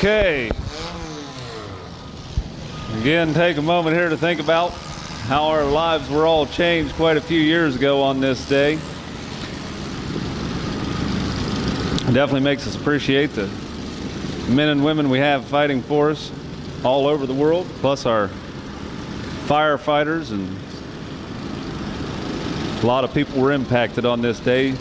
Okay. Again, take a moment here to think about how our lives were all changed quite a few years ago on this day. It definitely makes us appreciate the men and women we have fighting for us all over the world, plus our firefighters, and a lot of people were impacted on this day.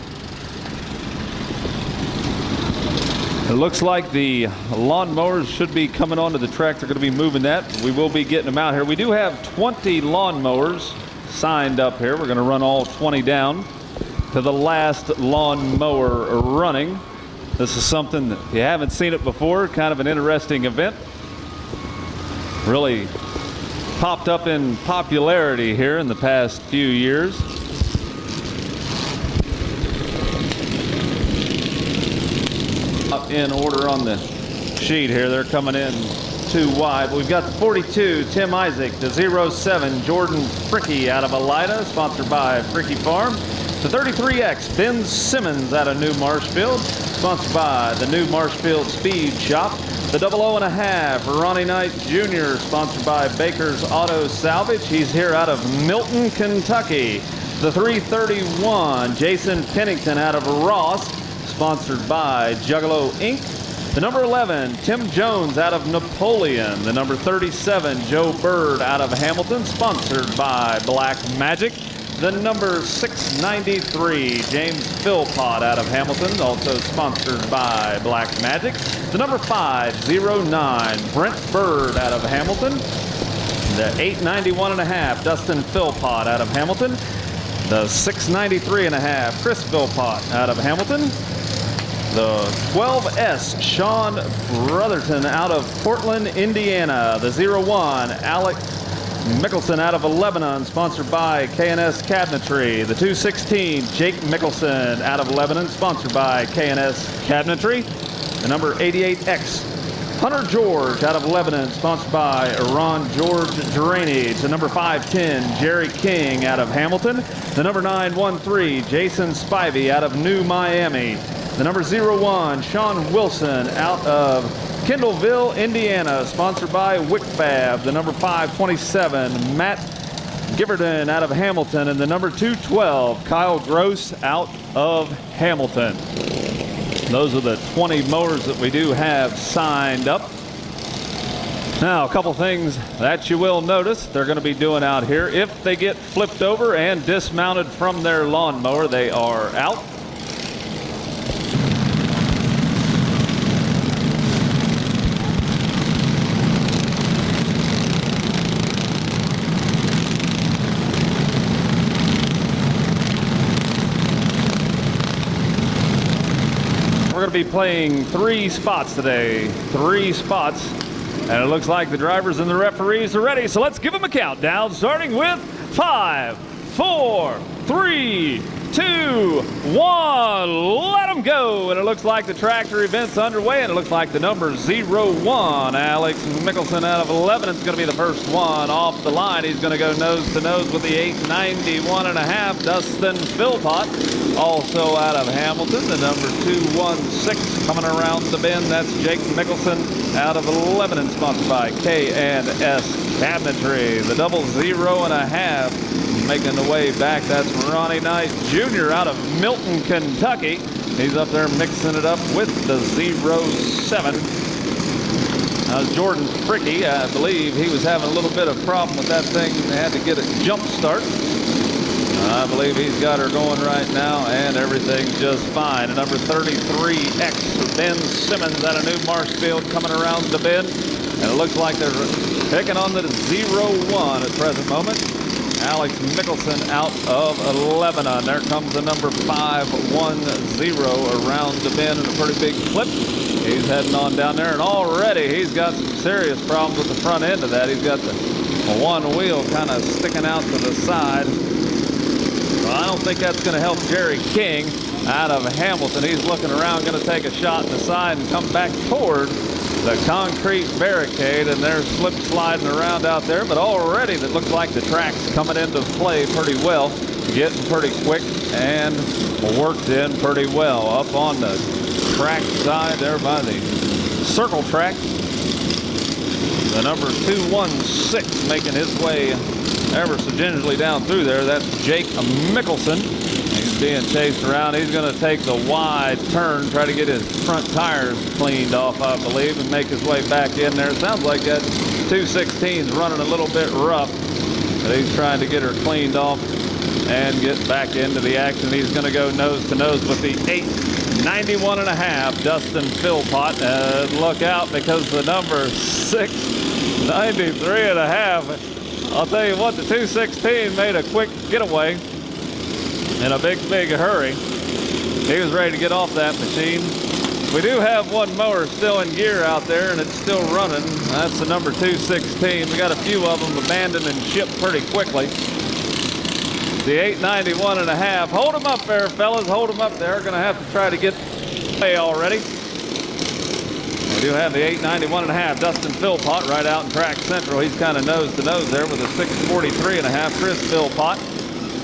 It looks like the lawnmowers should be coming onto the track. They're going to be moving that. We will be getting them out here. We do have 20 lawnmowers signed up here. We're going to run all 20 down to the last lawnmower running. This is something that, if you haven't seen it before, kind of an interesting event. Really popped up in popularity here in the past few years. In order on the sheet here, they're coming in too wide. We've got the 42, Tim Isaac, the 07, Jordan Fricky out of Elida, sponsored by Fricky Farm. The 33X, Ben Simmons out of New Marshfield, sponsored by the New Marshfield Speed Shop. The 00.5, Ronnie Knight Jr., sponsored by Baker's Auto Salvage. He's here out of Milton, Kentucky. The 331, Jason Pennington out of Ross, sponsored by Juggalo Inc. The number 11, Tim Jones out of Napoleon. The number 37, Joe Bird out of Hamilton, sponsored by Black Magic. The number 693, James Philpott out of Hamilton, also sponsored by Black Magic. The number 509, Brent Bird out of Hamilton. The 891.5, Dustin Philpott out of Hamilton. The 693.5, Chris Philpott out of Hamilton. The 12S, Sean Brotherton out of Portland, Indiana. The 01, Alec Mickelson out of Lebanon, sponsored by K&S Cabinetry. The 216, Jake Mickelson out of Lebanon, sponsored by K&S Cabinetry. The number 88X, Hunter George out of Lebanon, sponsored by Ron George Drainage. The number 510, Jerry King out of Hamilton. The number 913, Jason Spivey out of New Miami. The number 01, Sean Wilson out of Kendallville, Indiana, sponsored by WickFab. The number 527, Matt Giverton out of Hamilton. And the number 212, Kyle Gross out of Hamilton. Those are the 20 mowers that we do have signed up. Now, a couple things that you will notice they're going to be doing out here. If they get flipped over and dismounted from their lawnmower, they are out. We're going to be playing 3 spots today. 3 spots. And it looks like the drivers and the referees are ready. So let's give them a countdown, starting with 5, 4, 3, 2, 1. Let them go. And it looks like the tractor event's underway. And it looks like the number 01, Alex Mickelson out of Lebanon, is going to be the first one off the line. He's going to go nose to nose with the 891.5, Dustin Philpott, also out of Hamilton. The number 216 coming around the bend. That's Jake Mickelson out of Lebanon, sponsored by K&S Cabinetry. The 00.5 making the way back. That's Ronnie Knight Jr. out of Milton, Kentucky. He's up there mixing it up with the 07. Jordan Fricky, I believe he was having a little bit of problem with that thing. They had to get a jump start. I believe he's got her going right now, and everything's just fine. And number 33X, Ben Simmons out of New Marshfield, coming around the bend. And it looks like they're picking on the 01 at present moment. Alex Mickelson out of Lebanon. There comes the number 510 around the bend in a pretty big flip. He's heading on down there, and already he's got some serious problems with the front end of that. He's got the one wheel kind of sticking out to the side. Well, I don't think that's going to help Jerry King out of Hamilton. He's looking around, going to take a shot in the side and come back toward the concrete barricade, and they're slip sliding around out there. But already it looks like the track's coming into play pretty well, getting pretty quick and worked in pretty well. Up on the track side there by the circle track. The number 216 making his way ever so gingerly down through there. That's Jake Mickelson. He's being chased around. He's going to take the wide turn, try to get his front tires cleaned off, I believe, and make his way back in there. It sounds like that 216's running a little bit rough, but he's trying to get her cleaned off and get back into the action. He's going to go nose to nose with the 891.5 Dustin Philpott. Look out, because the number 693.5. I'll tell you what, the 216 made a quick getaway in a big hurry. He was ready to get off that machine. We do have one mower still in gear out there, and it's still running. That's the number 216. We got a few of them abandoned and shipped pretty quickly. The 891.5. Hold them up there, fellas. Hold them up there. Going to have to try to get away already. We do have the 891.5 Dustin Philpott right out in track central. He's kind of nose to nose there with a 643.5 Chris Philpott.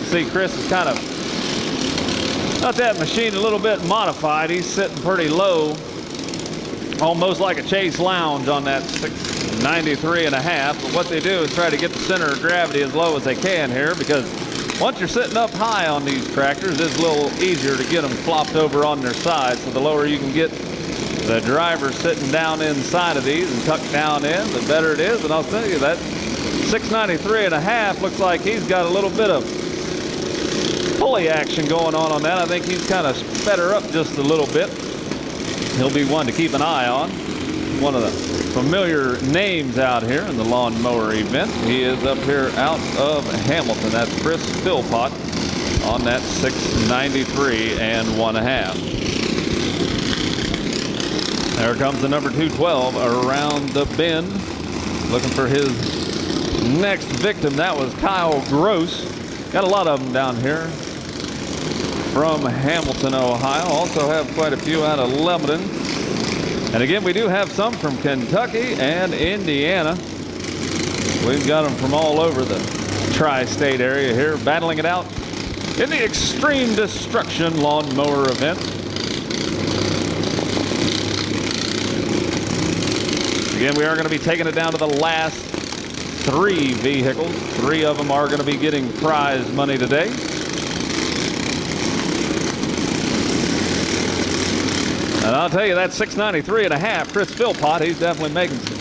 See, Chris is kind of got that machine a little bit modified. He's sitting pretty low, almost like a Chase Lounge on that 693.5. But what they do is try to get the center of gravity as low as they can here, because once you're sitting up high on these tractors, it's a little easier to get them flopped over on their side. So the lower you can get the driver sitting down inside of these and tucked down in, the better it is. And I'll tell you, that 693.5 looks like he's got a little bit of pulley action going on that. I think he's kind of sped her up just a little bit. He'll be one to keep an eye on. One of the familiar names out here in the lawnmower event. He is up here out of Hamilton. That's Chris Philpott on that 693.5. There comes the number 212 around the bend, looking for his next victim. That was Kyle Gross. Got a lot of them down here from Hamilton, Ohio. Also have quite a few out of Lebanon. And again, we do have some from Kentucky and Indiana. We've got them from all over the tri-state area here, battling it out in the Extreme Destruction Lawnmower event. Again, we are going to be taking it down to the last 3 vehicles. 3 of them are going to be getting prize money today. And I'll tell you, that 693.5 Chris Philpott, he's definitely making some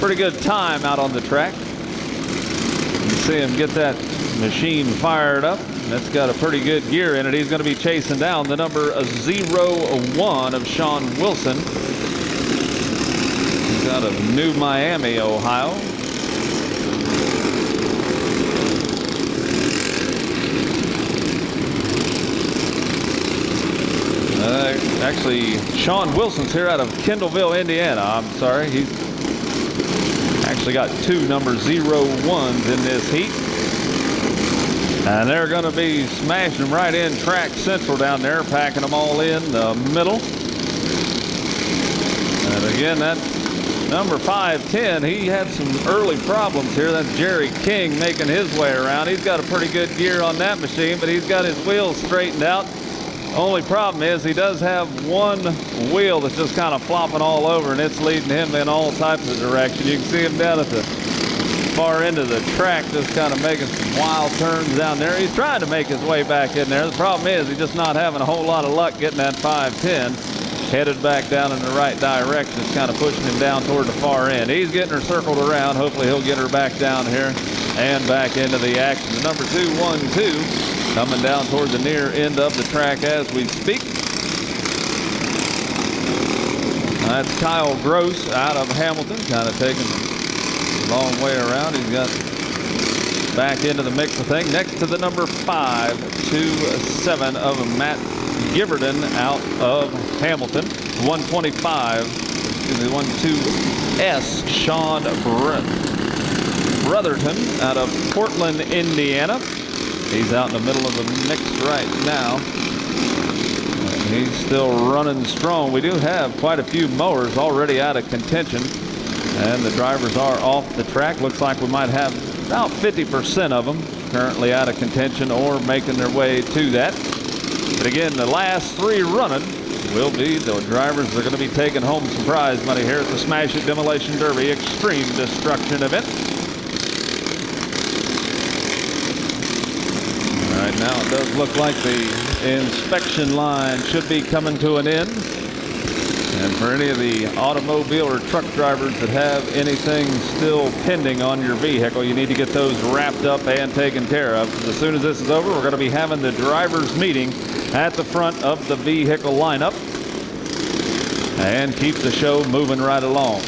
pretty good time out on the track. You see him get that machine fired up. That's got a pretty good gear in it. He's going to be chasing down the number 01 of Sean Wilson. He's out of New Miami, Ohio. Actually, Sean Wilson's here out of Kendallville, Indiana. I'm sorry. He's actually got 2 number 01s in this heat. And they're going to be smashing them right in track central down there, packing them all in the middle. And again, that number 510, he had some early problems here. That's Jerry King making his way around. He's got a pretty good gear on that machine, but he's got his wheels straightened out. Only problem is he does have one wheel that's just kind of flopping all over, and it's leading him in all types of direction. You can see him down at the far end of the track just kind of making some wild turns down there. He's trying to make his way back in there. The problem is he's just not having a whole lot of luck getting that 510 headed back down in the right direction. It's kind of pushing him down toward the far end. He's getting her circled around. Hopefully he'll get her back down here and back into the action. The number 212 coming down toward the near end of the track as we speak. That's Kyle Gross out of Hamilton, kind of taking a long way around. He's got back into the mix of things. Next to the number 527 of Matt Giverton out of Hamilton. 125, excuse me, 12S Sean Brotherton out of Portland, Indiana. He's out in the middle of the mix right now. He's still running strong. We do have quite a few mowers already out of contention, and the drivers are off the track. Looks like we might have about 50% of them currently out of contention or making their way to that. But again, the last 3 running, will be the drivers that are going to be taking home some prize money here at the Smash It Demolition Derby Extreme Destruction event. Right now it does look like the inspection line should be coming to an end. And for any of the automobile or truck drivers that have anything still pending on your vehicle, you need to get those wrapped up and taken care of. Because as soon as this is over, we're going to be having the drivers meeting at the front of the vehicle lineup and keep the show moving right along.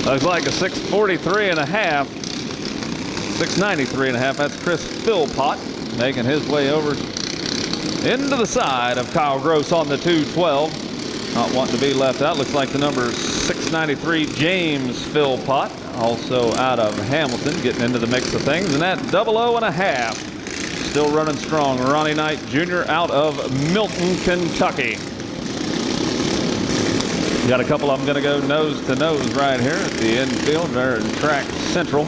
Looks like a 643 and a half, 693 and a half. That's Chris Philpott making his way over into the side of Kyle Gross on the 212. Not wanting to be left out. Looks like the number 693, James Philpott, also out of Hamilton, getting into the mix of things. And that 00 and a half, still running strong. Ronnie Knight Jr. out of Milton, Kentucky. Got a couple of them going to go nose to nose right here at the infield there in track central.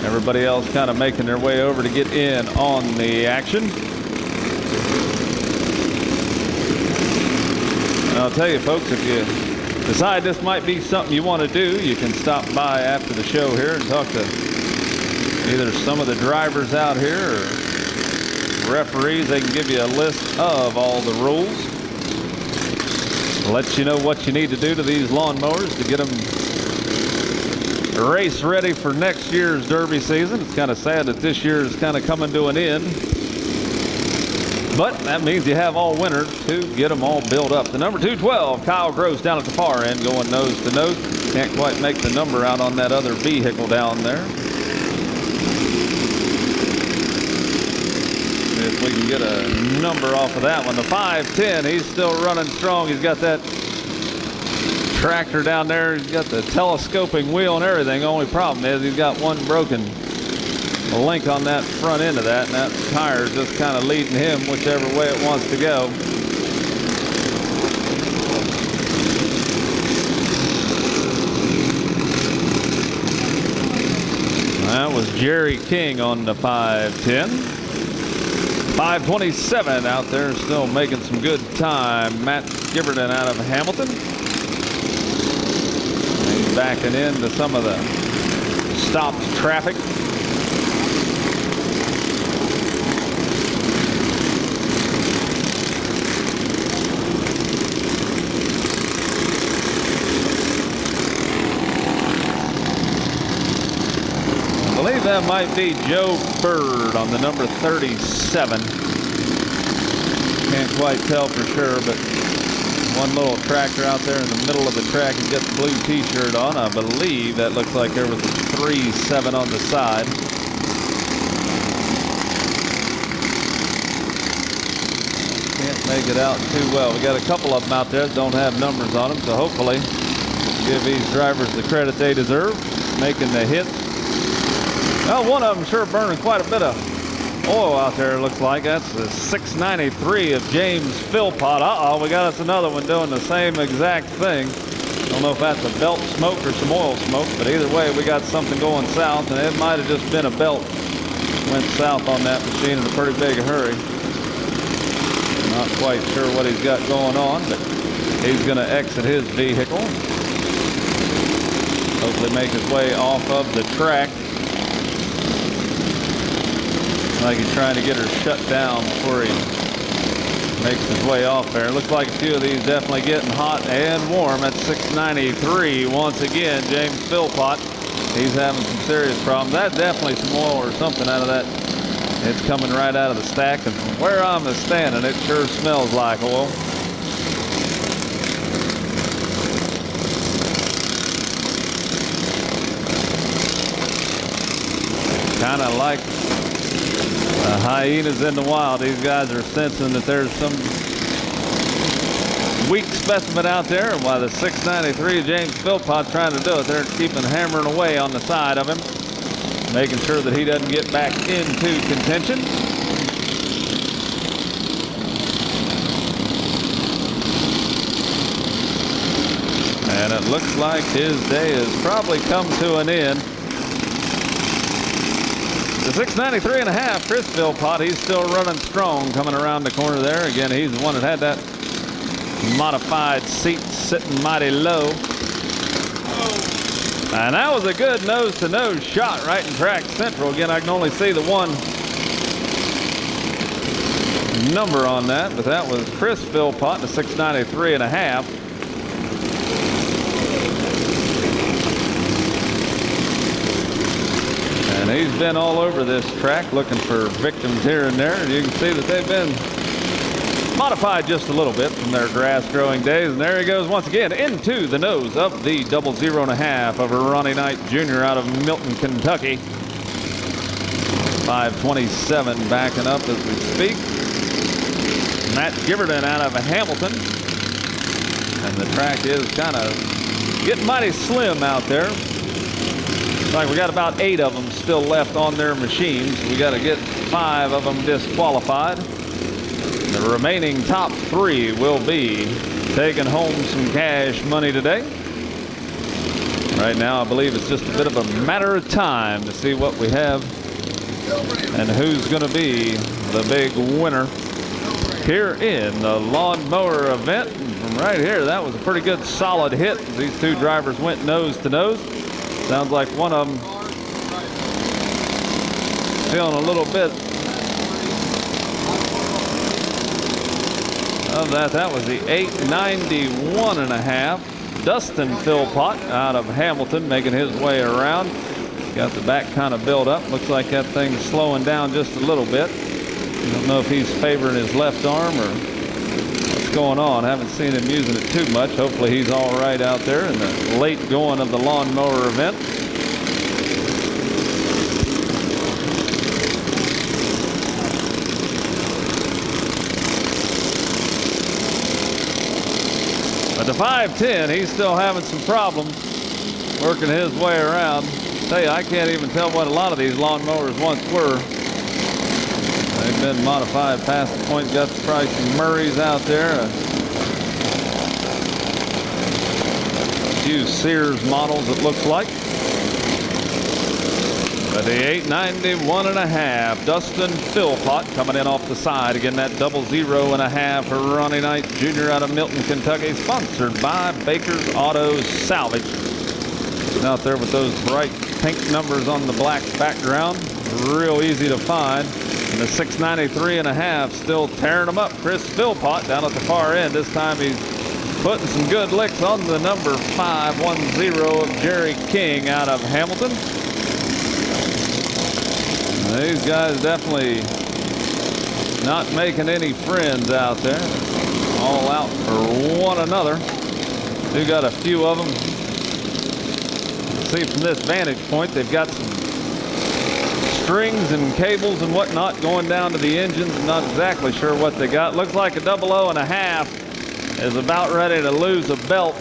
Everybody else kind of making their way over to get in on the action. I'll tell you, folks, if you decide this might be something you want to do, you can stop by after the show here and talk to either some of the drivers out here or referees. They can give you a list of all the rules, let you know what you need to do to these lawnmowers to get them race ready for next year's Derby season. It's kind of sad that this year is kind of coming to an end. But that means you have all winter to get them all built up. The number 212, Kyle Gross down at the far end, going nose to nose. Can't quite make the number out on that other vehicle down there. See if we can get a number off of that one. The 510, he's still running strong. He's got that tractor down there. He's got the telescoping wheel and everything. Only problem is he's got one broken link on that front end of that, and that tire is just kind of leading him whichever way it wants to go. That was Jerry King on the 510. 527 out there, still making some good time. Matt Giverton out of Hamilton. He's backing into some of the stopped traffic. I believe that might be Joe Bird on the number 37. Can't quite tell for sure, but one little tractor out there in the middle of the track. He's got the blue t-shirt on. I believe that looks like there was a 37 on the side. Can't make it out too well. We got a couple of them out there that don't have numbers on them, so hopefully give these drivers the credit they deserve, making the hits. Well, one of them sure burning quite a bit of oil out there, it looks like. That's the 693 of James Philpott. Uh-oh, we got us another one doing the same exact thing. Don't know if that's a belt smoke or some oil smoke, but either way, we got something going south, and it might have just been a belt. Went south on that machine in a pretty big hurry. Not quite sure what he's got going on, but he's going to exit his vehicle. Hopefully make his way off of the track. Like he's trying to get her shut down before he makes his way off there. It looks like a few of these definitely getting hot and warm. At 693 once again, James Philpott. He's having some serious problems. That's definitely some oil or something out of that. It's coming right out of the stack, and from where I'm standing, it sure smells like oil. Kind of like hyenas in the wild. These guys are sensing that there's some weak specimen out there, and while the 693 James Philpott's trying to do it, they're keeping hammering away on the side of him, making sure that he doesn't get back into contention. And it looks like his day has probably come to an end. The 693.5, Chris Philpott, he's still running strong coming around the corner there. Again, he's the one that had that modified seat sitting mighty low. And that was a good nose-to-nose shot right in track central. Again, I can only see the one number on that, but that was Chris Philpott, the 693.5. And he's been all over this track looking for victims here and there. And you can see that they've been modified just a little bit from their grass growing days. And there he goes once again into the nose of the 00.5 of Ronnie Knight Jr. out of Milton, Kentucky. 5:27 backing up as we speak. Matt Giverton out of Hamilton. And the track is kind of getting mighty slim out there. Looks like we got about 8 of them still left on their machines. We got to get 5 of them disqualified. The remaining top 3 will be taking home some cash money today. Right now, I believe it's just a bit of a matter of time to see what we have and who's going to be the big winner here in the lawnmower event. And from right here, that was a pretty good solid hit. These 2 drivers went nose to nose. Sounds like one of them feeling a little bit of that. That was the 891.5. Dustin Philpott out of Hamilton making his way around. Got the back kind of built up. Looks like that thing's slowing down just a little bit. I don't know if he's favoring his left arm or what's going on. I haven't seen him using it too much. Hopefully he's all right out there in the late going of the lawnmower event. But the 510, he's still having some problems working his way around. Tell you, I can't even tell what a lot of these lawnmowers once were. They've been modified past the point. Got probably some Murrays out there. A few Sears models, it looks like. But the 891.5, Dustin Philpott coming in off the side. Again, that 00.5 for Ronnie Knight Jr. out of Milton, Kentucky, sponsored by Baker's Auto Salvage. Out there with those bright pink numbers on the black background. Real easy to find. And the 693.5 still tearing them up. Chris Philpott down at the far end. This time he's putting some good licks on the number 510 of Jerry King out of Hamilton. These guys definitely not making any friends out there. All out for one another. We got a few of them. See from this vantage point, they've got some strings and cables and whatnot going down to the engines. I'm not exactly sure what they got. Looks like a 00.5 is about ready to lose a belt.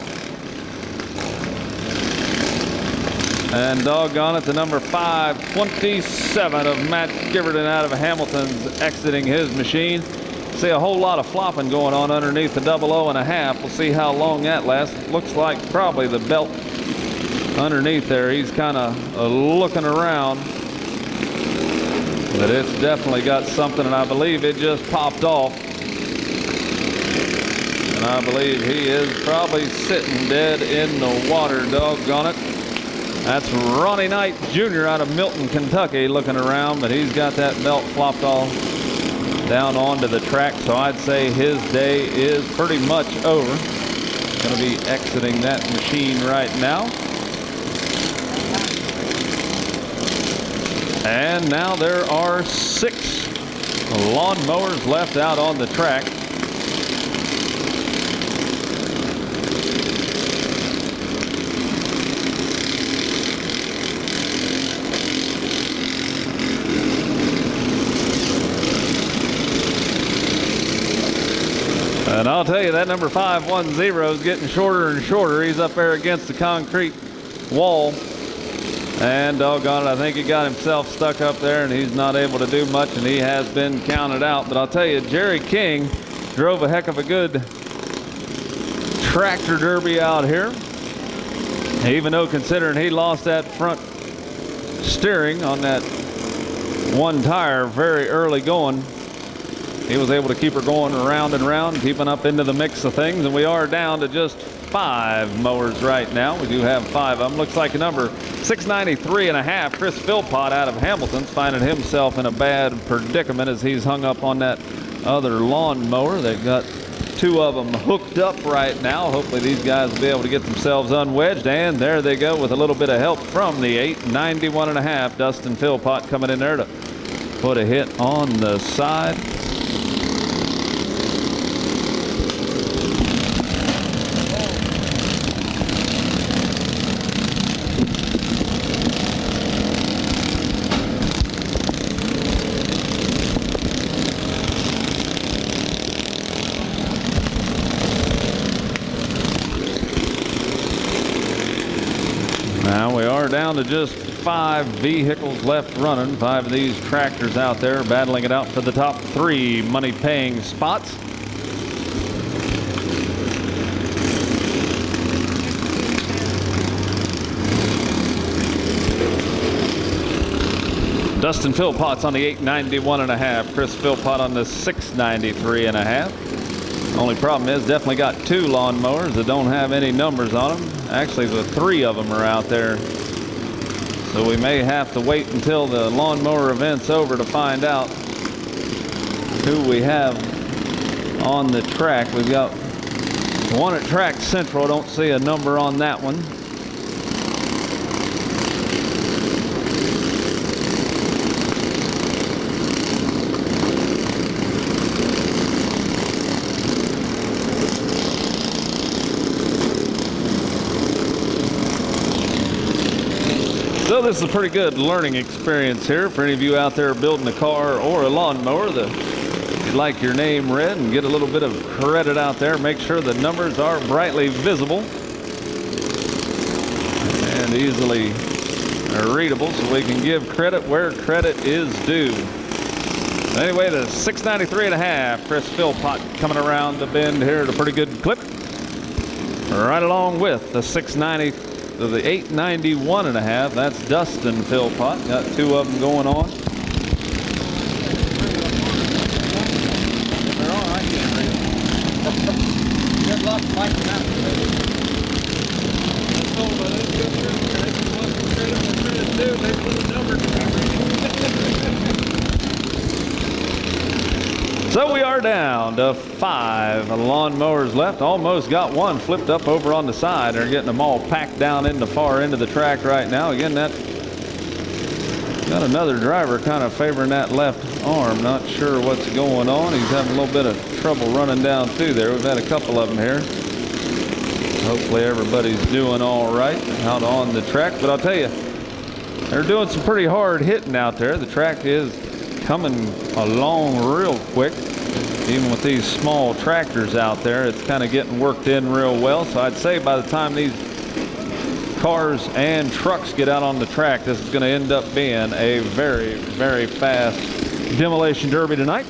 And doggone it, the number 527 of Matt Giverton out of Hamilton's exiting his machine. See a whole lot of flopping going on underneath the 00.5. We'll see how long that lasts. Looks like probably the belt underneath there. He's kind of looking around. But it's definitely got something, and I believe it just popped off. And I believe he is probably sitting dead in the water, doggone it. That's Ronnie Knight Jr. out of Milton, Kentucky looking around, but he's got that belt flopped all down onto the track, so I'd say his day is pretty much over. Going to be exiting that machine right now. And now there are 6 lawnmowers left out on the track. And I'll tell you, that number 510 is getting shorter and shorter. He's up there against the concrete wall. And doggone it, I think he got himself stuck up there, and he's not able to do much, and he has been counted out. But I'll tell you, Jerry King drove a heck of a good tractor derby out here. Even though considering he lost that front steering on that one tire very early going. He was able to keep her going around and around, keeping up into the mix of things, and we are down to just 5 mowers right now. We do have 5 of them. Looks like a number 693.5. Chris Philpott out of Hamilton's finding himself in a bad predicament as he's hung up on that other lawn mower. They've got 2 of them hooked up right now. Hopefully these guys will be able to get themselves unwedged, and there they go with a little bit of help from the 891.5. Dustin Philpott coming in there to put a hit on the side. Now we are down to just 5 vehicles left running. 5 of these tractors out there battling it out for the top 3 money-paying spots. Dustin Philpott's on the 891.5. Chris Philpott on the 693.5. Only problem is definitely got 2 lawnmowers that don't have any numbers on them. Actually, the 3 of them are out there. So we may have to wait until the lawnmower event's over to find out who we have on the track. We've got one at Track Central. Don't see a number on that one. So this is a pretty good learning experience here for any of you out there building a car or a lawnmower. If you'd like your name read and get a little bit of credit out there, make sure the numbers are brightly visible and easily readable so we can give credit where credit is due. Anyway, the 693.5, Chris Philpott coming around the bend here at a pretty good clip. Right along with the 690. So the 891.5, that's Dustin Philpott. Got 2 of them going on. They're all right, good luck fighting that. So we are down to 5 lawnmowers left. Almost got one flipped up over on the side. They're getting them all packed down in the far end of the track right now. Again, that got another driver kind of favoring that left arm. Not sure what's going on. He's having a little bit of trouble running down through there. We've had a couple of them here. Hopefully everybody's doing all right out on the track. But I'll tell you, they're doing some pretty hard hitting out there. The track is coming along real quick. Even with these small tractors out there, it's kind of getting worked in real well. So I'd say by the time these cars and trucks get out on the track, this is going to end up being a very, very fast demolition derby tonight.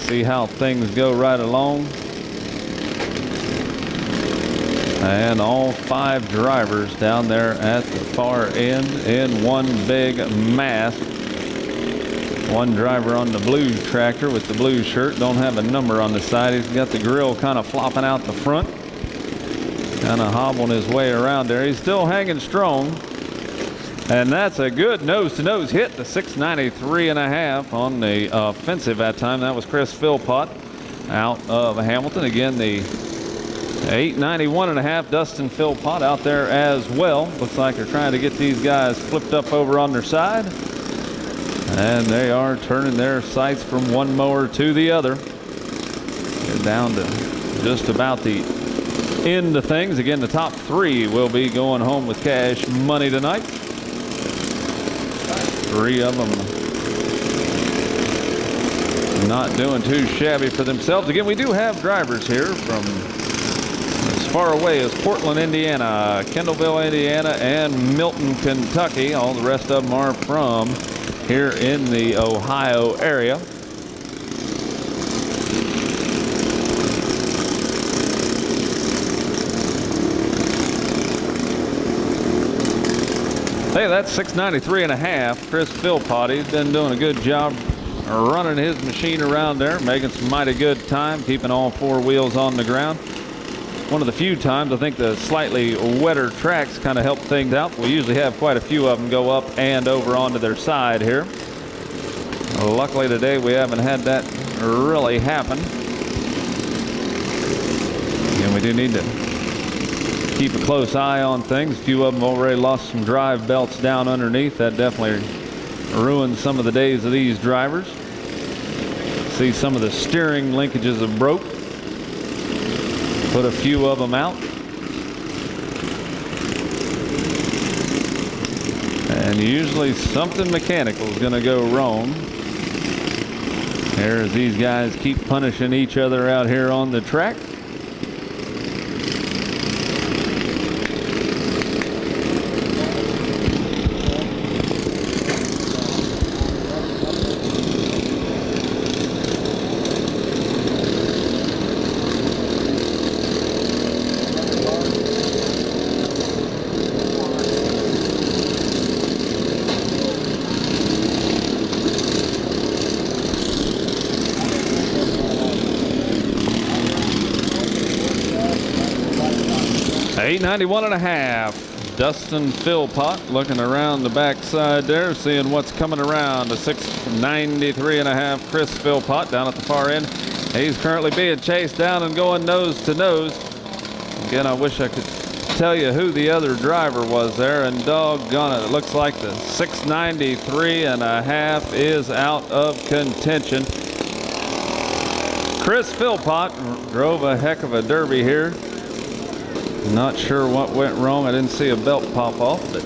See how things go right along. And all 5 drivers down there at the far end in one big mass. One driver on the blue tractor with the blue shirt, don't have a number on the side. He's got the grill kind of flopping out the front, kind of hobbling his way around there. He's still hanging strong, and that's a good nose-to-nose hit. The 693.5 on the offensive that time. That was Chris Philpott out of Hamilton. Again, the 891.5, Dustin Philpott out there as well. Looks like they're trying to get these guys flipped up over on their side. And they are turning their sights from one mower to the other. They're down to just about the end of things. Again, the top 3 will be going home with cash money tonight. 3 of them not doing too shabby for themselves. Again, we do have drivers here from as far away as Portland, Indiana, Kendallville, Indiana, and Milton, Kentucky. All the rest of them are from here in the Ohio area. Hey, that's 693.5. Chris Philpott, he's been doing a good job running his machine around there, making some mighty good time, keeping all four wheels on the ground. One of the few times I think the slightly wetter tracks kind of help things out. We usually have quite a few of them go up and over onto their side here. Luckily today we haven't had that really happen. And we do need to keep a close eye on things. A few of them already lost some drive belts down underneath. That definitely ruined some of the days of these drivers. See some of the steering linkages have broke. Put a few of them out. And usually something mechanical is going to go wrong. Here as these guys keep punishing each other out here on the track. $891.5. Dustin Philpott looking around the backside there, seeing what's coming around. A $693.5 Chris Philpott down at the far end. He's currently being chased down and going nose to nose. Again, I wish I could tell you who the other driver was there, and doggone it, it looks like the $693.5 is out of contention. Chris Philpott drove a heck of a derby here. Not sure what went wrong. I didn't see a belt pop off, but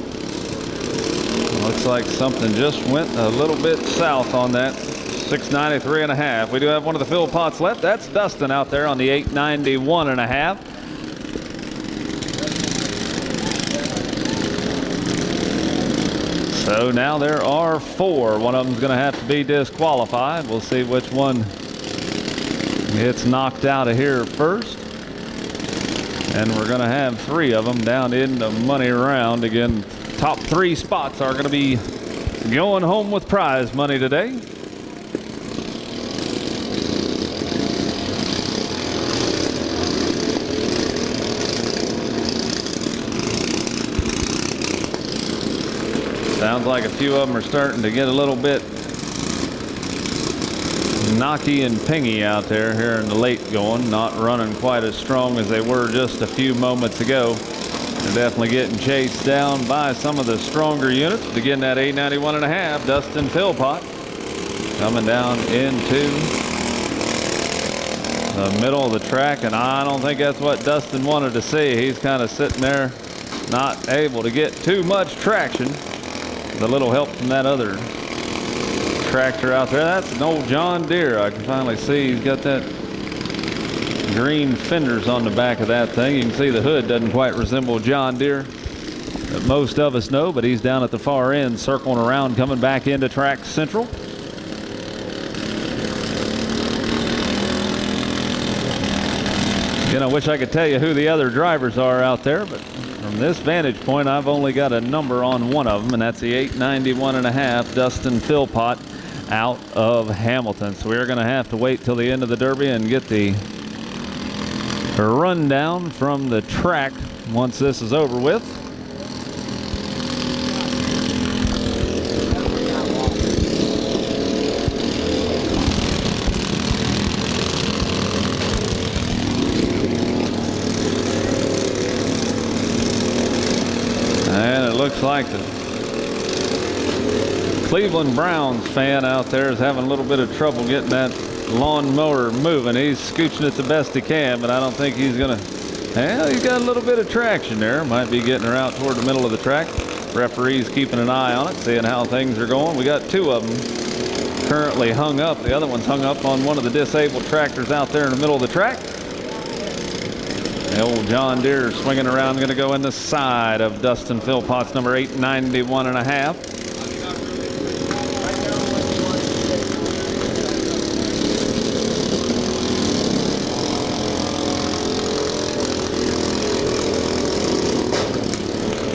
looks like something just went a little bit south on that. 693.5. We do have one of the Philpotts left. That's Dustin out there on the 891.5. So now there are four. One of them's going to have to be disqualified. We'll see which one gets knocked out of here first. And we're going to have three of them down in the money round. Again, top three spots are going to be going home with prize money today. Sounds like a few of them are starting to get a little bit knocky and pingy out there here in the late going, not running quite as strong as they were just a few moments ago. They're definitely getting chased down by some of the stronger units. But again, that 891.5, Dustin Philpott coming down into the middle of the track, and I don't think that's what Dustin wanted to see. He's kind of sitting there not able to get too much traction. With a little help from that other tractor out there. That's an old John Deere. I can finally see he's got that green fenders on the back of that thing. You can see the hood doesn't quite resemble John Deere that most of us know, but he's down at the far end circling around, coming back into track central. Again, I wish I could tell you who the other drivers are out there, but from this vantage point I've only got a number on one of them, and that's the 891.5 Dustin Philpott out of Hamilton. So we're going to have to wait till the end of the Derby and get the rundown from the track once this is over with. And it looks like the Cleveland Browns fan out there is having a little bit of trouble getting that lawnmower moving. He's scooching it the best he can, but I don't think he's gonna. Well, he's got a little bit of traction there. Might be getting her out toward the middle of the track. Referee's keeping an eye on it, seeing how things are going. We got two of them currently hung up. The other one's hung up on one of the disabled tractors out there in the middle of the track. The old John Deere swinging around, going to go in the side of Dustin Philpott's number 891.5.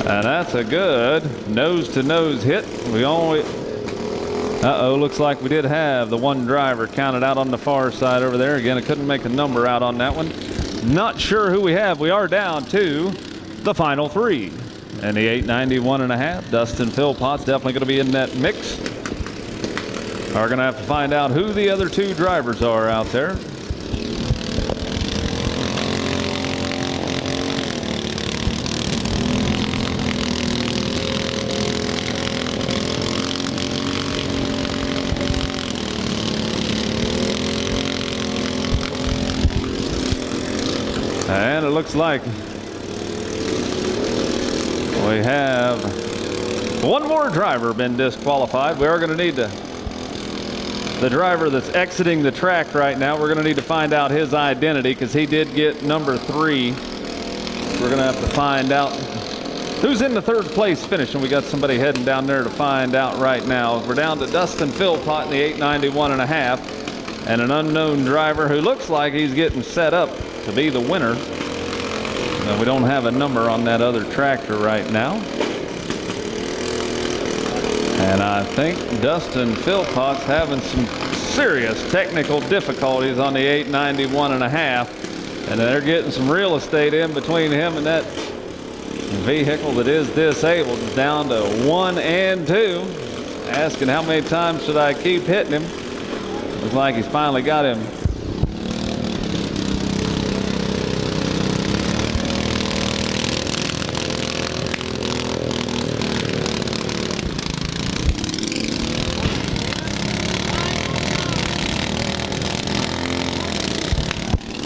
And that's a good nose-to-nose hit. We only... Uh-oh, looks like we did have the one driver counted out on the far side over there. Again, I couldn't make a number out on that one. Not sure who we have. We are down to the final three. And the 891.5, Dustin Philpott's definitely going to be in that mix. Are going to have to find out who the other two drivers are out there. And it looks like we have one more driver been disqualified. We are going to need the driver that's exiting the track right now. We're going to need to find out his identity because he did get number 3. We're going to have to find out who's in the third place finish, and we got somebody heading down there to find out right now. We're down to Dustin Philpott in the 891.5 and an unknown driver who looks like he's getting set up to be the winner. We don't have a number on that other tractor right now. And I think Dustin Philpott's having some serious technical difficulties on the 891.5. And they're getting some real estate in between him and that vehicle that is disabled. It's down to 1 and 2. Asking how many times should I keep hitting him. Looks like he's finally got him.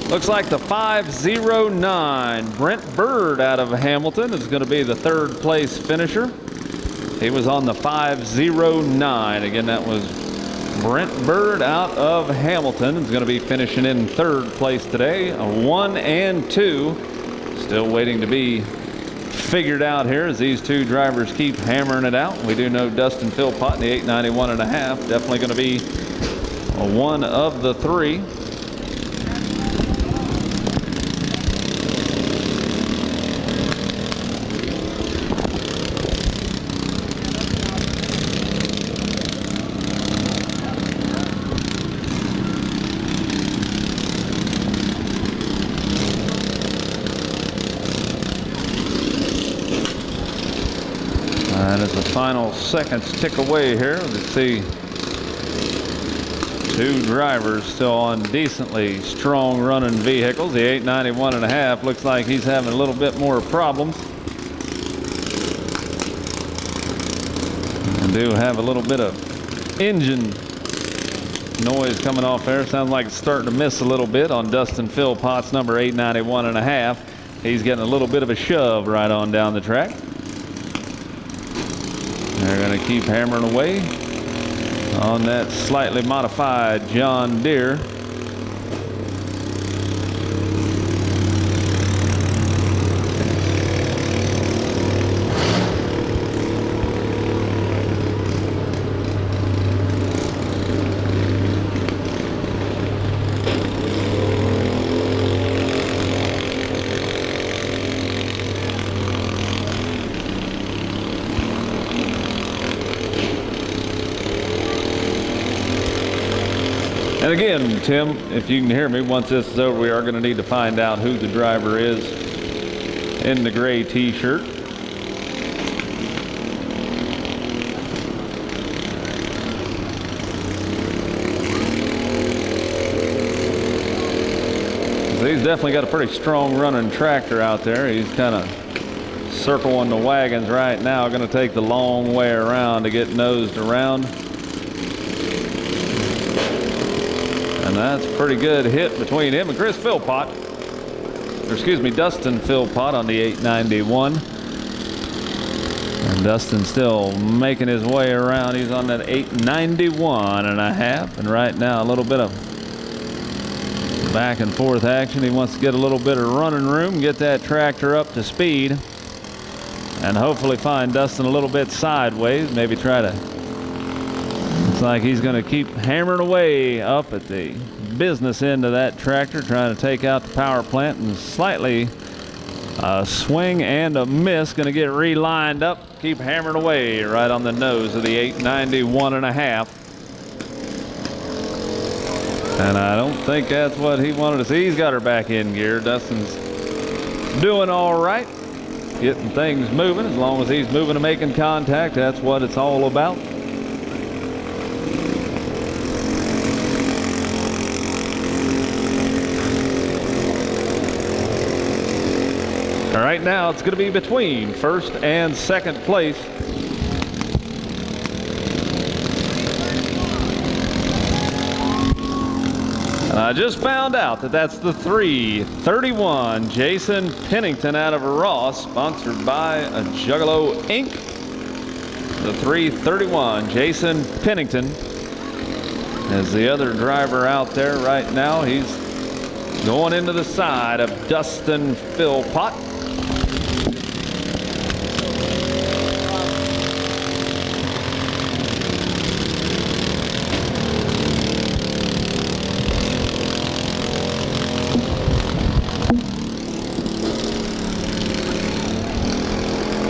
Looks like the 509 Brent Bird out of Hamilton is going to be the third place finisher. He was on the 509. Again, that was Brent Bird out of Hamilton. Is going to be finishing in third place today. A 1 and 2. Still waiting to be figured out here as these two drivers keep hammering it out. We do know Dustin Philpott in the 891.5. Definitely going to be one of the three. And as the final seconds tick away here, let's see two drivers still on decently strong running vehicles. The 891.5 looks like he's having a little bit more problems. And do have a little bit of engine noise coming off there. Sounds like it's starting to miss a little bit on Dustin Philpott's number 891.5. He's getting a little bit of a shove right on down the track. They're going to keep hammering away on that slightly modified John Deere. And again, Tim, if you can hear me, once this is over, we are going to need to find out who the driver is in the gray t-shirt. So he's definitely got a pretty strong running tractor out there. He's kind of circling the wagons right now. Going to take the long way around to get nosed around. And that's a pretty good hit between him and Chris Philpott. Or excuse me, Dustin Philpott on the 891. And Dustin still making his way around. He's on that 891.5. And right now a little bit of back and forth action. He wants to get a little bit of running room, get that tractor up to speed, and hopefully find Dustin a little bit sideways. Maybe try to... Looks like he's going to keep hammering away up at the business end of that tractor, trying to take out the power plant and slightly A swing and a miss. Going to get relined up. Keep hammering away right on the nose of the 891.5. And I don't think that's what he wanted to see. He's got her back in gear. Dustin's doing all right. Getting things moving. As long as he's moving and making contact, that's what it's all about. Right now, it's going to be between first and second place. And I just found out that that's the 331 Jason Pennington out of Ross, sponsored by Juggalo Inc. The 331 Jason Pennington is the other driver out there right now. He's going into the side of Dustin Philpott.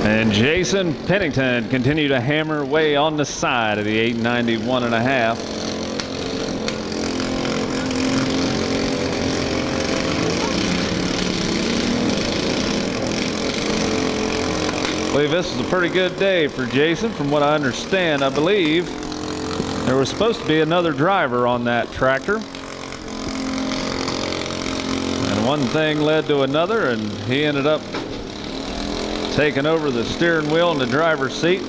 And Jason Pennington continue to hammer away on the side of the 891.5. I believe this is a pretty good day for Jason. From what I understand, I believe there was supposed to be another driver on that tractor. And one thing led to another, and he ended up taking over the steering wheel and the driver's seat.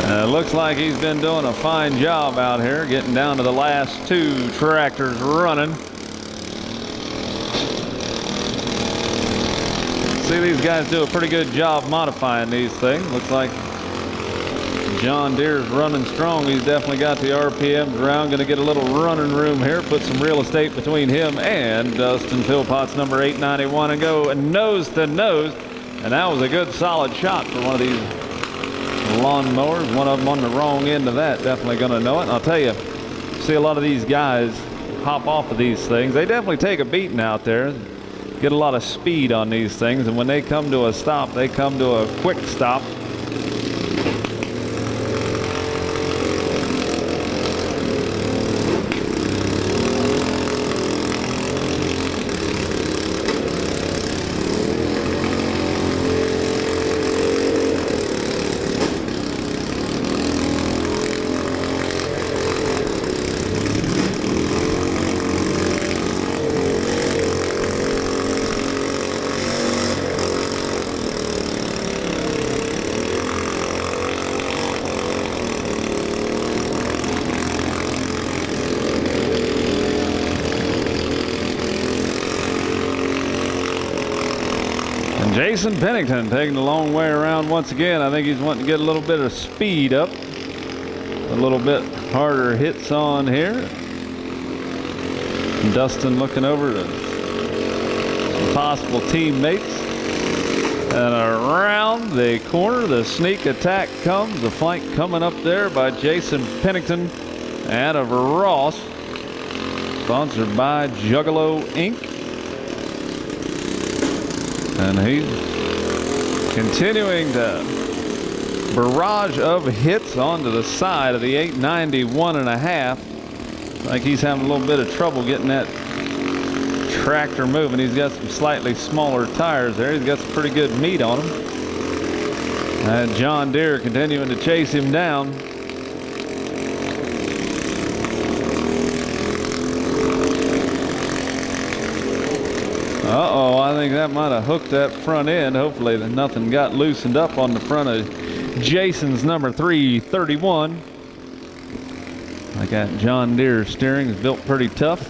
It looks like he's been doing a fine job out here, getting down to the last two tractors running. See, these guys do a pretty good job modifying these things. Looks like John Deere's running strong. He's definitely got the RPMs around. Going to get a little running room here. Put some real estate between him and Dustin Philpott's number 891 and go nose to nose. And that was a good solid shot for one of these lawnmowers. One of them on the wrong end of that. Definitely going to know it. And I'll tell you, see a lot of these guys hop off of these things. They definitely take a beating out there. Get a lot of speed on these things, and when they come to a stop, they come to a quick stop. Jason Pennington taking the long way around once again. I think he's wanting to get a little bit of speed up. A little bit harder hits on here. And Dustin looking over to some possible teammates. And around the corner, the sneak attack comes. The flank coming up there by Jason Pennington out of Ross. Sponsored by Juggalo Inc. And he's continuing to barrage of hits onto the side of the 891.5. Like he's having a little bit of trouble getting that tractor moving. He's got some slightly smaller tires there. He's got some pretty good meat on him. And John Deere continuing to chase him down. Uh-oh, I think that might have hooked that front end. Hopefully nothing got loosened up on the front of Jason's number 331. I got John Deere steering. It's built pretty tough.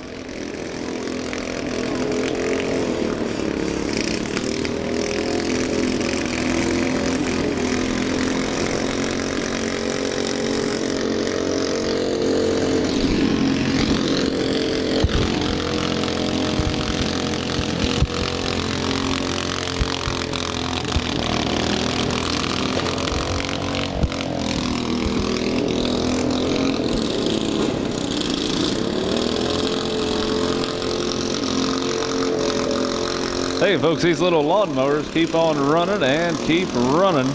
Hey folks, these little lawnmowers keep on running and keep running.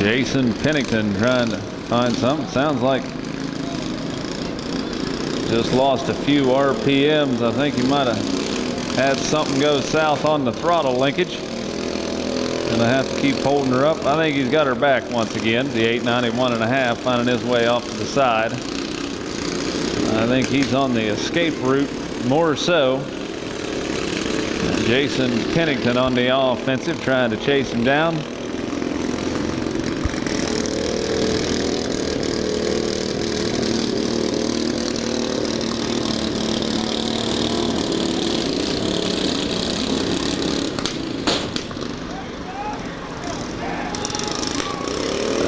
Jason Pennington trying to find something. Sounds like just lost a few RPMs. I think he might have had something go south on the throttle linkage. Gonna have to keep holding her up. I think he's got her back once again. The 891.5 finding his way off to the side. I think he's on the escape route more so. Jason Pennington on the offensive, trying to chase him down.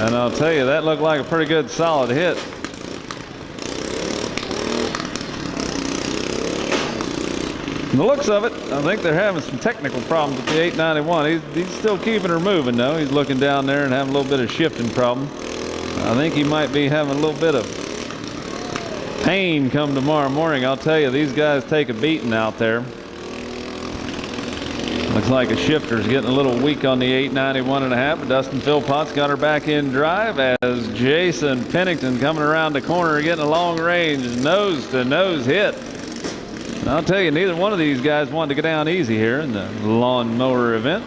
And I'll tell you, that looked like a pretty good solid hit. From the looks of it, I think they're having some technical problems with the 891. He's still keeping her moving though. He's looking down there and having a little bit of shifting problem. I think he might be having a little bit of pain come tomorrow morning. I'll tell you, these guys take a beating out there. Looks like a shifter's getting a little weak on the 891.5, but Dustin Philpott's got her back in drive as Jason Pennington coming around the corner, getting a long range nose-to-nose hit. And I'll tell you, neither one of these guys wanted to go down easy here in the lawnmower event.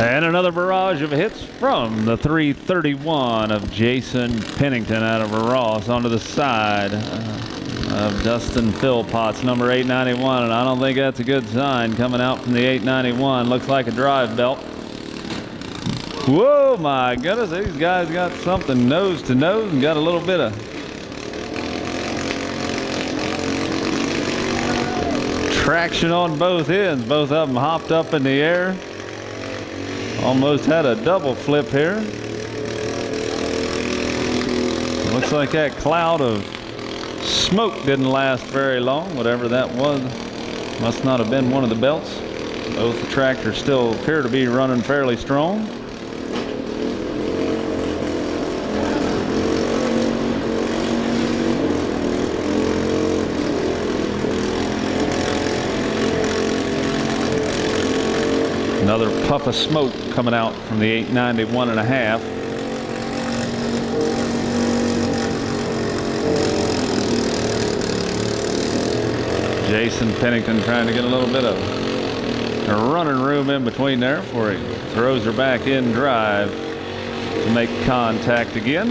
And another barrage of hits from the 331 of Jason Pennington out of Ross onto the side of Dustin Philpott's number 891. And I don't think that's a good sign coming out from the 891. Looks like a drive belt. Whoa, my goodness. These guys got something nose to nose and got a little bit of traction on both ends. Both of them hopped up in the air. Almost had a double flip here. Looks like that cloud of smoke didn't last very long. Whatever that was, must not have been one of the belts. Both the tractors still appear to be running fairly strong. Another puff of smoke coming out from the 891.5. Jason Pennington trying to get a little bit of running room in between there before he throws her back in drive to make contact again.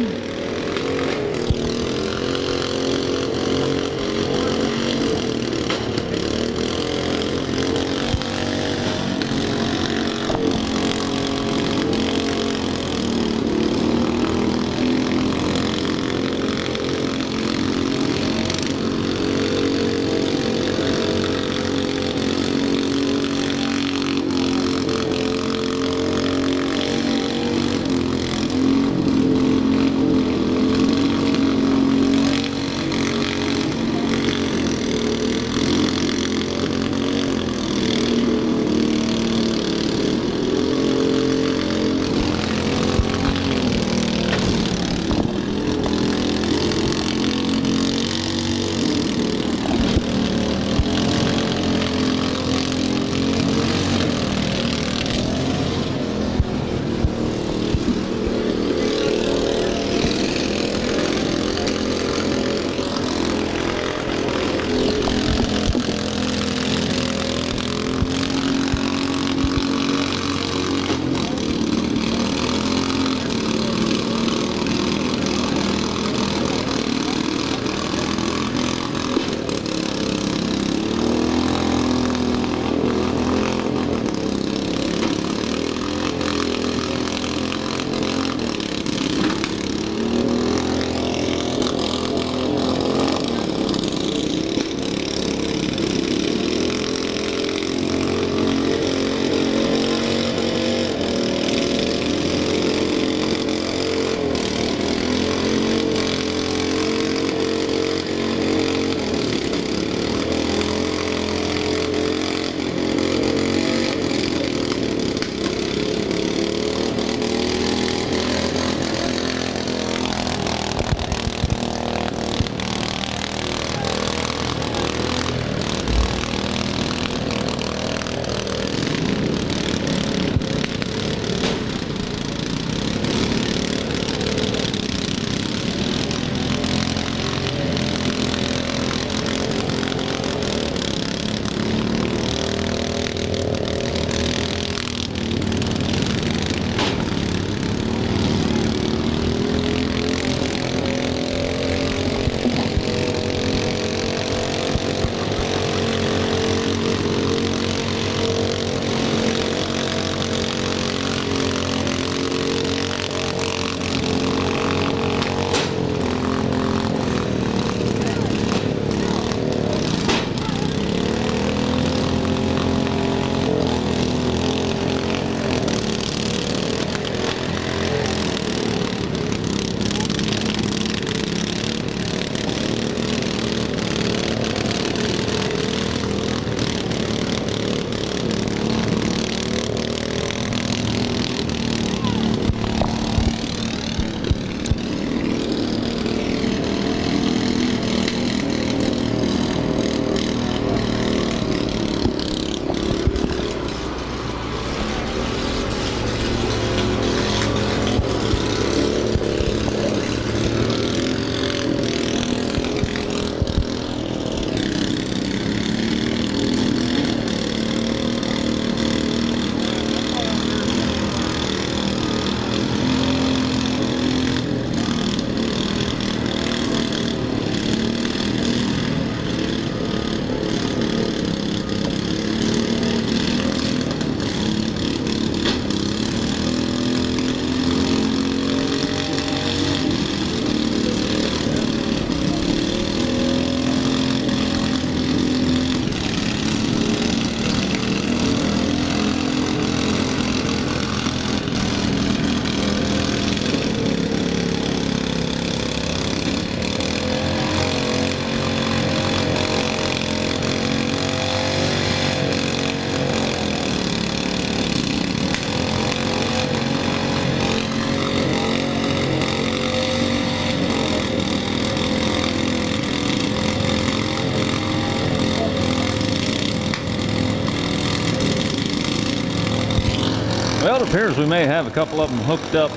Appears we may have a couple of them hooked up.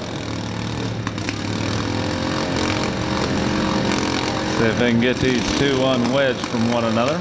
See if they can get these two unwedged from one another.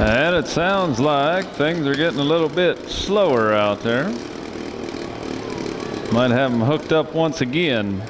And it sounds like things are getting a little bit slower out there. Might have them hooked up once again.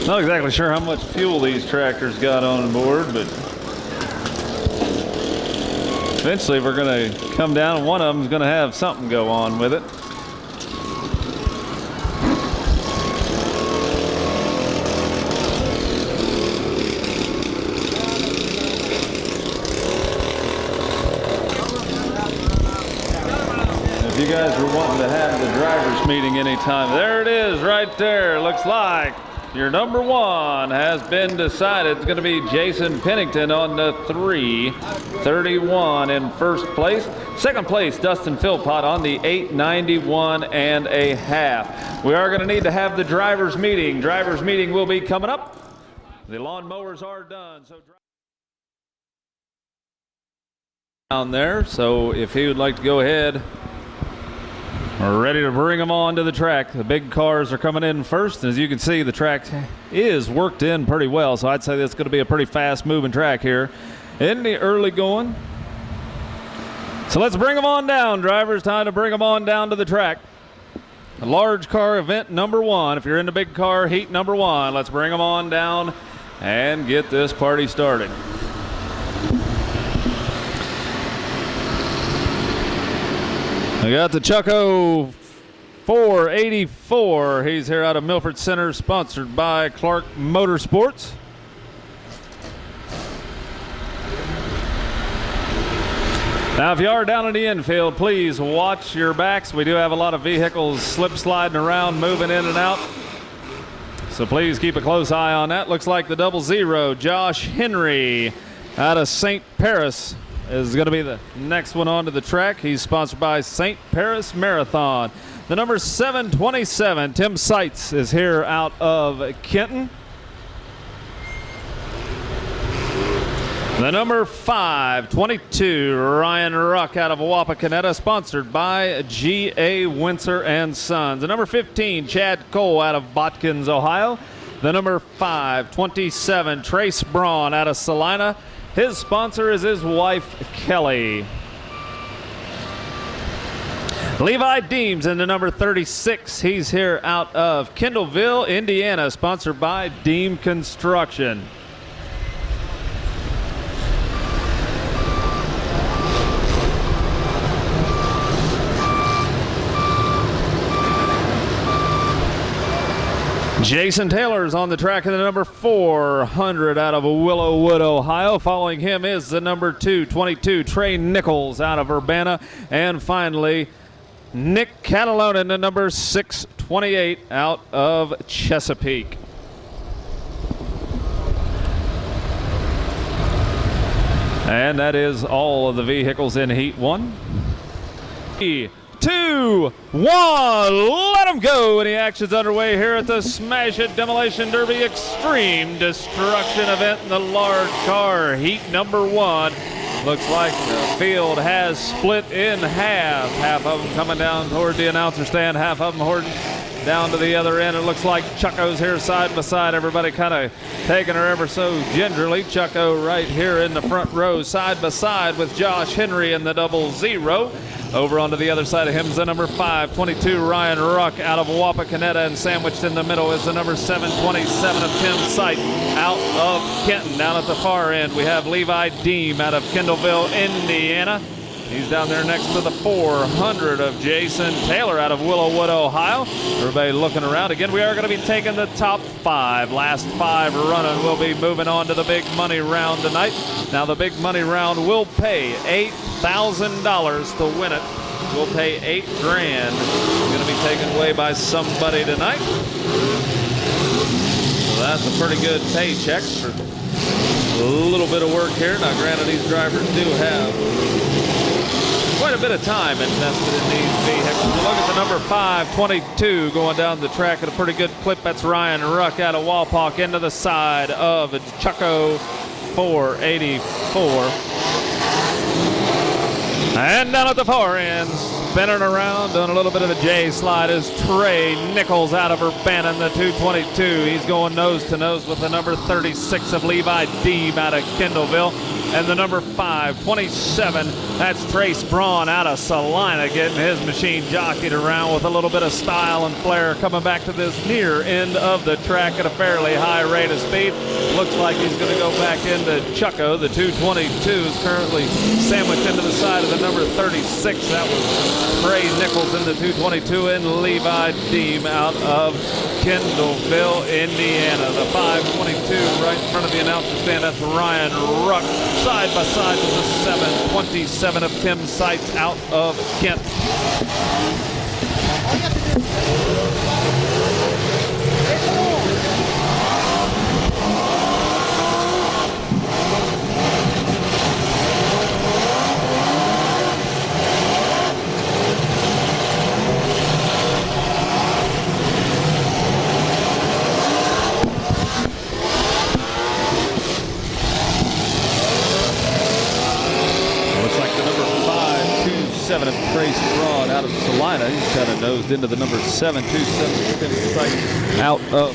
Not exactly sure how much fuel these tractors got on board, but eventually we're going to come down and one of them is going to have something go on with it. If you guys were wanting to have the drivers meeting anytime, there it is right there. Looks like your number one has been decided. It's going to be Jason Pennington on the 331 in first place. Second place, Dustin Philpott on the 891 and a half. We are going to need to have the drivers meeting. Drivers meeting will be coming up. The lawnmowers are done. So down there. So if he would like to go ahead, we're ready to bring them on to the track. The big cars are coming in first. And as you can see, the track is worked in pretty well. So I'd say that's going to be a pretty fast-moving track here in the early going. So let's bring them on down, drivers. Time to bring them on down to the track. A large car event number one. If you're in the big car heat number one, let's bring them on down and get this party started. We got the Chucko 484. He's here out of Milford Center, sponsored by Clark Motorsports. Now, if you are down in the infield, please watch your backs. We do have a lot of vehicles slip sliding around, moving in and out. So please keep a close eye on that. Looks like the 00, Josh Henry out of St. Paris, is going to be the next one onto the track. He's sponsored by St. Paris Marathon. The number 727, Tim Seitz, is here out of Kenton. The number 522, Ryan Ruck out of Wapakoneta, sponsored by G.A. Windsor and Sons. The number 15, Chad Cole out of Botkins, Ohio. The number 527, Trace Braun out of Salina. His sponsor is his wife, Kelly. Levi Deems in the number 36. He's here out of Kendallville, Indiana, sponsored by Deem Construction. Jason Taylor's on the track in the number 400 out of Willowwood, Ohio. Following him is the number 222, Trey Nichols out of Urbana. And finally, Nick Catalone in the number 628 out of Chesapeake. And that is all of the vehicles in Heat 1. 3, 2, 1, let them go. And the action's underway here at the Smash It Demolition Derby Extreme Destruction event in the large car heat number 1. Looks like the field has split in half. Half of them coming down toward the announcer stand, half of them hoarding down to the other end. It looks like Chucko's here side by side. Everybody kind of taking her ever so gingerly. Chucko right here in the front row, side by side with Josh Henry in the 00. Over onto the other side of him is the number 522, Ryan Ruck out of Wapakoneta, and sandwiched in the middle is the number 727 of Tim Sight out of Kenton. Down at the far end, we have Levi Deem out of Kendallville, Indiana. He's down there next to the 400 of Jason Taylor out of Willowwood, Ohio. Everybody looking around. Again, we are going to be taking the top 5. Last 5 running. We'll be moving on to the big money round tonight. Now, the big money round will pay $8,000 to win it. We'll pay $8 grand. Going to be taken away by somebody tonight. So that's a pretty good paycheck for a little bit of work here. Now, granted, these drivers do have quite a bit of time invested in these vehicles. Look at the number 522 going down the track at a pretty good clip. That's Ryan Ruck out of Walpock into the side of Chucko 484. And down at the far end, spinning around, doing a little bit of a J slide, is Trey Nichols out of Urbana in the 222. He's going nose to nose with the number 36 of Levi Deem out of Kendallville. And the number 527, that's Trace Braun out of Salina, getting his machine jockeyed around with a little bit of style and flair, coming back to this near end of the track at a fairly high rate of speed. Looks like he's going to go back into Chucko. The 222 is currently sandwiched into the side of the number 36. That was Trey Nichols in the 222, and Levi Deem out of Kendallville, Indiana. The 522 right in front of the announcer stand, that's Ryan Ruck, side by side with the 727 of Tim Seitz out of Kent. Of Trace Braun out of Salina. He's kind of nosed into the number 727 out of,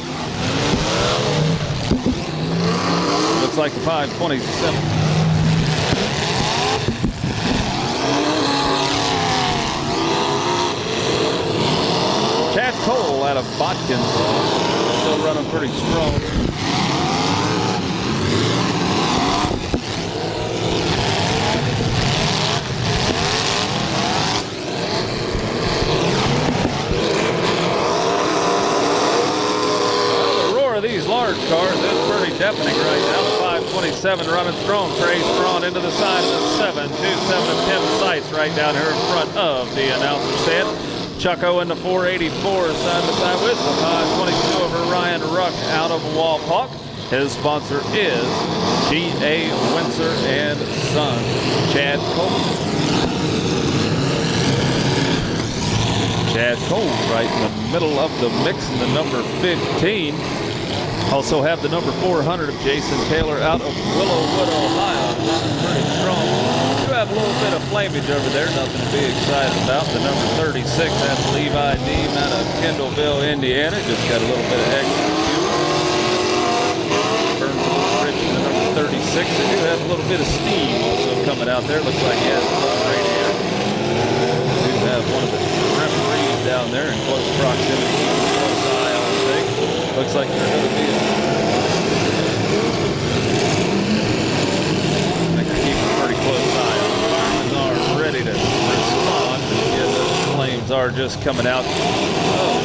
looks like the 527. Chad Cole out of Botkins, still running pretty strong. These large cars is pretty deafening right now. The 527 running strong. Trace Braun into the side of the 727 of Tim Seitz right down here in front of the announcer stand. Chucko in the 484 side by side with the 522 of Ryan Ruck out of Walpock. His sponsor is G.A. Windsor and Son, Chad Cole. Chad Cole right in the middle of the mix in the number 15. Also have the number 400 of Jason Taylor out of Willowwood, Ohio. Pretty strong. You have a little bit of flamage over there, nothing to be excited about. The number 36, that's Levi Deem out of Kendallville, Indiana. Just got a little bit of extra fuel. Burns a little rich in the number 36. They do have a little bit of steam also coming out there. Looks like he has a lot right here. We do have one of the referees down there in close proximity, keeping a close eye on things. Looks like they're going to be keeping a pretty close eye on. The firemen are ready to respond. Yeah, those flames are just coming out. Oh.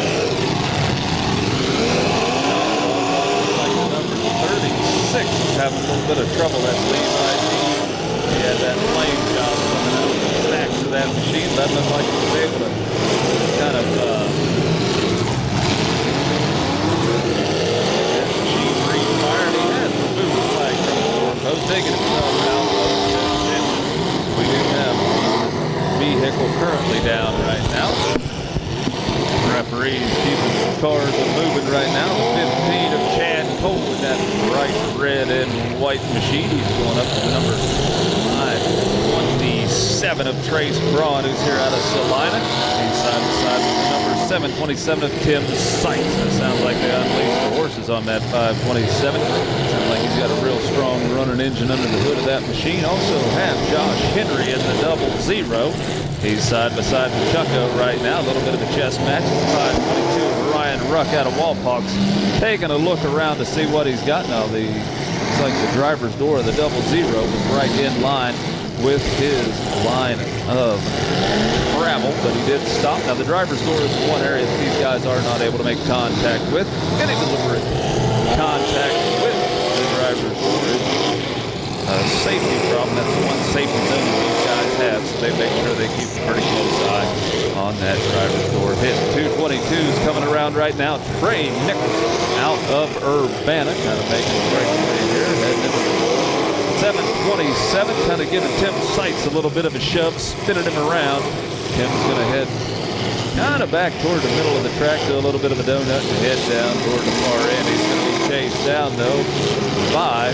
Like number 36 is having a little bit of trouble. That's Levi Deem. He had that flame job coming out of the stacks of that machine. That looked like he was able to kind of taking himself out. We do have a vehicle currently down right now. Referees keeping the cars moving right now. The 15 of Chad Cole with that bright red and white machine. He's going up to the number 527 of Trace Braun, who's here out of Salina. He's side by side with the number 727 of Tim Seitz. It sounds like they unleashed the horses on that 527. Sounds like he's got a real strong running engine under the hood of that machine. Also have Josh Henry in the 00. He's side by side with Chucko right now. A little bit of a chess match. 522 of Ryan Ruck out of Walpox. Taking a look around to see what he's got now. Looks like the driver's door of the 00 was right in line with his line of travel, but he did stop. Now the driver's door is one area that these guys are not able to make contact with. Any deliberate contact with the driver's door is a safety problem. That's the one safety zone that these guys have, so they make sure they keep a pretty close eye on that driver's door hit. 222's coming around right now. Trey Nichols out of Urbana, kind of making a breakaway here, heading into the 727, kind of giving Tim Seitz a little bit of a shove, spinning him around. Tim's going to head kind of back toward the middle of the track, do a little bit of a donut and head down toward the far end. He's going to be chased down, though, by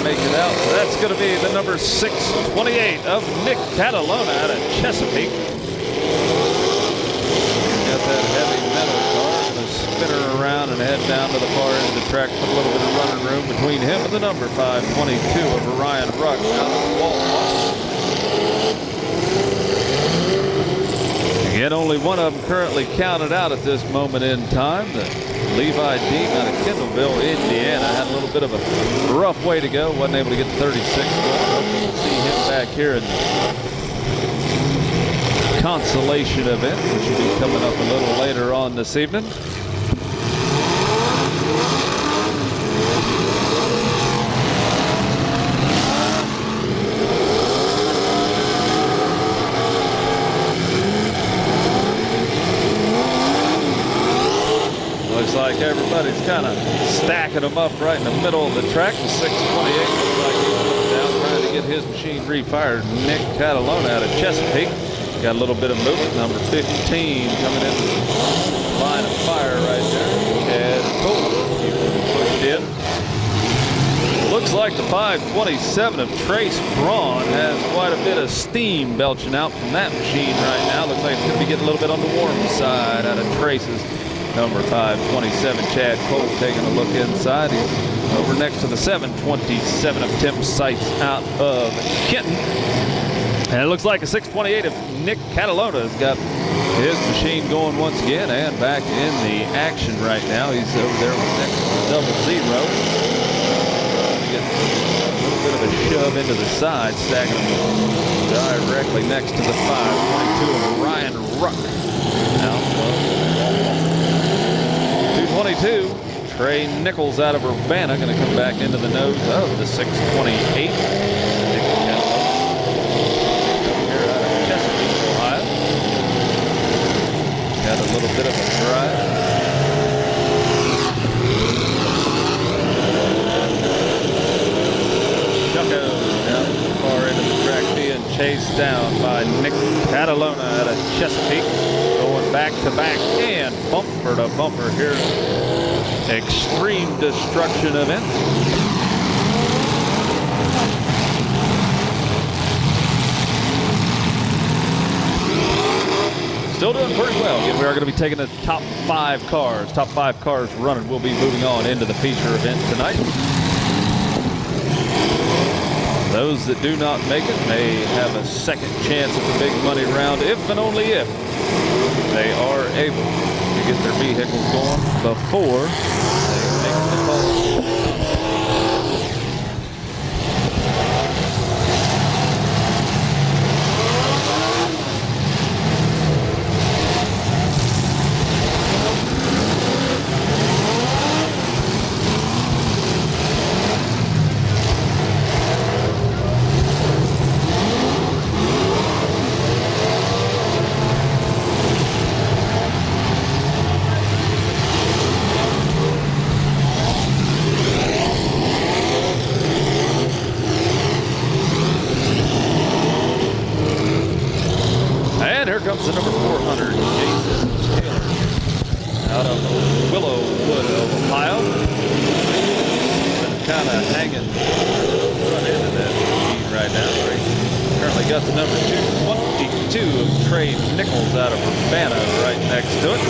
make it out. So that's going to be the number 628 of Nick Catalona out of Chesapeake. Got that heavy metal car. Going to spin her around and head down to the far end of the track. Put a little bit of running room between him and the number 522 of Ryan Ruck out of Walmart. Yet only one of them currently counted out at this moment in time. The Levi Dean out of Kendallville, Indiana, had a little bit of a rough way to go. Wasn't able to get the 36 going. Hopefully we'll see him back here in the consolation event, which will be coming up a little later on this evening. Looks like everybody's kind of stacking them up right in the middle of the track. The 628 looks like he's coming down trying to get his machine refired. Nick Catalona out of Chesapeake. Got a little bit of movement. Number 15 coming in the line of fire right there. And Cole pushed in. Looks like the 527 of Trace Braun has quite a bit of steam belching out from that machine right now. Looks like it's going to be getting a little bit on the warm side out of Trace's. Number 527, Chad Cole, taking a look inside. He's over next to the 727 of Tim Sites out of Kenton. And it looks like a 628 of Nick Catalona has got his machine going once again and back in the action right now. He's over there with next to the 00. Get a little bit of a shove into the side, stacking him directly next to the 522 of Ryan Ruck. Now, 222, Trey Nichols out of Urbana, going to come back into the nose of the 628. Here out of Chesapeake, Ohio. Got a little bit of a drive. Chucko down at the far end of the track being chased down by Nick Catalona out of Chesapeake. Going back to back and bumper to bumper here. Extreme destruction event. Still doing pretty well. Again, we are going to be taking the top 5 cars. Top 5 cars running. We'll be moving on into the feature event tonight. Those that do not make it may have a second chance at the big money round if and only if they are able to get their vehicles going before they make the call. Here comes the number 400, Jason Taylor, out of Willowwood, Ohio. Kind of hanging front end of that machine right now. Currently got the number 222 of Trey Nichols out of Urbana right next to it.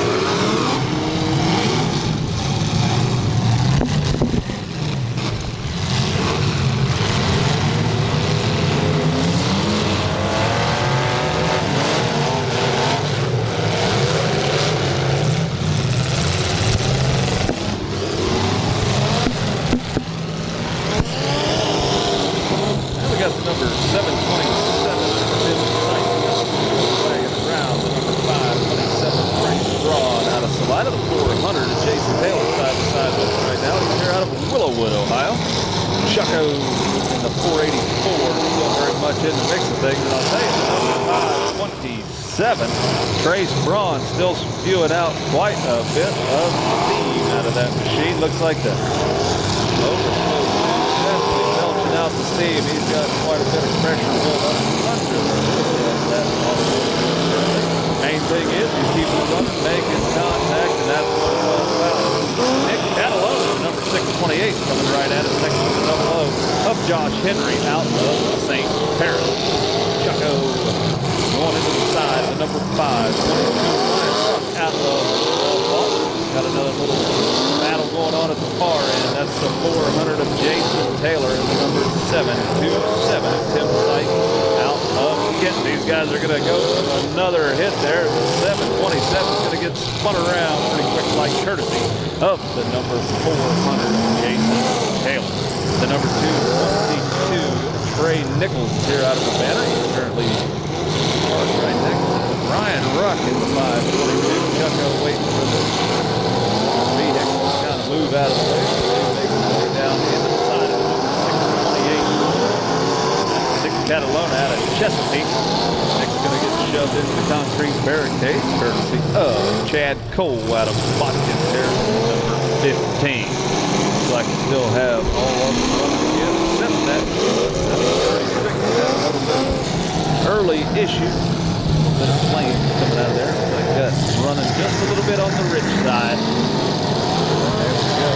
Number 727 around the number 527 Frank Braun out of Salida. The 400 is Jason Taylor side to side with us right now. He's here out of Willowwood, Ohio. Chucko in the 484, still very much in the mix of things. And I'll tell you, the number 527, Trace Braun, still spewing out quite a bit of steam out of that machine. Looks like the overflow out the steam. He's got quite a bit of pressure built up under that. Main thing is he's keeping it running, making contact, and that's what it's all about. Nick Catalona, number 628, coming right at it, next to the 00 of Josh Henry out of St. Paris. Chucko going into the side, the number 5, 22 out of Walpole. Got another little battle going on at the far end. That's the 400 of Jason Taylor and the number 727 of Tim Syke out of Kent. These guys are going to go for another hit there. The 727 is going to get spun around pretty quick, like courtesy of the number 400 Jason Taylor. The number 222 Trey Nichols is here out of Savannah. He's currently parked right next to Ryan Ruck in the 522. Chucko waiting for the vehicle to kind of move out of the way. They make their way down into the side of the number 628. 6 Catalona out of Chesapeake. Nick's going to get shoved into the concrete barricade, courtesy of Chad Cole out of Watkins here, number 15. Looks like we still have all of them running again, except that early issue. A little bit of flame coming out of there. Looks like that's running just a little bit on the rich side. There we go.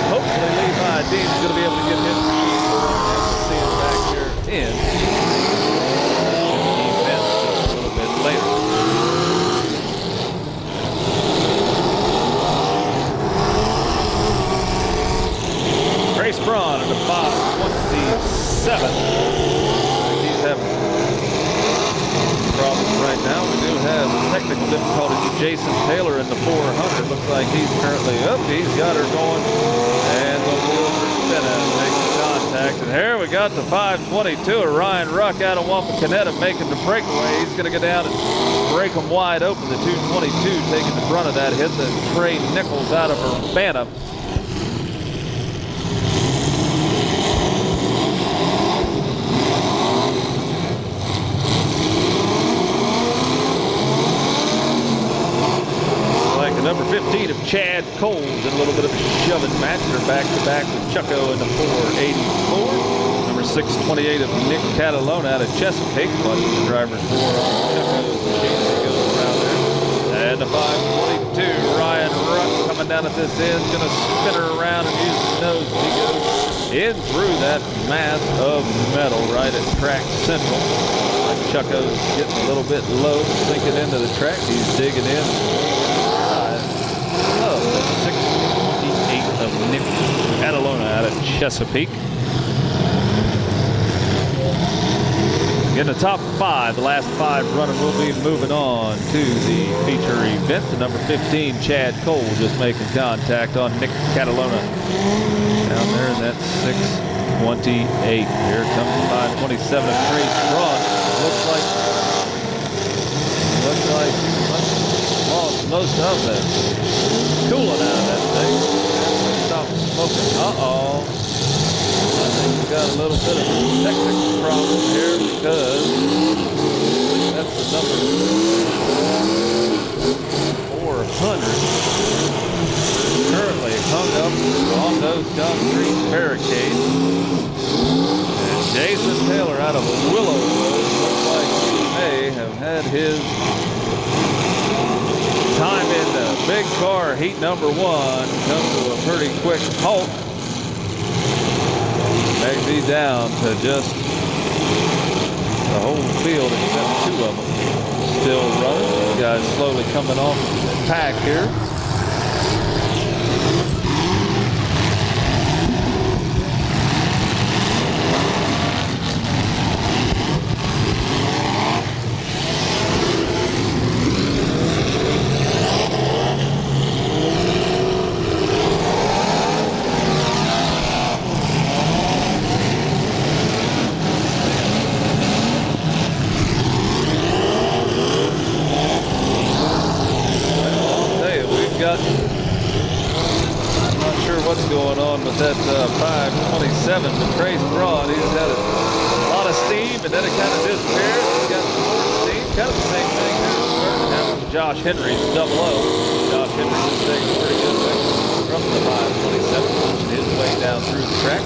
Hopefully Levi Dean's going to be able to get his machine going. See him back here in the event just a little bit later. Trace Braun at the 527. He's having problems right now. We do have technical difficulties with Jason Taylor in the 400. Looks like he's currently up. He's got her going. And the wheels are spinning. Making contact. And here we got the 522 of Ryan Ruck out of Wapakoneta making the breakaway. He's going to go down and break them wide open. The 222 taking the brunt of that hit. The Trey Nichols out of Urbana. Number 15 of Chad Cole in a little bit of a shoving match. They're back-to-back with Chucko in the 484. Number 628 of Nick Catalona out of Chesapeake. Watching the driver's door on Chucko's machine as he goes around there. And the 522, Ryan Ruck coming down at this end. Going to spin her around and use the nose as he goes in through that mass of metal right at track central. Chucko's getting a little bit low, sinking into the track. He's digging in. 628 of Nick Catalona out of Chesapeake. In the top 5, the last 5 runner will be moving on to the feature event. The number 15, Chad Cole, just making contact on Nick Catalona. Down there in that 628. Here comes the 527 of Trace Braun. Looks like lost most of that cooling out of that thing. Stop smoking. Uh-oh. I think we got a little bit of a technical problem here because that's the number 400 currently hung up on those concrete barricades. And Jason Taylor out of Willowwood looks like he may have had his time in the big car heat number 1 come to a pretty quick halt. Maybe down to just the whole field except 2 of them still running. These guys slowly coming off the pack here. I'm not sure what's going on with that 527, but Trace Braun, he's had a lot of steam, and then it kind of disappeared. He's got some more steam. Kind of the same thing here happened with Josh Henry's double O. Josh Henry just takes a pretty good thing from the 527, pushing his way down through the track.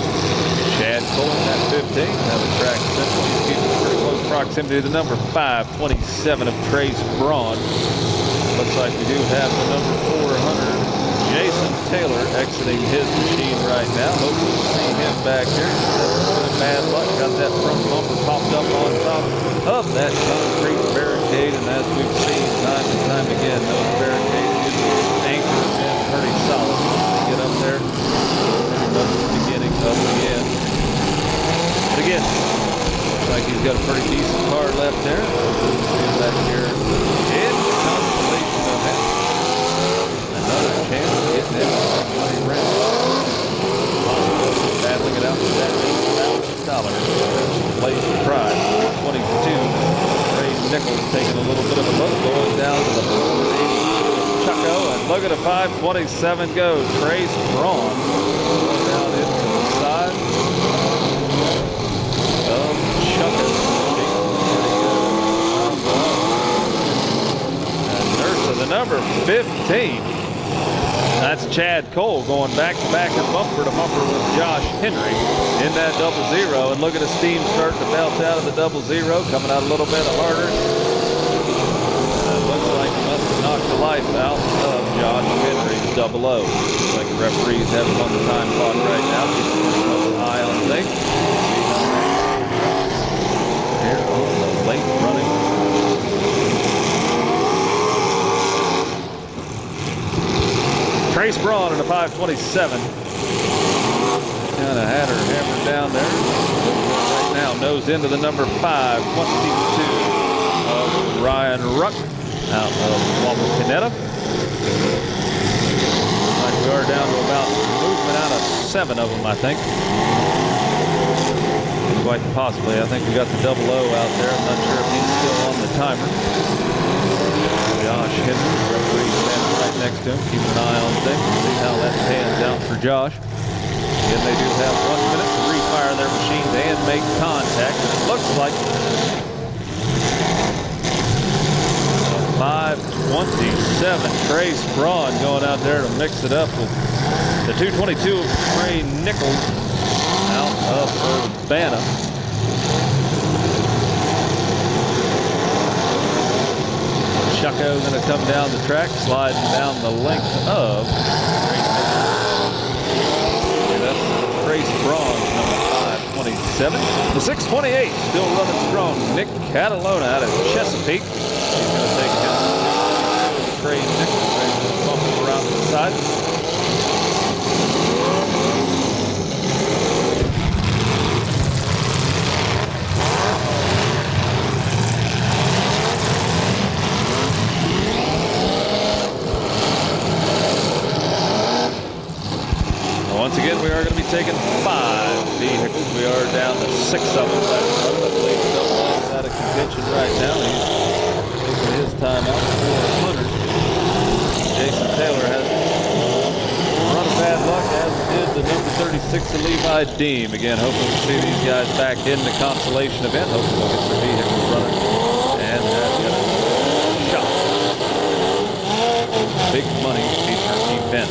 Chad Cole at 15, now the track central. He's keeping pretty close proximity to the number 527 of Trace Braun. Looks like we do have the number 400, Jason Taylor exiting his machine right now. Hope to see him back here. That's bad luck. Got that front bumper popped up on top of that concrete barricade, and as we've seen time and time again, those barricades get anchored in pretty solid. They get up there, that's the beginning of the end. But again, looks like he's got a pretty decent car left there. See back here in constellation of him. Another chance of getting in money round. Battling it out for that $8,000. Place prize, 422. Ray Nichols taking a little bit of a look, going down to the 480 Chucko, and look at a 527 go. Trace Braun going down into the side of Chucko. And Nurse of the number 15. That's Chad Cole going back-to-back and bumper-to-bumper with Josh Henry in that 0-0. And look at the steam starting to belt out of the 0-0, coming out a little bit harder. Looks like he must have knocked the life out of Josh Henry's 0-0. Looks like the referee's having on the time clock right now. Keep an eye on things. Here on the late running. Trace Braun in a 527. Kind of had her hammered down there. Right now, nose into the number 522 of Ryan Ruck out of Wapakoneta. Like we are down to about movement out of 7 of them, I think. Quite possibly. I think we got the 0-0 out there. I'm not sure if he's still on the timer. Josh Henry, referee standing right next to him, keeping an eye on things, see how that pans out for Josh. Again, they do have 1 minute to refire their machines and make contact, and it looks like 527. Trace Braun going out there to mix it up with the 222 of Ray Nichols out of Urbana. Chucko going to come down the track, sliding down the length of Trace Braun, number 527. The 628 still running strong. Nick Catalona out of Chesapeake. He's going to take it down to Trey Nichols, bumping around the side. Once again, we are going to be taking 5 vehicles. We are down to 6 of them. I believe Douglas is out of contention right now. He's taking his time out for 400. Jason Taylor has run of bad luck, as did the number 36 of Levi Deem. Again, hoping to see these guys back in the consolation event. Hopefully we'll get their vehicles running. And that's got a shot. Big money feature event.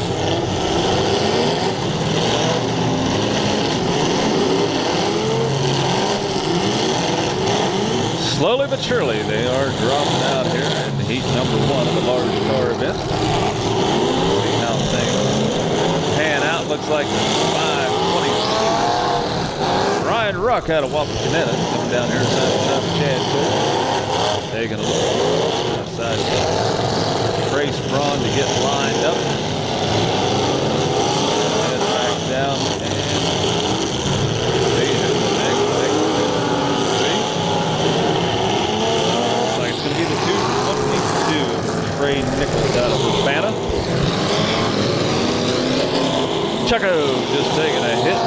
Slowly but surely, they are dropping out here in the heat number 1 of the large car event. See how things pan out. Looks like 520. Ryan Ruck out of Wapakoneta coming down here inside Chad Cole. Taking a look outside. Trace Braun to get lined up. Head back down and Ray Nichols out of Urbana. Chucko just taking a hit.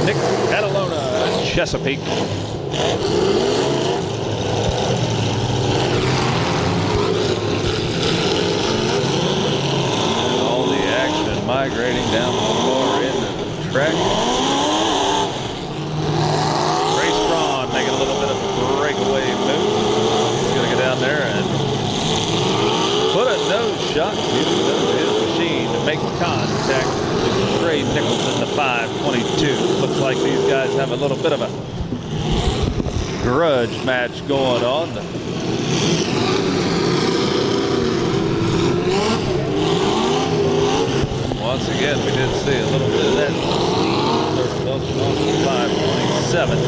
Nick Catalona, Chesapeake. All the action migrating down the far end of the track. Trace Braun making a little bit of a breakaway move. He's going to go down there and put a nose shot into his machine to make contact with Trey Nichols in the 522. Looks like these guys have a little bit of a grudge match going on. again, we did see a little bit of that production off the 527.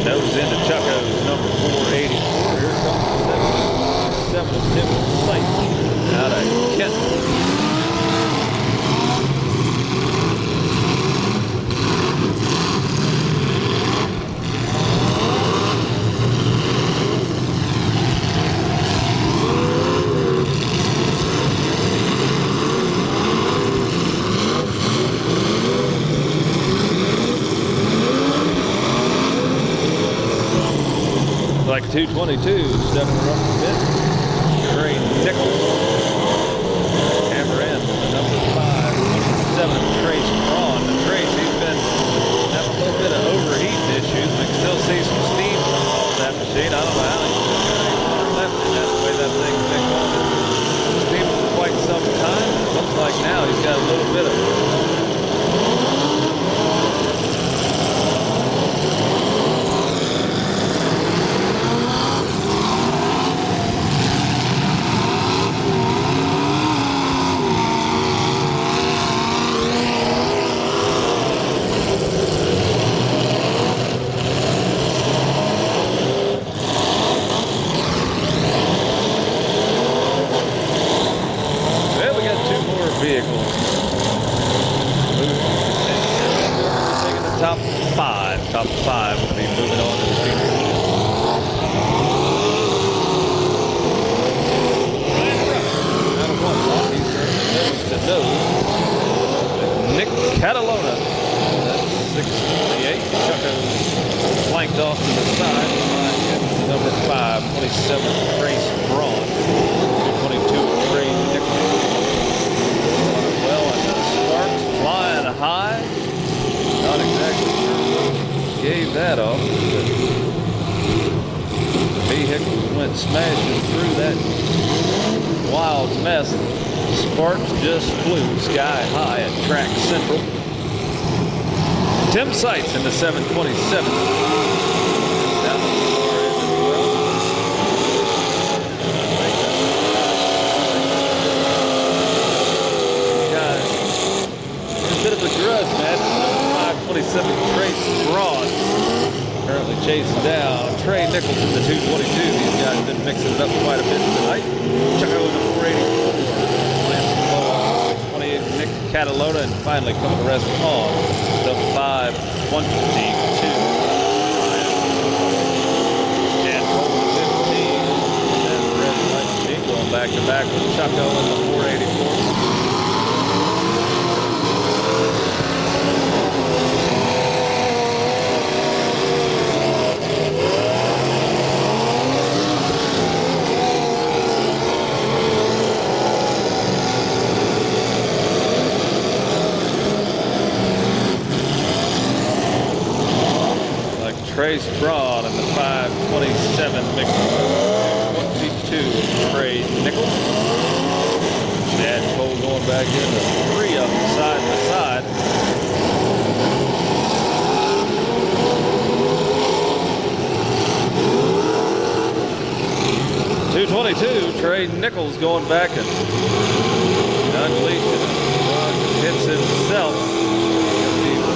Nose into Chucko's number 484. Here comes the 7 of Tim Sight out of Kent. Like 222, stepping up a bit. Trey Nichols. Hammer in, number 5, 27, Trace Braun. The Trace, he's been having a little bit of overheating issues. We can still see some steam coming off that machine. I don't know how he's got any water left in that, the way that thing's been going. Steaming for quite some time. It looks like now he's got a little bit of vehicles. Taking the top five. Top five will be moving on to the future. Out of one block, he's nose to nose with Nick Catalona. That's 628. Chucko flanked off to the side. Number 5, 27, Trace Braun. 22, Trey Nichols. Flying high. Not exactly sure what gave that off. The vehicle went smashing through that wild mess. Sparks just flew sky high at Track Central. Tim Sights in the 727. Down the floor end as well. Bit of a grudge match. Number 527, Trace Braun. Currently chasing down Trey Nichols in the 222. These guys have been mixing it up quite a bit tonight. Chucko in the 484. Lance Lowe, 28, Nick Catalona, and finally coming to rest on the 522. And over the 15. And Red Light Machine going back to back with Chucko in the 484. Trace Braun in the 527 mixed 22 Trey Nichols. Dan Cole going back into 3 of them side by side. .222 Trey Nichols going back and unleashing hits himself.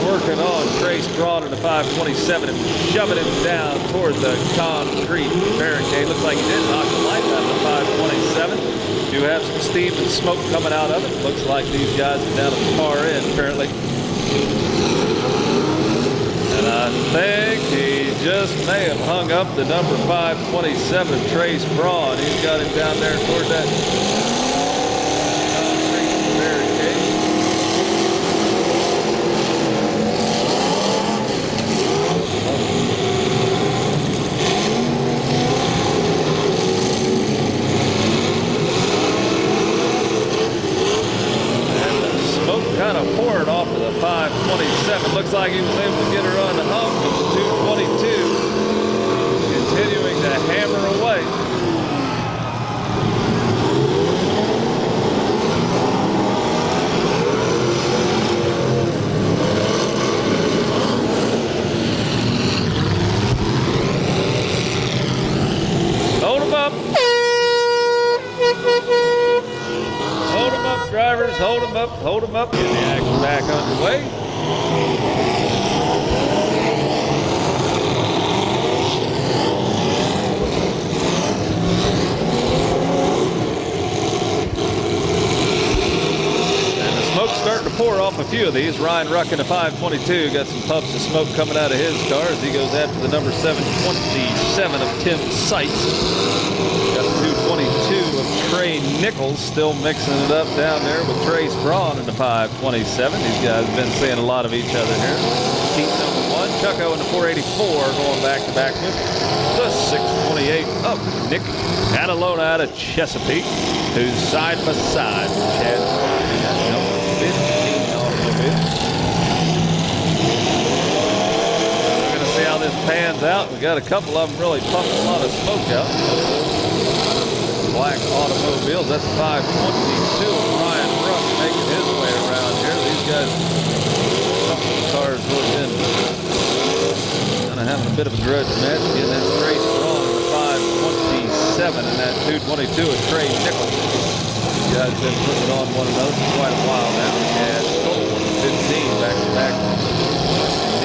Working on Trace Braun in the 527 and shoving him down toward the concrete barricade. Looks like he did knock the life out of the 527. Do have some steam and smoke coming out of it. Looks like these guys are down at the far end apparently. And I think he just may have hung up the number 527, Trace Braun. He's got him down there toward that concrete barricade. Kind of poured off of the 527. Looks like he was able to get her on the hump with the 222. Continuing to hammer away. Hold him up. Hold him up, drivers. hold him up, hold him up. Get the action back underway. Smoke's starting to pour off a few of these. Ryan Ruck in the 522 got some puffs of smoke coming out of his car as he goes after the number 727 of Tim Seitz. Got the 222 of Trey Nichols still mixing it up down there with Trace Braun in the 527. These guys have been seeing a lot of each other here. Heat number 1, Chucko in the 484 going back to back with the 628 of Nick Catalona out of Chesapeake, who's side by side with Chad number 15 automobile. We're going to see how this pans out. We got a couple of them really pumping a lot of smoke out. Black automobiles. That's 522 of Ryan Ruck making his way around here. These guys, some of the cars really been kind of having a bit of a grudge match. Getting that Trace Braun in the 527 and that 222 of Trey Nichols. These guys been putting it on one another for quite a while now. And Cole in the 15 back to back.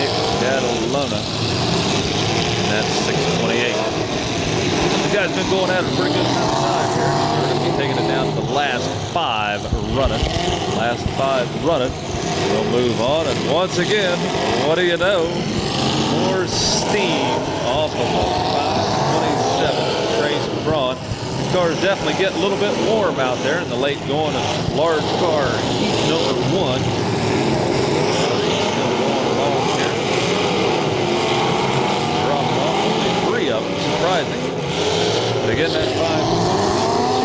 Nick Catalona. And that's 628. These guys been going at it a pretty good time here. We're going to be taking it down to the last 5 running. Last 5 running. We'll move on. And once again, what do you know? More steam off of a 527 Trace Braun. The car is definitely getting a little bit warm out there in the late going of large car heat number 1. Still going along here. Dropping off only 3 of them, surprising. But again, that 522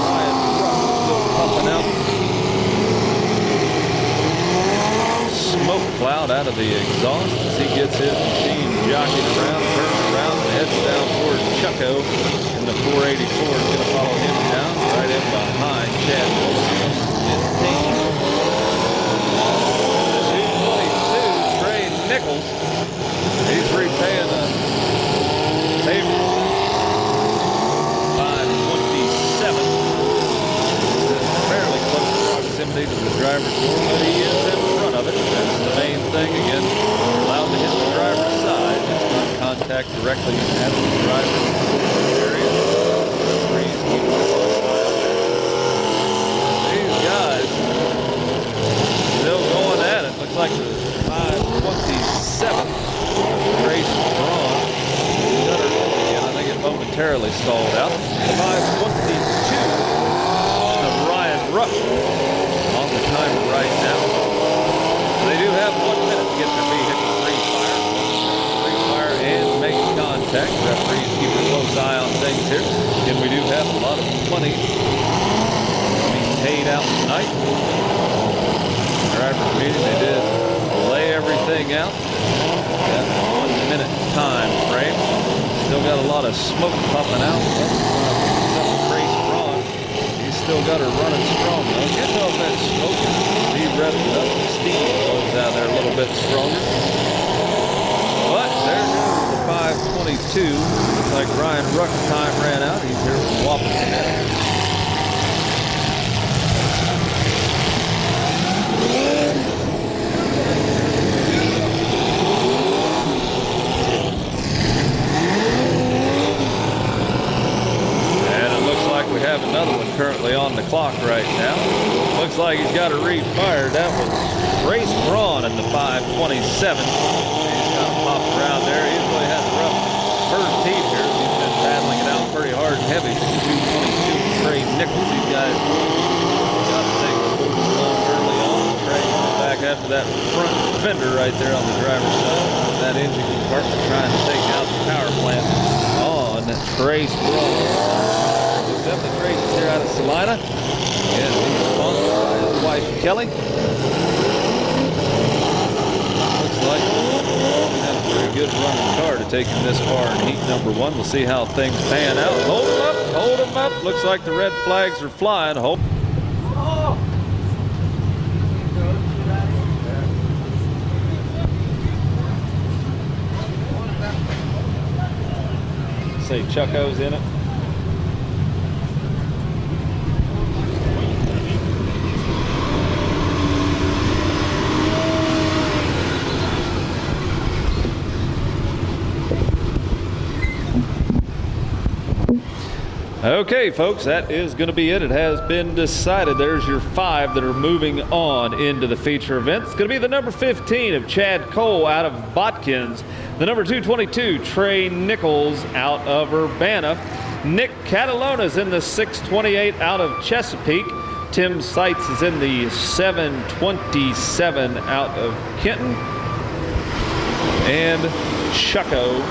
Ryan Ruck still pumping out smoke cloud out of the exhaust as he gets his machine jockeying around, turns around, and heads down toward Chucko. And the 484 is going to follow him down right in behind Chad Wilson, 15. The 222 Trey Nichols. He's repaying a favor. 527. Fairly close proximity to the driver's door, but he is in front of it. That's the main thing. Again, you're allowed to hit the driver's side. It's not contact directly at the driver's area. These guys still going at it. Looks like the 527 Trace Braun. Again, I think it momentarily stalled out. The 522 of Ryan Ruck on the timer right now. They do have 1 minute to get their vehicle free-fire and make contact. Referees keep a close eye on things here. Again, we do have a lot of money being paid out tonight. Driver's meeting, they did lay everything out. Got a 1 minute time frame. Still got a lot of smoke puffing out. Trace Braun. He's still got her running strong though. Get off that smoke. He revved it up. The steam goes out there a little bit stronger. But there goes the 522. Looks like Ryan Ruck's time ran out. He's here from Wapakoneta. We have another one currently on the clock right now. Looks like he's got a refired. That was Trace Braun in the 527. He's kind of popped around there. He really had a rough first heat here. He's been battling it out pretty hard and heavy. 222 Trey Nichols. These guys got things moving along early on. Trey back after that front fender right there on the driver's side. That engine compartment trying to take out the power plant on Trace Braun. Up the Trace here out of Salina. And he's sponsored by his wife Kelly. Looks like he had a pretty good running car to take him this far in heat number 1. We'll see how things pan out. Hold him up, hold him up. Looks like the red flags are flying. Hold. Say Chucko's in it. Okay, folks, that is going to be it. It has been decided. There's your 5 that are moving on into the feature event. It's going to be the number 15 of Chad Cole out of Botkins, the number 222 Trey Nichols out of Urbana, Nick Catalona's in the 628 out of Chesapeake, Tim Seitz is in the 727 out of Kenton, and Chucko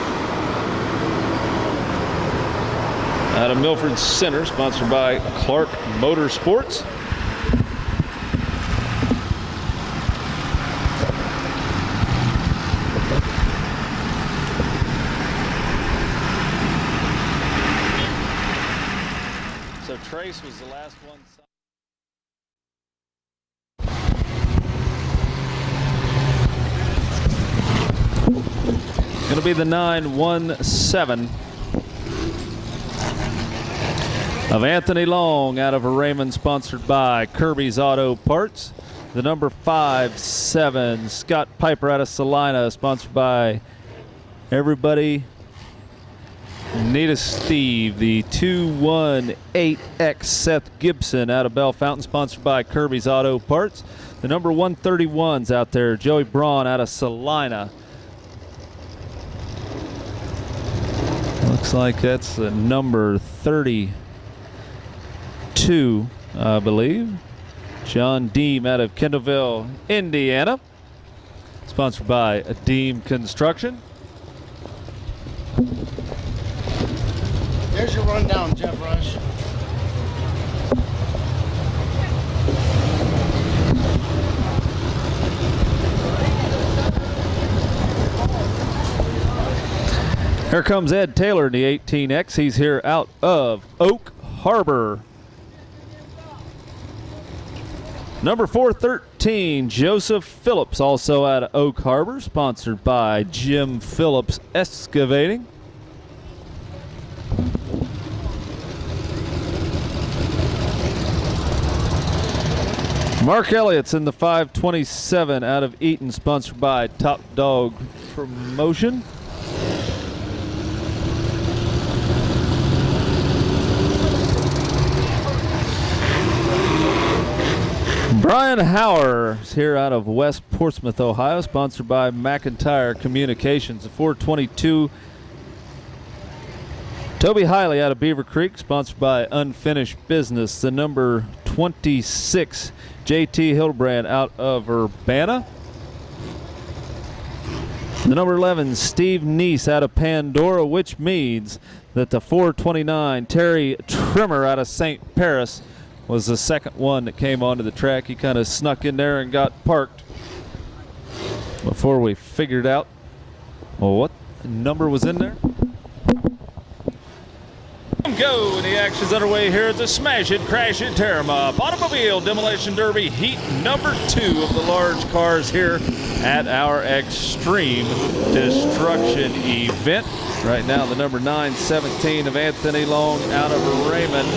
out of Milford Center, sponsored by Clark Motorsports. So Trace was the last one. Going to be the 917 of Anthony Long out of Raymond, sponsored by Kirby's Auto Parts. The number 57 Scott Piper out of Salina, sponsored by everybody. Nita Steve. The 218X Seth Gibson out of Bell Fountain, sponsored by Kirby's Auto Parts. The number 131's out there, Joey Braun out of Salina. Looks like that's the number 32, I believe. John Deem out of Kendallville, Indiana. Sponsored by Deem Construction. There's your rundown, Jeff Rush. Here comes Ed Taylor in the 18X. He's here out of Oak Harbor. Number 413, Joseph Phillips, also out of Oak Harbor, sponsored by Jim Phillips Excavating. Mark Elliott's in the 527 out of Eaton, sponsored by Top Dog Promotion. Brian Hauer is here out of West Portsmouth, Ohio, sponsored by McIntyre Communications. The 422, Toby Hiley out of Beaver Creek, sponsored by Unfinished Business. The number 26, JT Hildebrand out of Urbana. The number 11, Steve Neese out of Pandora, which means that the 429, Terry Trimmer out of St. Paris, was the second one that came onto the track. He kind of snuck in there and got parked before we figured out what number was in there. Go, and the action's underway here at the Smash It, Crash It, Tear 'em Up Automobile Demolition Derby Heat number 2 of the large cars here at our Extreme Destruction event. Right now, the number 917 of Anthony Long out of Raymond,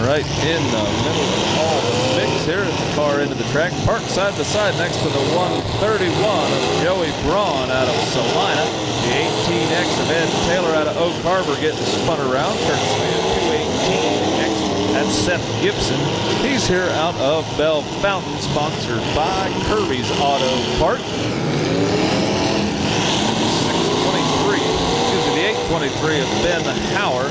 right in the middle of all the mix here as the car into the track. Parked side by side next to the 131 of Joey Braun out of Salina. The 18X of Ed Taylor out of Oak Harbor getting spun around. Courtesy of 218X. That's Seth Gibson. He's here out of Bell Fountain, sponsored by Kirby's Auto Parts. 823 of Ben Hauer.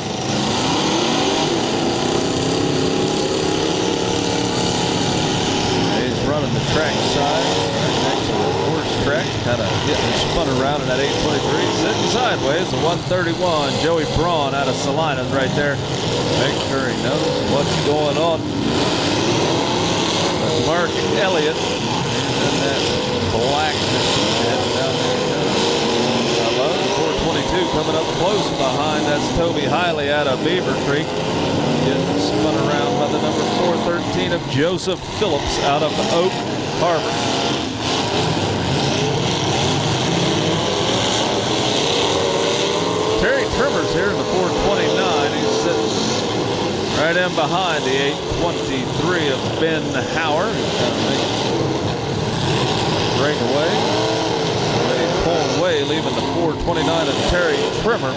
He's running the track side right next to the horse track, kind of getting spun around in that 823. Sitting sideways, the 131, Joey Braun out of Salinas right there. Make sure he knows what's going on. Mark Elliott in that black heading down there. I love the 422 coming up close behind. That's Toby Hiley out of Beaver Creek. Getting spun around by the number 413 of Joseph Phillips out of Oak Harbor. Terry Trimmer's here in the 429. He's sitting right in behind the 823 of Ben Hauer. He's going to make a breakaway. Pulling away, leaving the 429 of Terry Trimmer.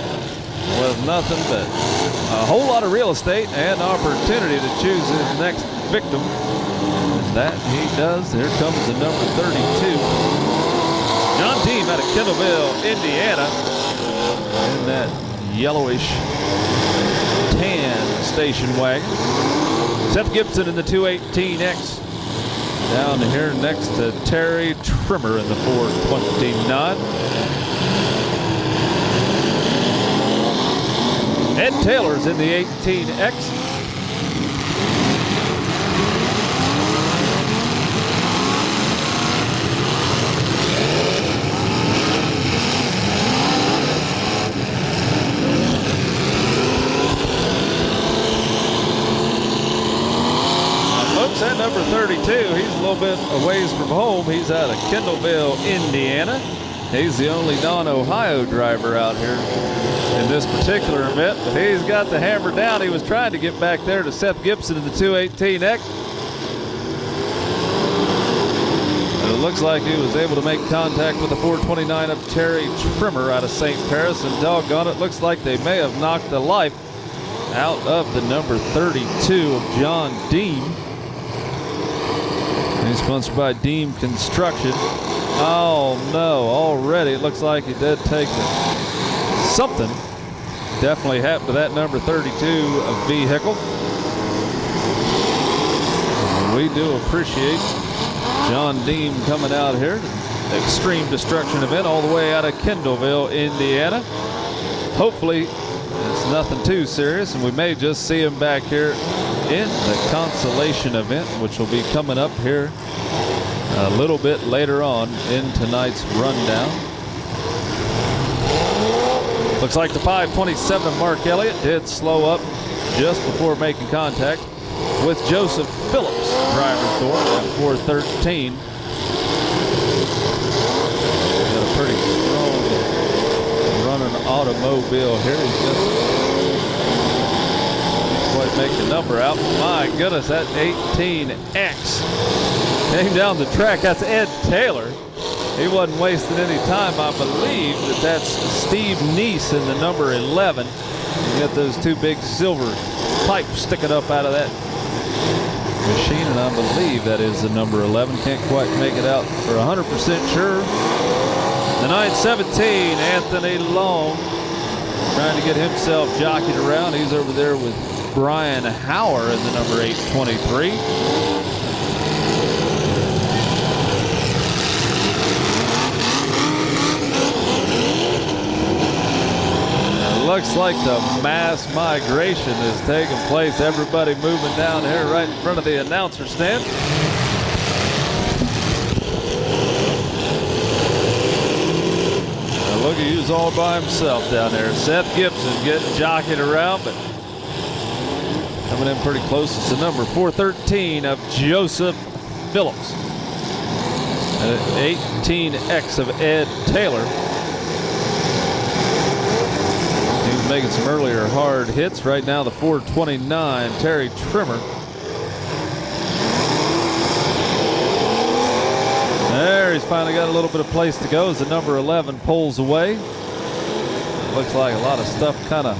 with nothing but a whole lot of real estate and opportunity to choose his next victim. And that he does. Here comes the number 32. John Deem out of Kendallville, Indiana. In that yellowish tan station wagon. Seth Gibson in the 218X. Down here next to Terry Trimmer in the 429. Ed Taylor's in the 18X. At number 32, he's a little bit a ways from home. He's out of Kendallville, Indiana. He's the only non-Ohio driver out here in this particular event, but he's got the hammer down. He was trying to get back there to Seth Gibson in the 218X. And it looks like he was able to make contact with the 429 of Terry Trimmer out of St. Paris, and doggone it, looks like they may have knocked the life out of the number 32 of John Deem. He's sponsored by Deem Construction. Oh no, already it looks like he did take something. Definitely happened to that number 32 vehicle. We do appreciate John Deem coming out here. Extreme Destruction event all the way out of Kendallville, Indiana. Hopefully it's nothing too serious, and we may just see him back here in the consolation event, which will be coming up here a little bit later on in tonight's rundown. Looks like the 527 of Mark Elliott did slow up just before making contact with Joseph Phillips, driver's door at 413. Got a pretty strong running automobile here. He's just quite make the number out. My goodness, that 18X came down the track. That's Ed Taylor. He wasn't wasting any time. I believe that's Steve Neese in the number 11. You got those two big silver pipes sticking up out of that machine, and I believe that is the number 11. Can't quite make it out for 100% sure. The 917, Anthony Long, trying to get himself jockeyed around. He's over there with Brian Hauer in the number 823. Looks like the mass migration is taking place. Everybody moving down here right in front of the announcer stand. Now look, he's all by himself down there. Seth Gibson getting jockeyed around, but coming in pretty close. It's the number 413 of Joseph Phillips. 18X of Ed Taylor. He was making some earlier hard hits. Right now the 429, Terry Trimmer. There, he's finally got a little bit of place to go as the number 11 pulls away. Looks like a lot of stuff kind of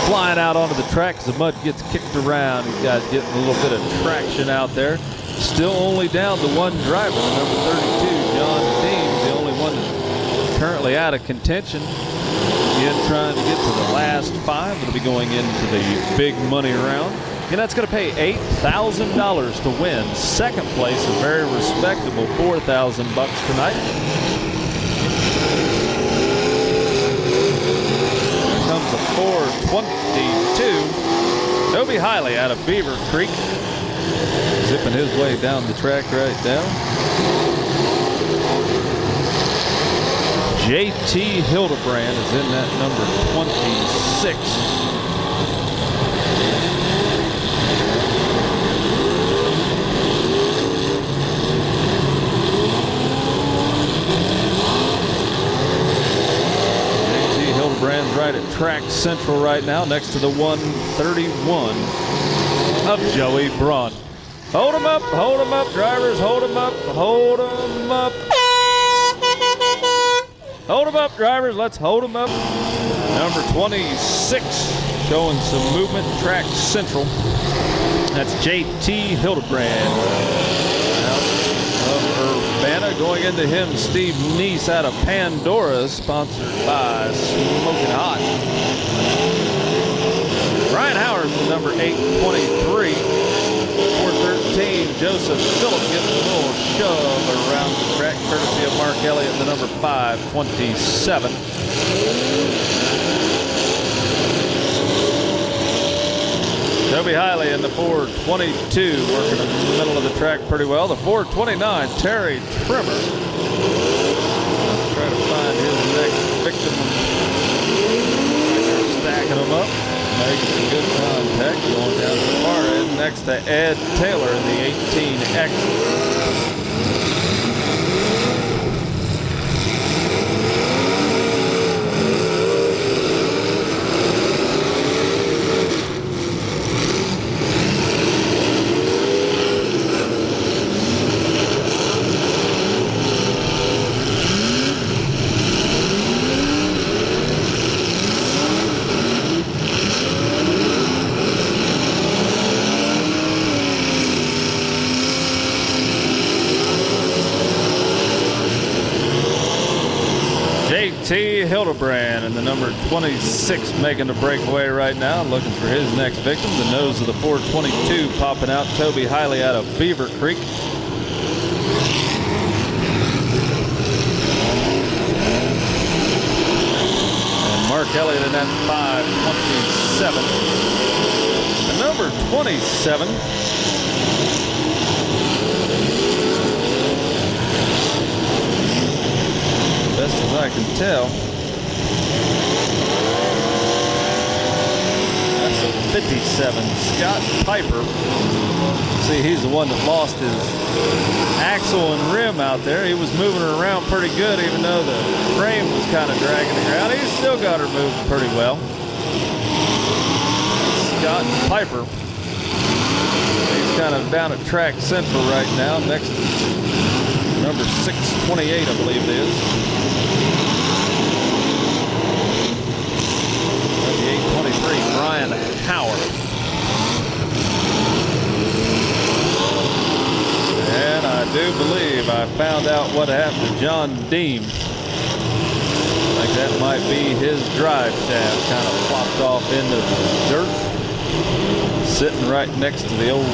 flying out onto the track as the mud gets kicked around. You guys getting a little bit of traction out there. Still only down to one driver, the number 32, John Deem, the only one that's currently out of contention. Again, trying to get to the last five. It'll be going into the big money round. And that's going to pay $8,000 to win. Second place, a very respectable $4,000 tonight. Here comes the 422. Toby Hiley out of Beaver Creek. Zipping his way down the track right now. JT Hildebrand is in that number 26. JT Hildebrand's right at Track Central right now, next to the 131 of Joey Braun. Hold him up, drivers, hold him up, hold him up. Hold him up, drivers, let's hold him up. Number 26, showing some movement, track central. That's JT Hildebrand out of Urbana. Going into him, Steve Neese out of Pandora, sponsored by Smoking Hot. Brian Howard, the number 823. 413, Joseph Phillips giving a little shove around the track, courtesy of Mark Elliott, the number 527. Toby Hiley in the 422, working in the middle of the track pretty well. The 429, Terry Trimmer. Try to find his next victim. They're stacking them up, making some good contact, going down the far end next to Ed Taylor in the 18X. JT Hildebrand and the number 26 making the breakaway right now, looking for his next victim. The nose of the 422 popping out. Toby Hiley out of Beaver Creek. And Mark Elliott in that 527. The number 27. Best as I can tell, that's a 57. Scott Piper. See, he's the one that lost his axle and rim out there. He was moving her around pretty good, even though the frame was kind of dragging the ground. He's still got her moving pretty well. Scott Piper. He's kind of down at track central right now, next to number 628, I believe it is. The 823, Brian Howard. And I do believe I found out what happened to John Deem. Like that might be his drive shaft, kind of flopped off into the dirt. Sitting right next to the old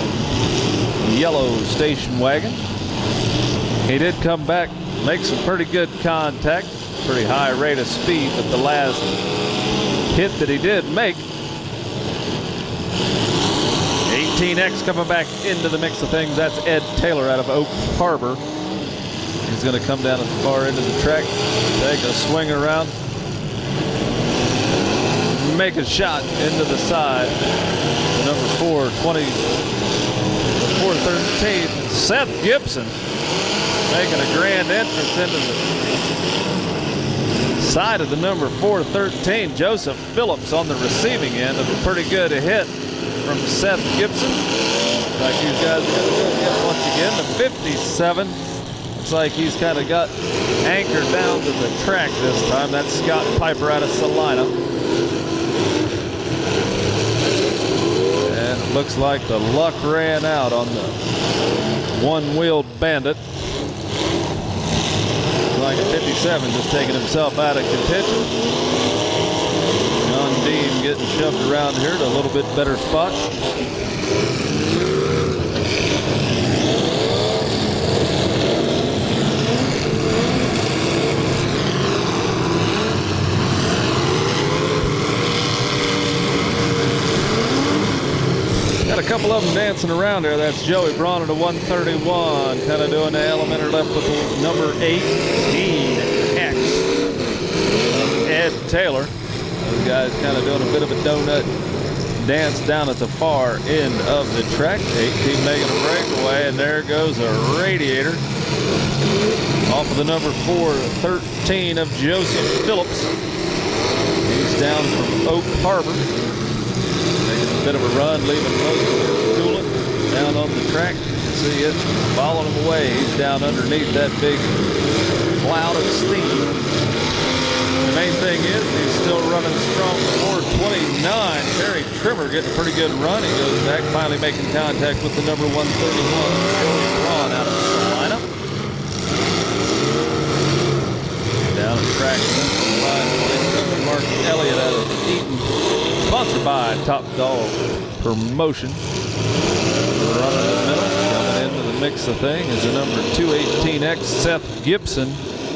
yellow station wagon. He did come back, make some pretty good contact, pretty high rate of speed, but the last hit that he did make, 18X coming back into the mix of things. That's Ed Taylor out of Oak Harbor. He's going to come down at the far end of the track, take a swing around, make a shot into the side. The number 413, Seth Gibson, making a grand entrance into the side of the number 413. Joseph Phillips on the receiving end of a pretty good hit from Seth Gibson. Like these guys are going to get once again. The 57 looks like he's kind of got anchored down to the track this time. That's Scott Piper out of Salina. And it looks like the luck ran out on the one-wheeled Bandit. Like a 57 just taking himself out of contention. John Dean getting shoved around here to a little bit better spot. Got a couple of them dancing around there. That's Joey Braun at a 131, kind of doing the elemental left with the number 18X. Ed Taylor. Those guys kind of doing a bit of a donut dance down at the far end of the track. 18 making a breakaway, and there goes a radiator off of the number 413 of Joseph Phillips. He's down from Oak Harbor. Making a bit of a run, leaving most of his coolant down on the track. You can see it following him away. He's down underneath that big cloud of steam. The main thing is he's still running strong. 429. Terry Trimmer getting a pretty good run. He goes back, finally making contact with the number 131. Joey Braun out of Salina. Down at track line 27, Mark Elliott out of Eaton. Sponsored by Top Dog Promotion. Running in the middle, coming into the mix of thing is the number 218X Seth Gibson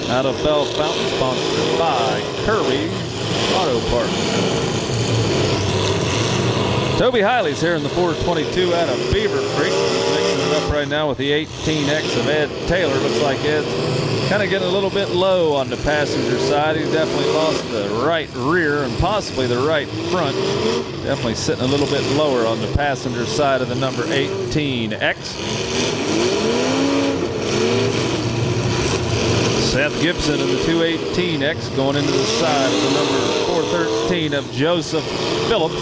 out of Bell Fountain, sponsored by Kirby Auto Parts. Toby Hiley's here in the 422 out of Beaver Creek. He's mixing it up right now with the 18X of Ed Taylor. Looks like Ed's kind of getting a little bit low on the passenger side. He's definitely lost the right rear and possibly the right front. Definitely sitting a little bit lower on the passenger side of the number 18X. Seth Gibson in the 218X going into the side of the number 413 of Joseph Phillips.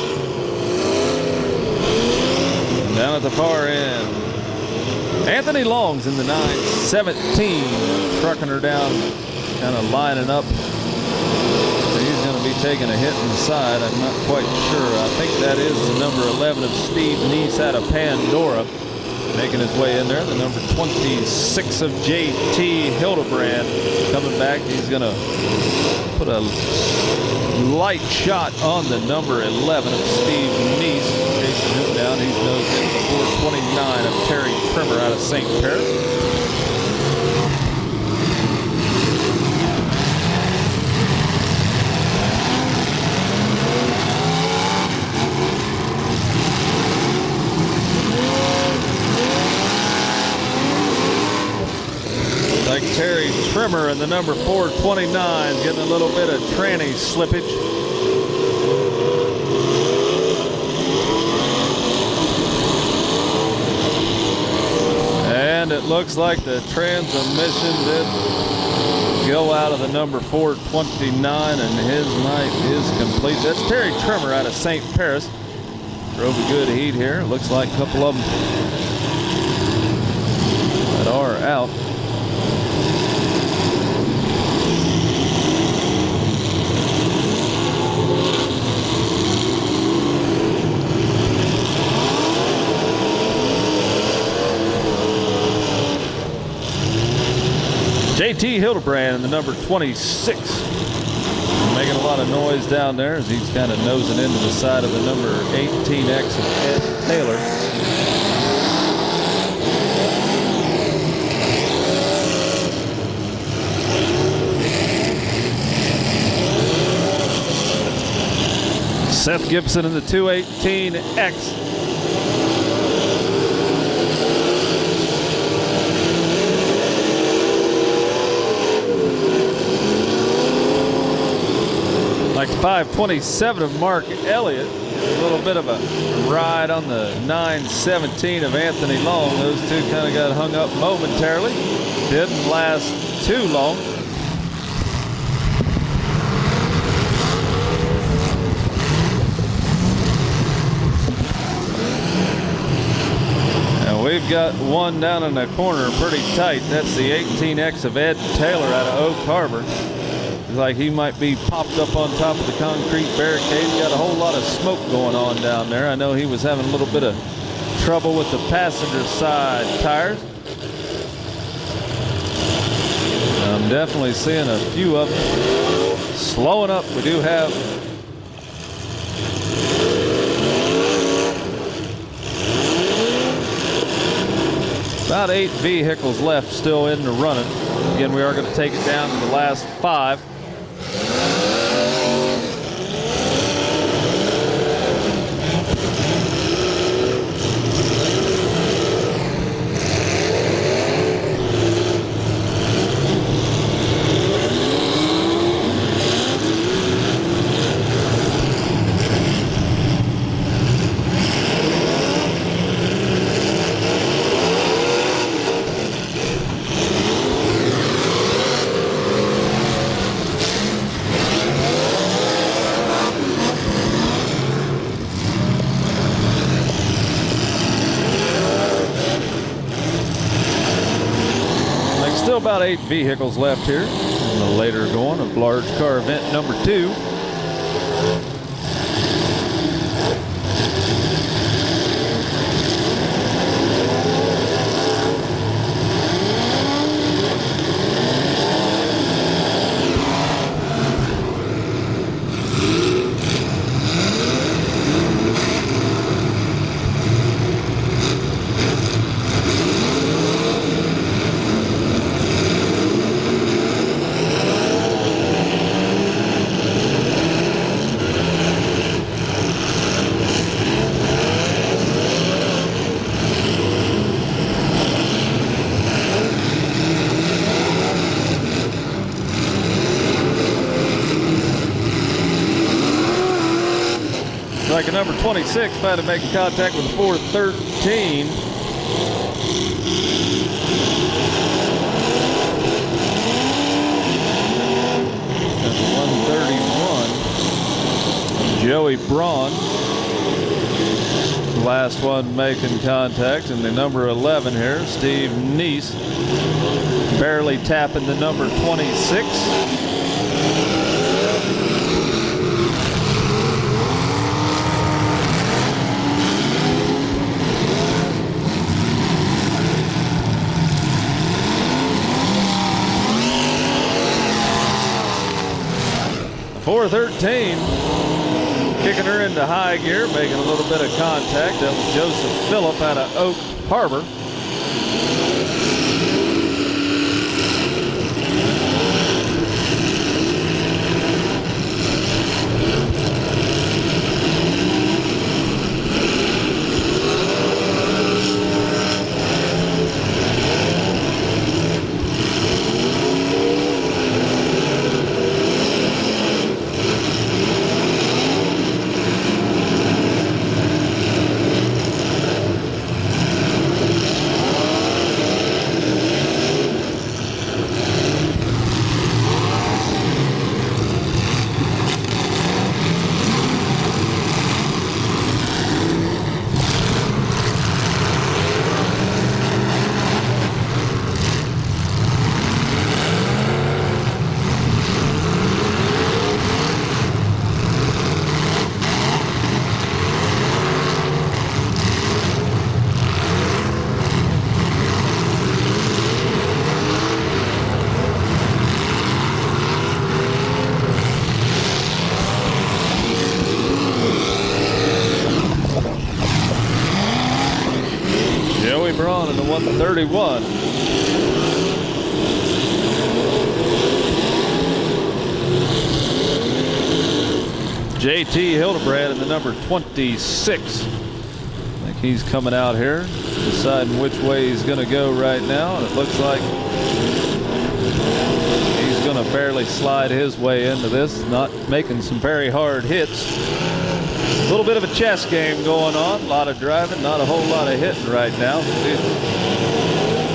And down at the far end, Anthony Long's in the 917, trucking her down, kind of lining up. He's going to be taking a hit inside. I'm not quite sure. I think that is the number 11 of Steve Neese out of Pandora, making his way in there. The number 26 of JT Hildebrand coming back. He's going to put a light shot on the number 11 of Steve Neese. Chasing him down. He's nosed into the 429 of Terry Trimmer out of St. Paris. Like Terry Trimmer and the number 429 getting a little bit of tranny slippage. And it looks like the transmission did go out of the number 429 and his night is complete. That's Terry Trimmer out of St. Paris. Drove a good heat here. Looks like a couple of them that are out. JT Hildebrand in the number 26. Making a lot of noise down there as he's kind of nosing into the side of the number 18X of Ed Taylor. Seth Gibson in the 218X. Like 527 of Mark Elliott. A little bit of a ride on the 917 of Anthony Long. Those two kind of got hung up momentarily. Didn't last too long. And we've got one down in the corner pretty tight. That's the 18X of Ed Taylor out of Oak Harbor. Like he might be popped up on top of the concrete barricade. Got a whole lot of smoke going on down there. I know he was having a little bit of trouble with the passenger side tires. I'm definitely seeing a few of them slowing up. We do have about 8 vehicles left still in the running. Again, we are going to take it down to the last 5. Still about 8 vehicles left here. The later going of large car event number 2. Like a number 26, trying to make contact with the 413. That's 131. Joey Braun. The last one making contact, and the number 11 here, Steve Neese, barely tapping the number 26. 413, kicking her into high gear, making a little bit of contact. That was Joseph Phillip out of Oak Harbor. Braun in the 131. JT Hildebrand in the number 26. I think he's coming out here, deciding which way he's going to go right now, and it looks like he's going to barely slide his way into this, not making some very hard hits. A little bit of a chess game going on. A lot of driving, not a whole lot of hitting right now.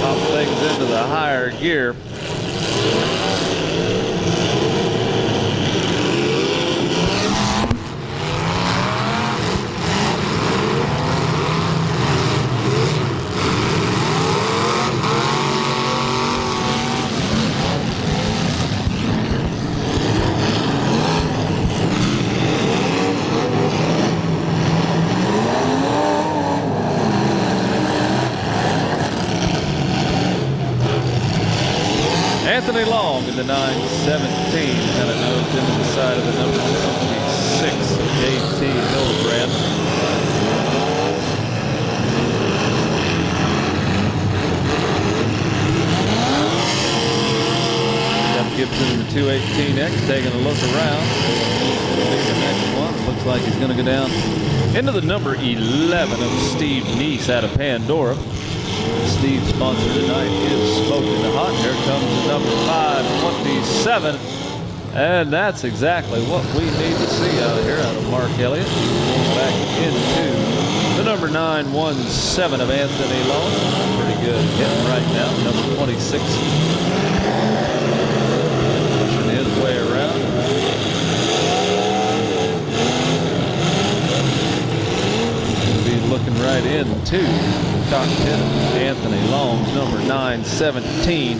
Pop things into the higher gear. Anthony Long in the 917, kind of nosed into the side of the number 26, JT Hildebrand. Jeff Gibson in the 218X taking a look around. The next one, it looks like he's going to go down into the number 11 of Steve Neese out of Pandora. Steve's sponsor tonight is Smoking the Hot. Here comes the number 527. And that's exactly what we need to see out of here, out of Mark Elliott. Back into the number 917 of Anthony Long. Pretty good hit right now. Number 26. Pushing his way around. We'll be looking right into cockpit of Anthony Long's number 917.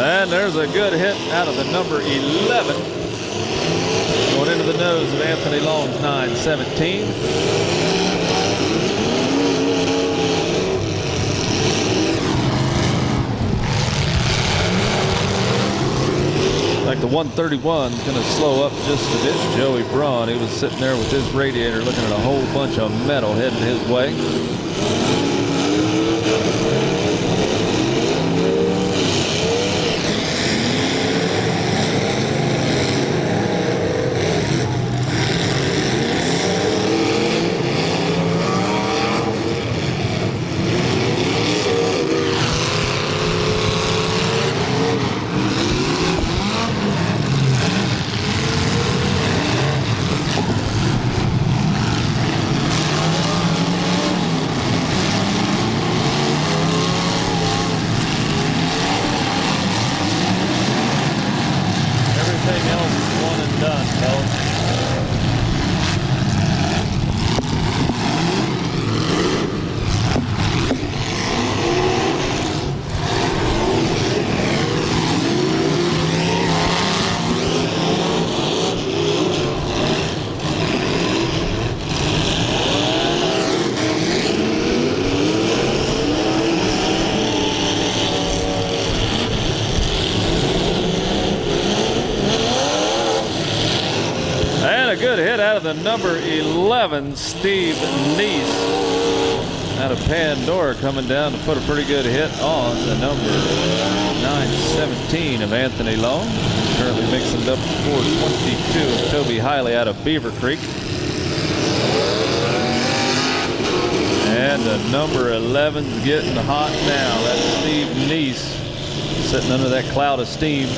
And there's a good hit out of the number 11. Going into the nose of Anthony Long's 917. Like the 131 is going to slow up just a bit. Joey Braun, he was sitting there with his radiator looking at a whole bunch of metal heading his way. Good hit out of the number 11, Steve Neese, out of Pandora, coming down to put a pretty good hit on the number 917 of Anthony Long. Currently mixing it up to 422 of Toby Hiley out of Beaver Creek. And the number 11's getting hot now. That's Steve Neese sitting under that cloud of steam.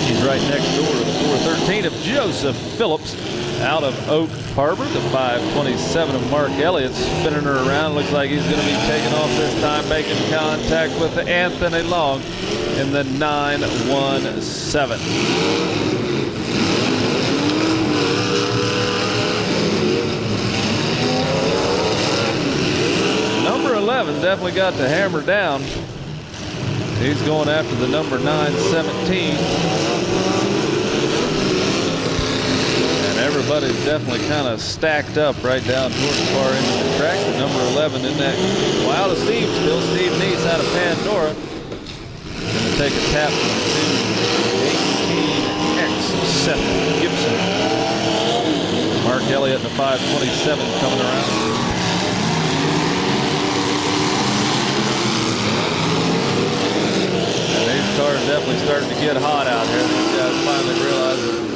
He's right next door to the 413 of Joseph Phillips out of Oak Harbor. The 527 of Mark Elliott spinning her around. Looks like he's going to be taking off this time, making contact with Anthony Long in the 917. Number 11 definitely got the hammer down. He's going after the number 917. And everybody's definitely kind of stacked up right down towards the far end of the track. The number 11 in that Wild of Steve, still Steve Neese out of Pandora. Going to take a tap from the 218X7 Gibson. Mark Elliott in the 527 coming around. Cars definitely starting to get hot out here. These guys finally realize it.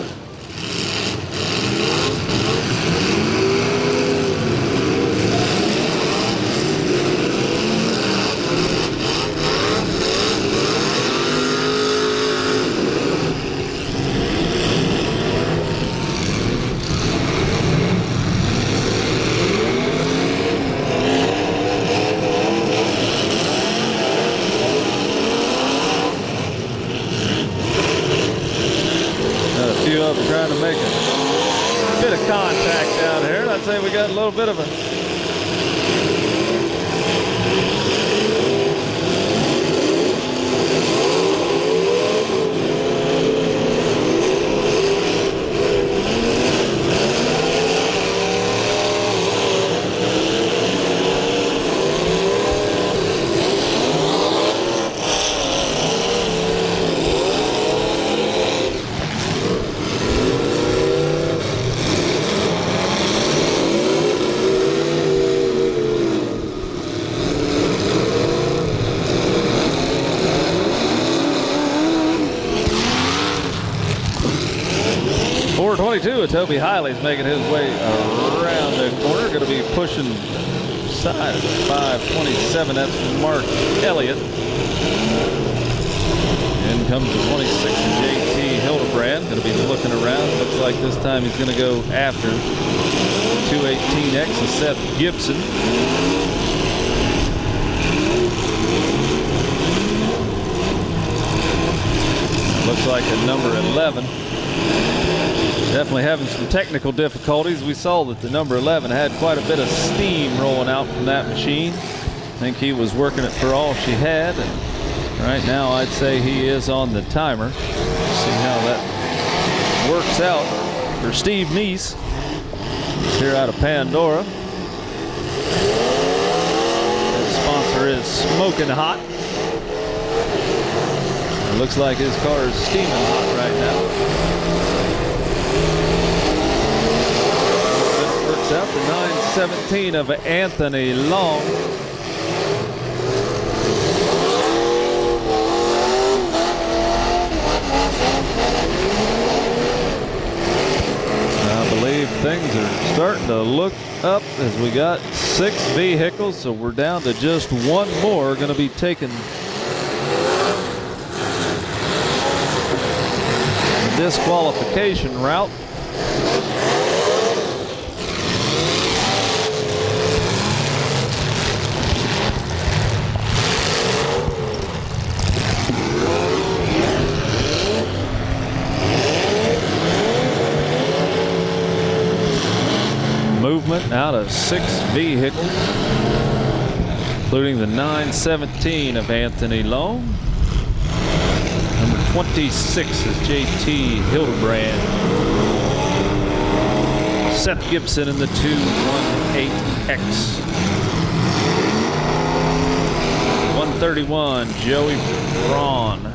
Trying to make a bit of contact down here. I'd say we got a little bit of a Toby Hiley's making his way around the corner. Going to be pushing side of the 527. That's Mark Elliott. In comes the 26 JT Hildebrand. Going to be looking around. Looks like this time he's going to go after 218X of Seth Gibson. Looks like a number 11. Definitely having some technical difficulties. We saw that the number 11 had quite a bit of steam rolling out from that machine. I think he was working it for all she had, and right now I'd say he is on the timer. See how that works out for Steve Neese. He's here out of Pandora. His sponsor is Smoking Hot. It looks like his car is steaming hot right now. Up to 917 of Anthony Long. I believe things are starting to look up as we got 6 vehicles, so we're down to just one more going to be taking the disqualification route. Movement out of 6 vehicles, including the 917 of Anthony Long. Number 26 is JT Hildebrand. Seth Gibson in the 218X. 131, Joey Braun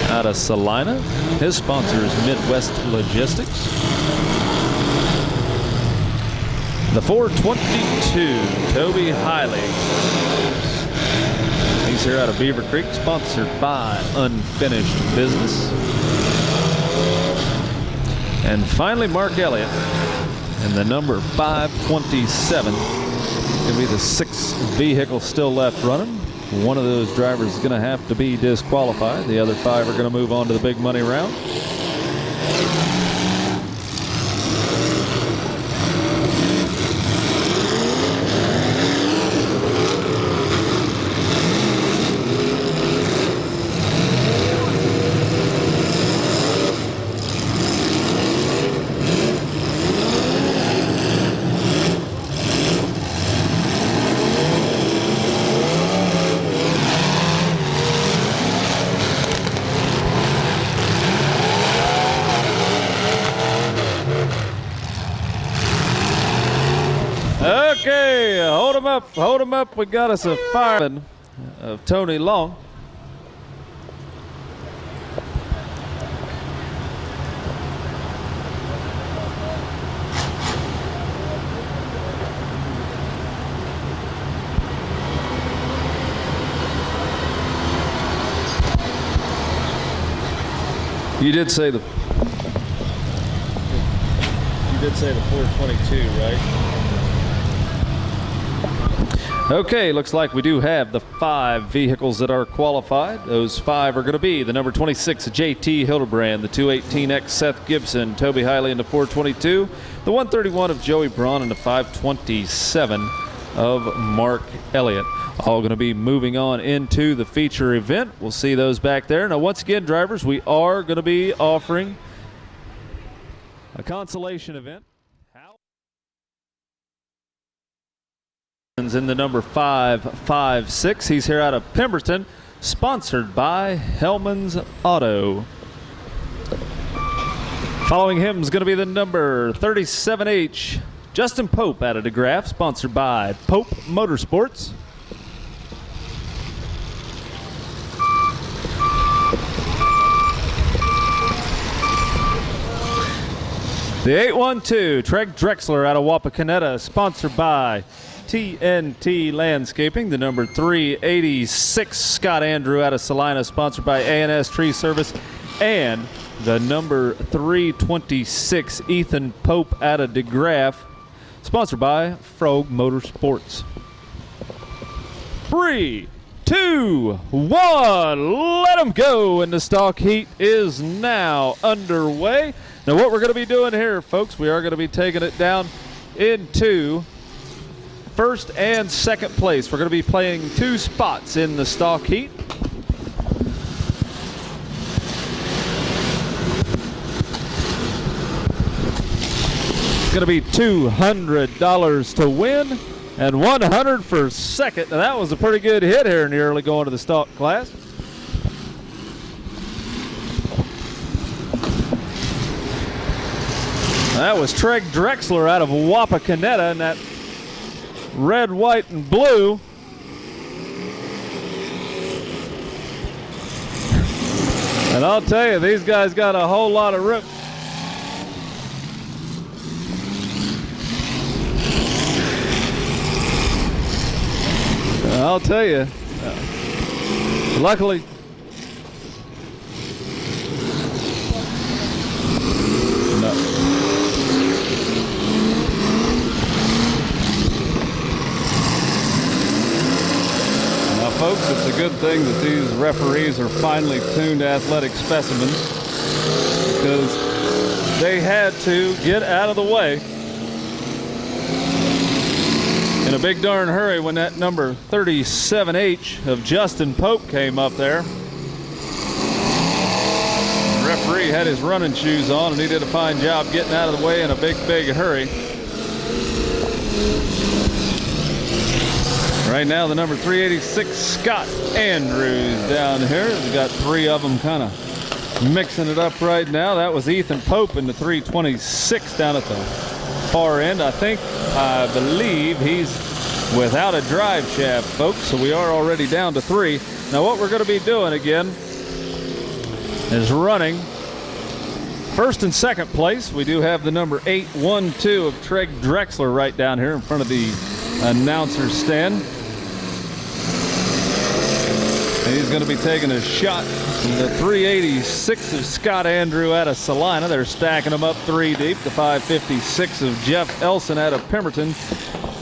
out of Salina. His sponsor is Midwest Logistics. The 422, Toby Hiley. He's here out of Beaver Creek, sponsored by Unfinished Business. And finally, Mark Elliott in the number 527. Gonna be the 6th vehicle still left running. One of those drivers is gonna have to be disqualified. The other 5 are gonna move on to the big money round. Okay, hold him up. We got us a fireman of Tony Long. You did say the 422, right? Okay, looks like we do have the 5 vehicles that are qualified. Those 5 are going to be the number 26 JT Hildebrand, the 218X Seth Gibson, Toby Hiley in the 422, the 131 of Joey Braun, and the 527 of Mark Elliott. All going to be moving on into the feature event. We'll see those back there. Now, once again, drivers, we are going to be offering a consolation event. In the number 556. He's here out of Pemberton, sponsored by Hellman's Auto. Following him is going to be the number 37H, Justin Pope out of DeGraff, sponsored by Pope Motorsports. The 812, Treg Drexler out of Wapakoneta, sponsored by TNT Landscaping. The number 386, Scott Andrew out of Salina, sponsored by A&S Tree Service. And the number 326, Ethan Pope out of DeGraff, sponsored by Frog Motorsports. 3, 2, 1, let them go, and the stock heat is now underway. Now what we're going to be doing here, folks, we are going to be taking it down into first and second place. We're going to be playing 2 spots in the stock heat. It's going to be $200 to win and $100 for second. Now that was a pretty good hit here in the early going to the stock class. That was Treg Drexler out of Wapakoneta in that red, white, and blue. And I'll tell you, these guys got a whole lot of rip. I'll tell you, luckily, no. Now, folks, it's a good thing that these referees are finely tuned athletic specimens, because they had to get out of the way in a big darn hurry when that number 37H of Justin Pope came up there. The referee had his running shoes on, and he did a fine job getting out of the way in a big hurry. Right now, the number 386, Scott Andrews down here. We've got three of them kind of mixing it up right now. That was Ethan Pope in the 326 down at the far end. I believe he's without a drive shaft, folks, so we are already down to three. Now what we're going to be doing again is running first and second place. We do have the number 812 of Treg Drexler right down here in front of the announcer's stand. And he's going to be taking a shot from the 386 of Scott Andrew out of Salina. They're stacking them up three deep. The 556 of Jeff Elson out of Pemberton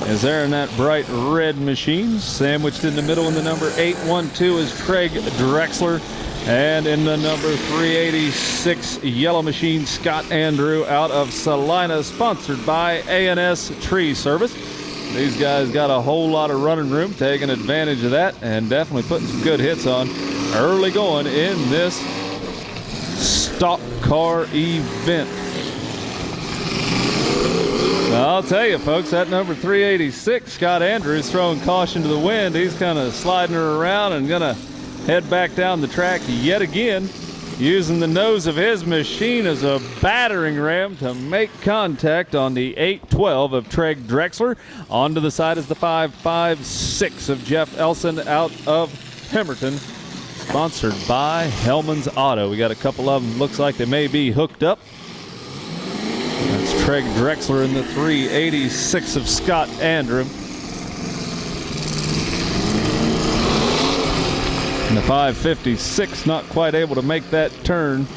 is there in that bright red machine. Sandwiched in the middle in the number 812 is Treg Drexler. And in the number 386 yellow machine, Scott Andrew out of Salina, sponsored by A&S Tree Service. These guys got a whole lot of running room, taking advantage of that, and definitely putting some good hits on early going in this stock car event. Now, I'll tell you, folks, that number 386, Scott Andrews, throwing caution to the wind. He's kind of sliding her around and going to head back down the track yet again, using the nose of his machine as a battering ram to make contact on the 812 of Treg Drexler. Onto the side is the 556 of Jeff Elson out of Pemberton, sponsored by Hellman's Auto. We got a couple of them, looks like they may be hooked up. That's Treg Drexler in the 386 of Scott Andrew. And the 556 not quite able to make that turn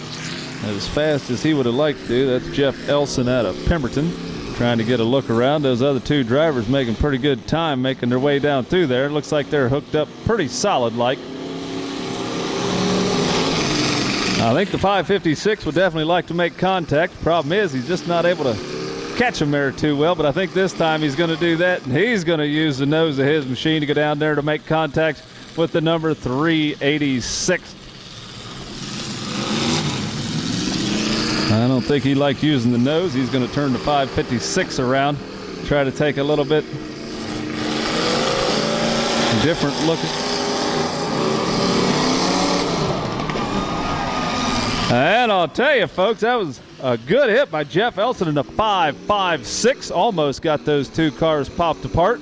as fast as he would have liked to. That's Jeff Elson out of Pemberton trying to get a look around. Those other two drivers making pretty good time making their way down through there. It looks like they're hooked up pretty solid like. I think the 556 would definitely like to make contact. The problem is he's just not able to catch him there too well, but I think this time he's going to do that, and he's going to use the nose of his machine to go down there to make contact with the number 386. I don't think he liked using the nose. He's going to turn the 556 around, try to take a little bit different looking. And I'll tell you, folks, that was a good hit by Jeff Elson in the 556. Almost got those two cars popped apart.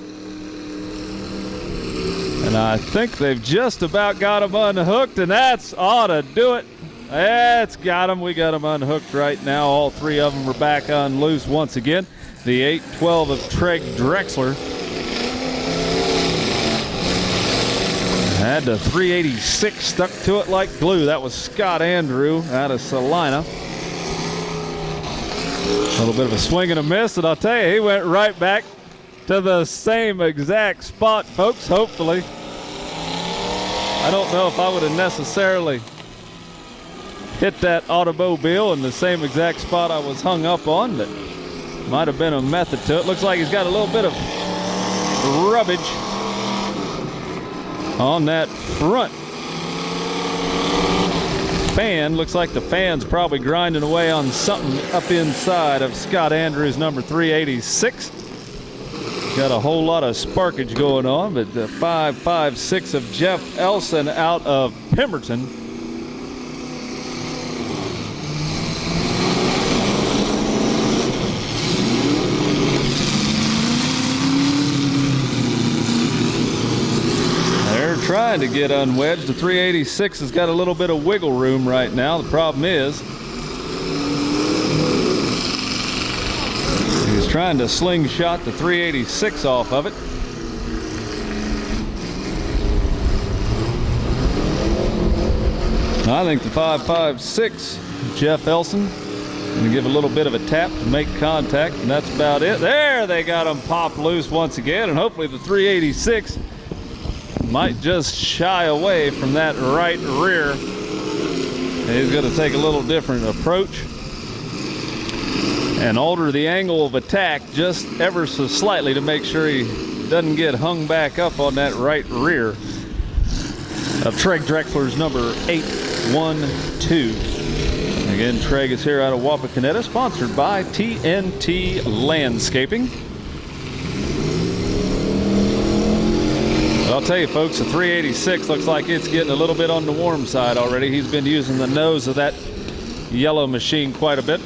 And I think they've just about got them unhooked, and that's ought to do it. That's got them. We got them unhooked right now. All three of them are back on loose once again. The 812 of Treg Drexler had the 386 stuck to it like glue. That was Scott Andrew out of Salina. A little bit of a swing and a miss, and I'll tell you, he went right back to the same exact spot, folks, hopefully. I don't know if I would have necessarily hit that automobile in the same exact spot I was hung up on, but might have been a method to it. Looks like he's got a little bit of rubbish on that front fan. Looks like the fan's probably grinding away on something up inside of Scott Andrews' number 386. Got a whole lot of sparkage going on, but the 556 of Jeff Elson out of Pemberton. They're trying to get unwedged. The 386 has got a little bit of wiggle room right now. The problem is he's trying to slingshot the 386 off of it. I think the 556, Jeff Elson, going to give a little bit of a tap to make contact, and that's about it. There, they got him popped loose once again, and hopefully the 386 might just shy away from that right rear. And he's going to take a little different approach and alter the angle of attack just ever so slightly to make sure he doesn't get hung back up on that right rear of Treg Drexler's number 812. Again, Treg is here out of Wapakoneta, sponsored by TNT Landscaping. I'll tell you folks, the 386 looks like it's getting a little bit on the warm side already. He's been using the nose of that yellow machine quite a bit.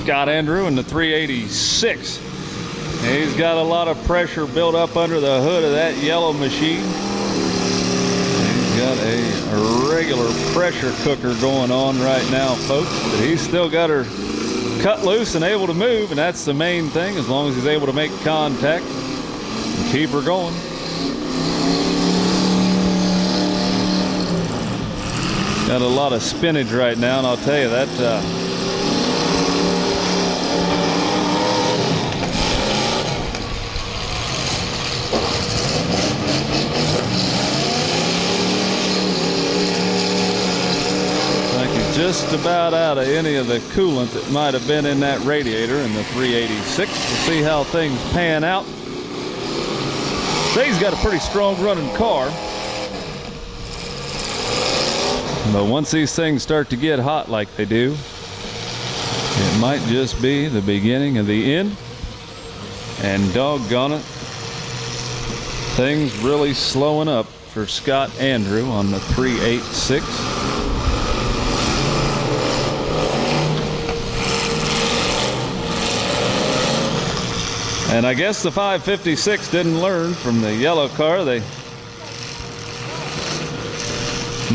Scott Andrew in the 386. He's got a lot of pressure built up under the hood of that yellow machine. He's got a regular pressure cooker going on right now, folks. But he's still got her cut loose and able to move, and that's the main thing, as long as he's able to make contact and keep her going. Got a lot of spinach right now, and I'll tell you that just about out of any of the coolant that might have been in that radiator in the 386. We'll see how things pan out. He's got a pretty strong running car, but once these things start to get hot like they do, it might just be the beginning of the end. And doggone it, things really slowing up for Scott Andrew on the 386. And I guess the 556 didn't learn from the yellow car. They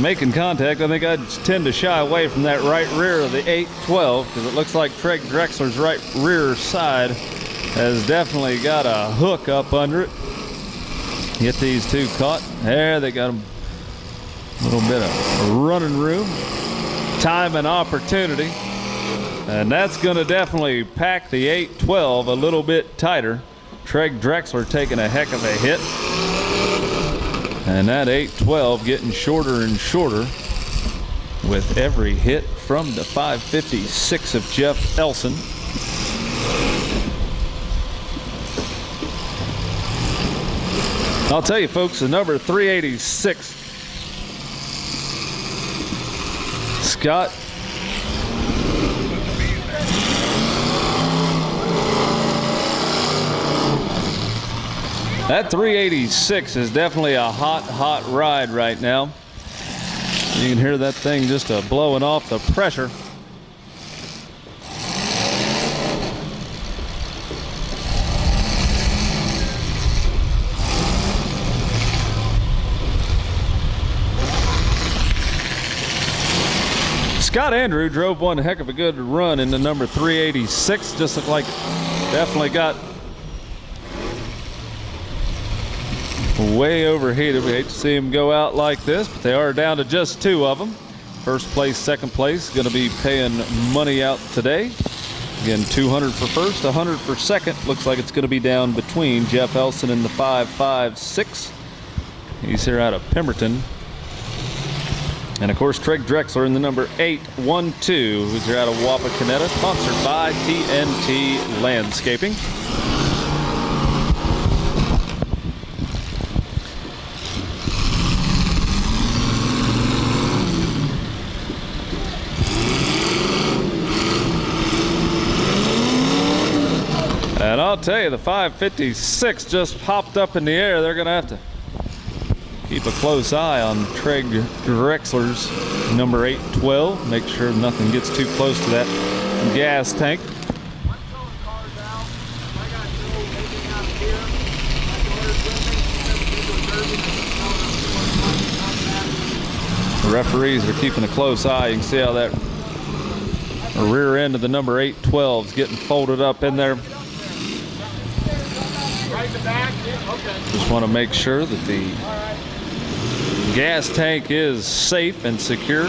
making contact. I think I'd tend to shy away from that right rear of the 812 because it looks like Treg Drexler's right rear side has definitely got a hook up under it. Get these two caught. There, they got them. A little bit of running room, time and opportunity. And that's going to definitely pack the 812 a little bit tighter. Treg Drexler taking a heck of a hit. And that 812 getting shorter and shorter with every hit from the 556 of Jeff Elson. I'll tell you folks, the number 386, Scott, that 386 is definitely a hot ride right now. You can hear that thing just blowing off the pressure. Scott Andrew drove one heck of a good run in the number 386. Just looked like definitely got way overheated. We hate to see him go out like this, but they are down to just 2 of them. First place, second place, going to be paying money out today. Again, 200 for first, 100 for second. Looks like it's going to be down between Jeff Elson and the 556. He's here out of Pemberton. And of course, Craig Drexler in the number 812, who's here out of Wapakoneta, sponsored by TNT Landscaping. And I'll tell you, the 556 just popped up in the air. They're going to have to keep a close eye on Craig Drexler's number 812. Make sure nothing gets too close to that gas tank. The referees are keeping a close eye. You can see how that rear end of the number 812 is getting folded up in there. Just want to make sure that the gas tank is safe and secure.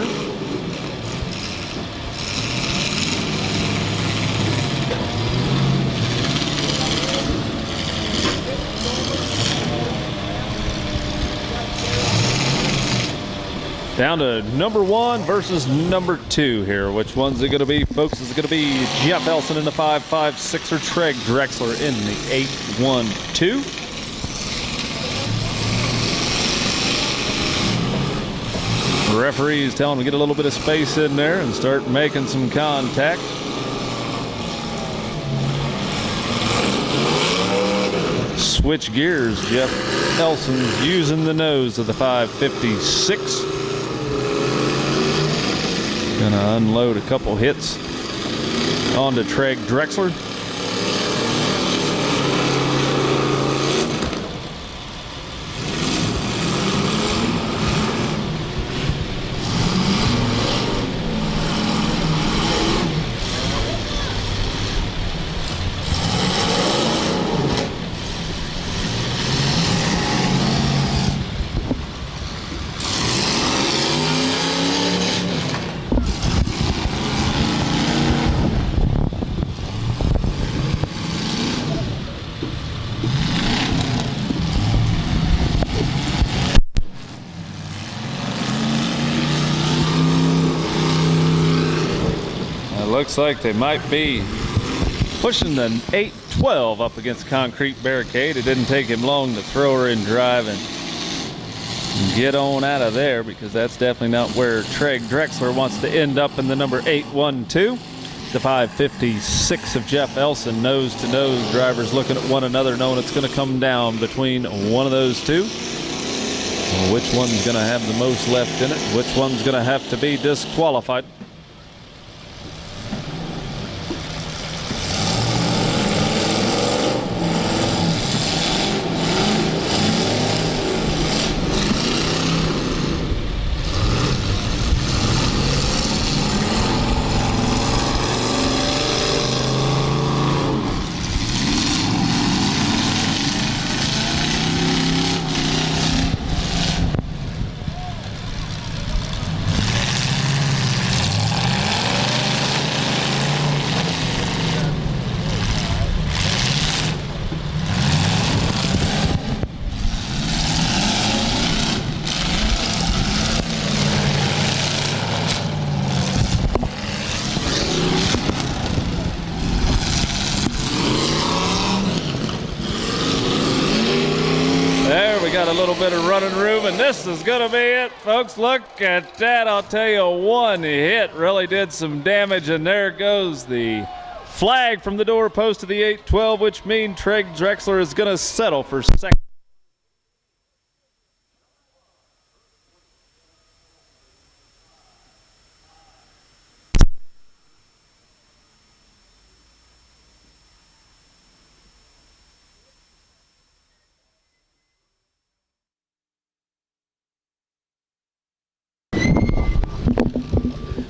Down to number 1 versus number 2 here. Which one's it going to be, folks? Is it going to be Jeff Elson in the 556 or Craig Drexler in the 812? The referees telling him to get a little bit of space in there and start making some contact. Switch gears. Jeff Elson's using the nose of the 556. Gonna unload a couple hits onto Craig Drexler. Looks like they might be pushing the 812 up against concrete barricade. It didn't take him long to throw her in drive and get on out of there, because that's definitely not where Craig Drexler wants to end up in the number 812. The 556 of Jeff Elson, nose to nose. Drivers looking at one another, knowing it's going to come down between one of those two. Well, which one's going to have the most left in it? Which one's going to have to be disqualified? Got a little bit of running room, and this is going to be it, folks. Look at that. I'll tell you, one hit really did some damage, and there goes the flag from the doorpost of the 812, which means Craig Drexler is going to settle for second.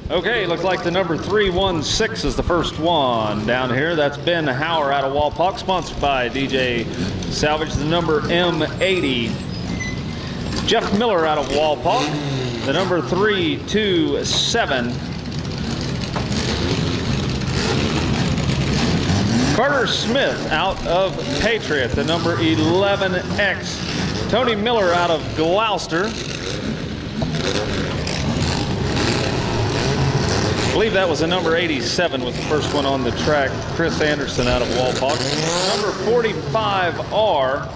Okay, looks like the number 316 is the first one down here. That's Ben Hauer out of Walpock, sponsored by DJ Salvage. The number M80, Jeff Miller out of Walpock. The number 327, Carter Smith out of Patriot. The number 11X, Tony Miller out of Gloucester. I believe that was the number 87 was the first one on the track. Chris Anderson out of Walpock. Number 45R,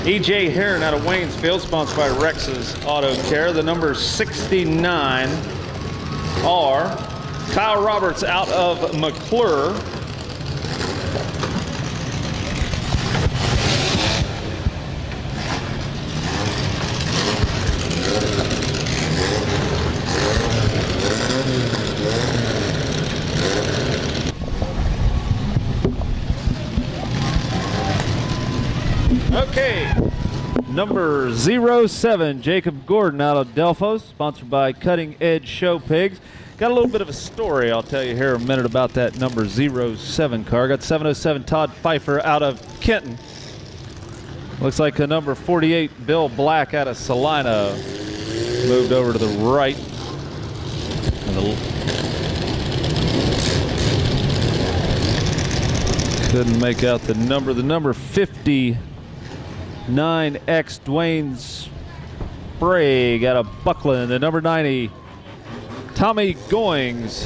E.J. Heron out of Waynesfield, sponsored by Rex's Auto Care. The number 69R, Kyle Roberts out of McClure. Okay, number 07, Jacob Gordon out of Delphos, sponsored by Cutting Edge Show Pigs. Got a little bit of a story I'll tell you here in a minute about that number 07 car. Got 707 Todd Pfeiffer out of Kenton. Looks like a number 48 Bill Black out of Salina moved over to the right. Couldn't make out the number. The number 59X Dwayne Sprague out of Buckland. The number 90 Tommy Goings.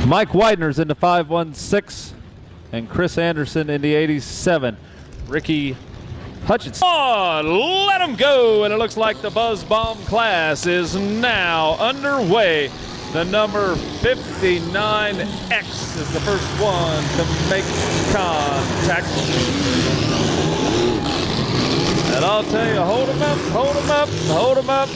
Mike Widener's in the 516 and Chris Anderson in the 87. Ricky Hutchinson. Oh, let him go. And it looks like the Buzz Bomb class is now underway. The number 59X is the first one to make contact. And I'll tell you, hold him up, hold him up, hold him up.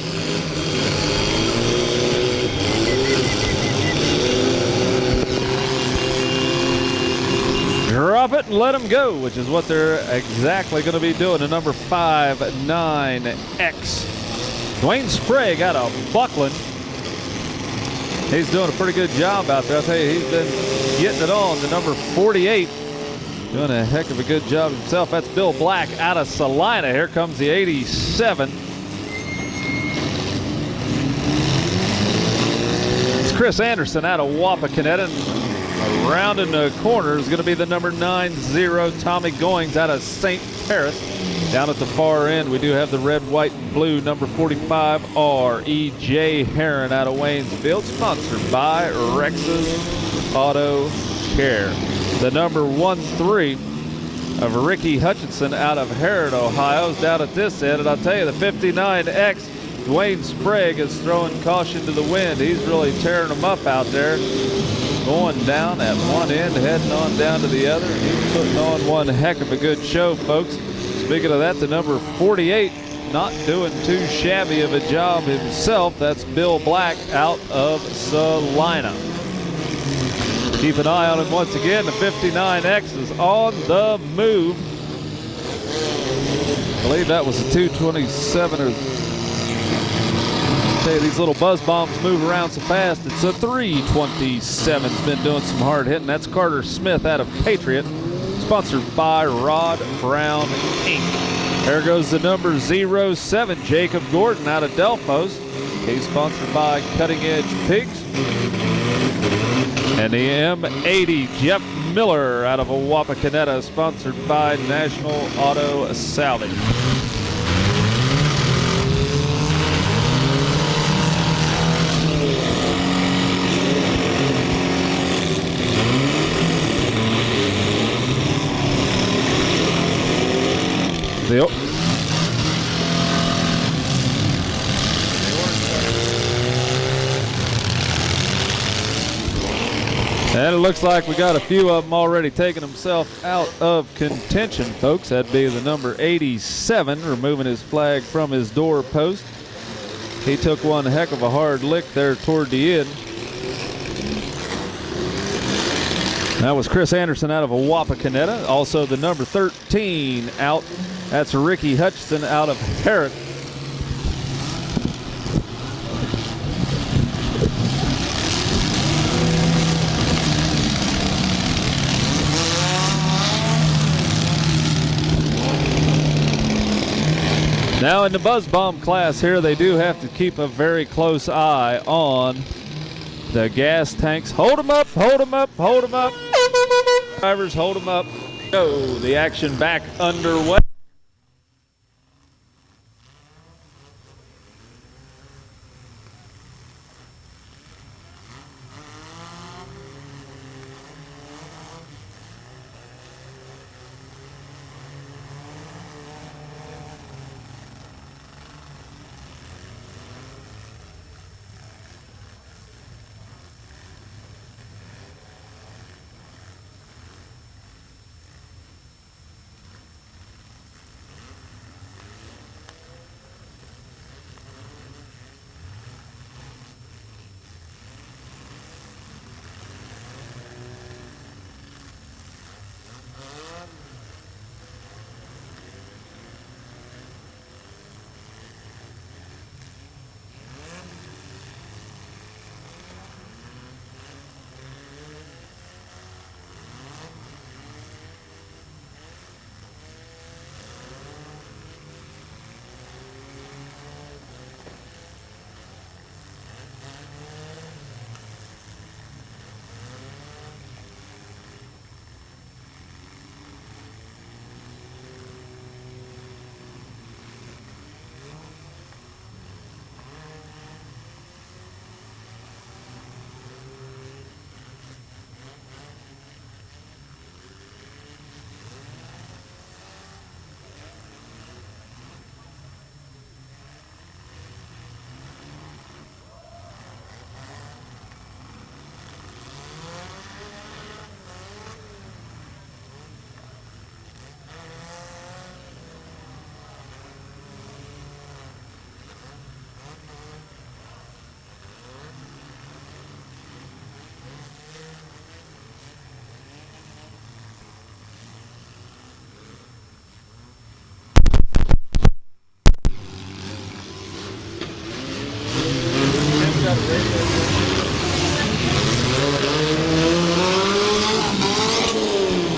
Drop it and let them go, which is what they're exactly going to be doing. The number 59X. Dwayne Sprague out of Buckland. He's doing a pretty good job out there. I'll tell you, he's been getting it on. The number 48, doing a heck of a good job himself. That's Bill Black out of Salina. Here comes the 87. It's Chris Anderson out of Wapakoneta. Around in the corner is going to be the number 90 Tommy Goings out of St. Paris. Down at the far end, we do have the red, white, and blue number 45R E.J. Heron out of Waynesfield, sponsored by Rex's Auto Care. The number 13 of Ricky Hutchinson out of Herod, Ohio, is down at this end. And I'll tell you, the 59X Dwayne Sprague is throwing caution to the wind. He's really tearing them up out there. Going down at one end, heading on down to the other. He's putting on one heck of a good show, folks. Speaking of that, the number 48, not doing too shabby of a job himself. That's Bill Black out of Salina. Keep an eye on him once again. The 59X is on the move. I believe that was a 227 or... These little buzz bombs move around so fast. It's a 327's been doing some hard hitting. That's Carter Smith out of Patriot, sponsored by Rod Brown Inc. There goes the number 07, Jacob Gordon out of Delphos. He's sponsored by Cutting Edge Pigs. And the M80, Jeff Miller out of Wapakoneta, sponsored by National Auto Salvage. Yep. And it looks like we got a few of them already taking himself out of contention, folks. That'd be the number 87, removing his flag from his doorpost. He took one heck of a hard lick there toward the end. That was Chris Anderson out of Wapakoneta. Also the number 13 out. That's Ricky Hutchinson out of Herrick. Now in the Buzz Bomb class here, they do have to keep a very close eye on the gas tanks. Hold them up, hold them up, hold them up. Drivers, hold them up. Go, the action back underway.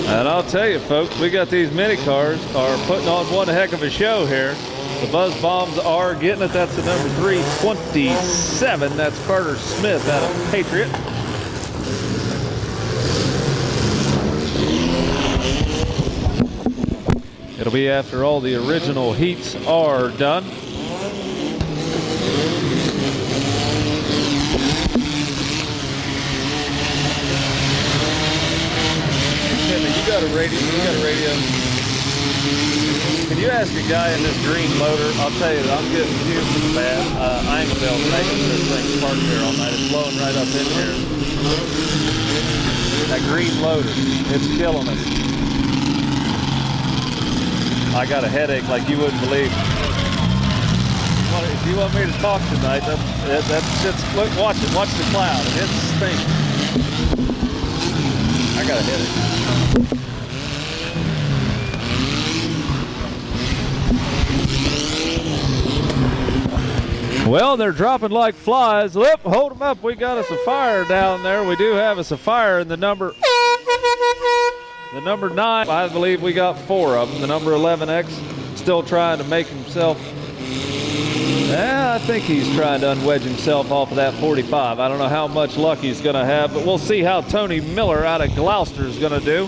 And I'll tell you, folks, we got these mini cars are putting on one heck of a show here. The Buzz Bombs are getting it. That's the number 327. That's Carter Smith out of Patriot. It'll be after all the original heats are done. You got a radio. Can you ask a guy in this green loader? I'll tell you, I'm getting fumes bad. I ain't gonna be able to make it. This thing's parked here all night. It's blowing right up in here. That green loader, it's killing us. I got a headache like you wouldn't believe. If you want me to talk tonight, that shit's, look, watch it. Watch the cloud. It's stinking. I got a headache. Well, they're dropping like flies. Look, hold them up. We got us a fire down there. We do have us a fire in the number 9. I believe we got 4 of them. The number 11X still trying to make himself. I think he's trying to unwedge himself off of that 45. I don't know how much luck he's going to have, but we'll see how Tony Miller out of Gloucester is going to do.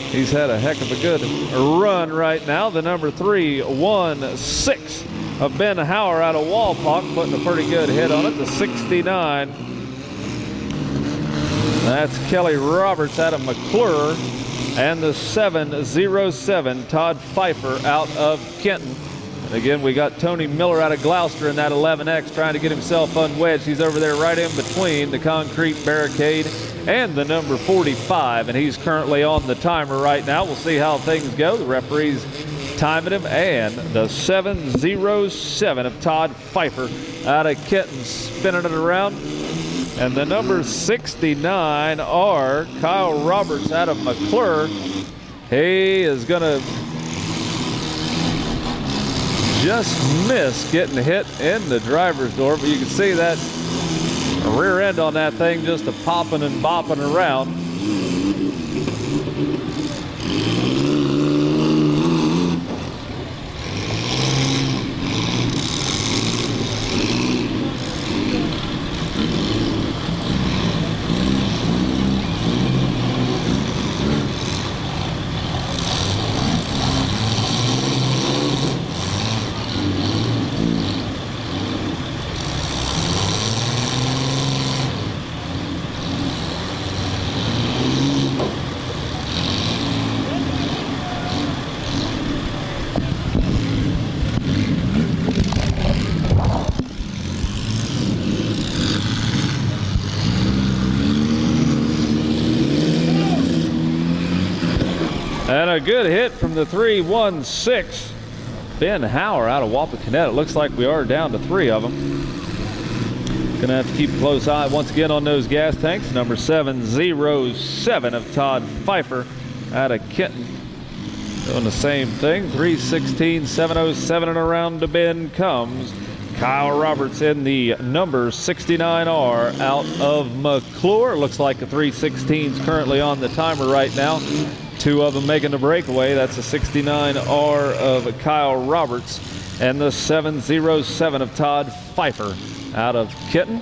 He's had a heck of a good run right now. The number 316 of Ben Hauer out of Walpock putting a pretty good hit on it. The 69. That's Kelly Roberts out of McClure. And the 707, Todd Pfeiffer out of Kenton. And again, we got Tony Miller out of Gloucester in that 11X trying to get himself unwedged. He's over there right in between the concrete barricade and the number 45, and he's currently on the timer right now. We'll see how things go. The referee's timing him, and the 707 of Todd Pfeiffer out of Kenton spinning it around. And the number 69R, Kyle Roberts out of McClure. He is going to just miss getting hit in the driver's door, but you can see that rear end on that thing just a popping and bopping around. And a good hit from the 316. Ben Hauer out of Wapakoneta. It looks like we are down to 3 of them. Gonna have to keep a close eye once again on those gas tanks. Number 707 of Todd Pfeiffer out of Kenton. Doing the same thing. 316, 707, and around to Ben comes Kyle Roberts in the number 69R out of McClure. Looks like the 316's currently on the timer right now. 2 of them making the breakaway. That's the 69R of Kyle Roberts and the 707 of Todd Pfeiffer out of Kenton.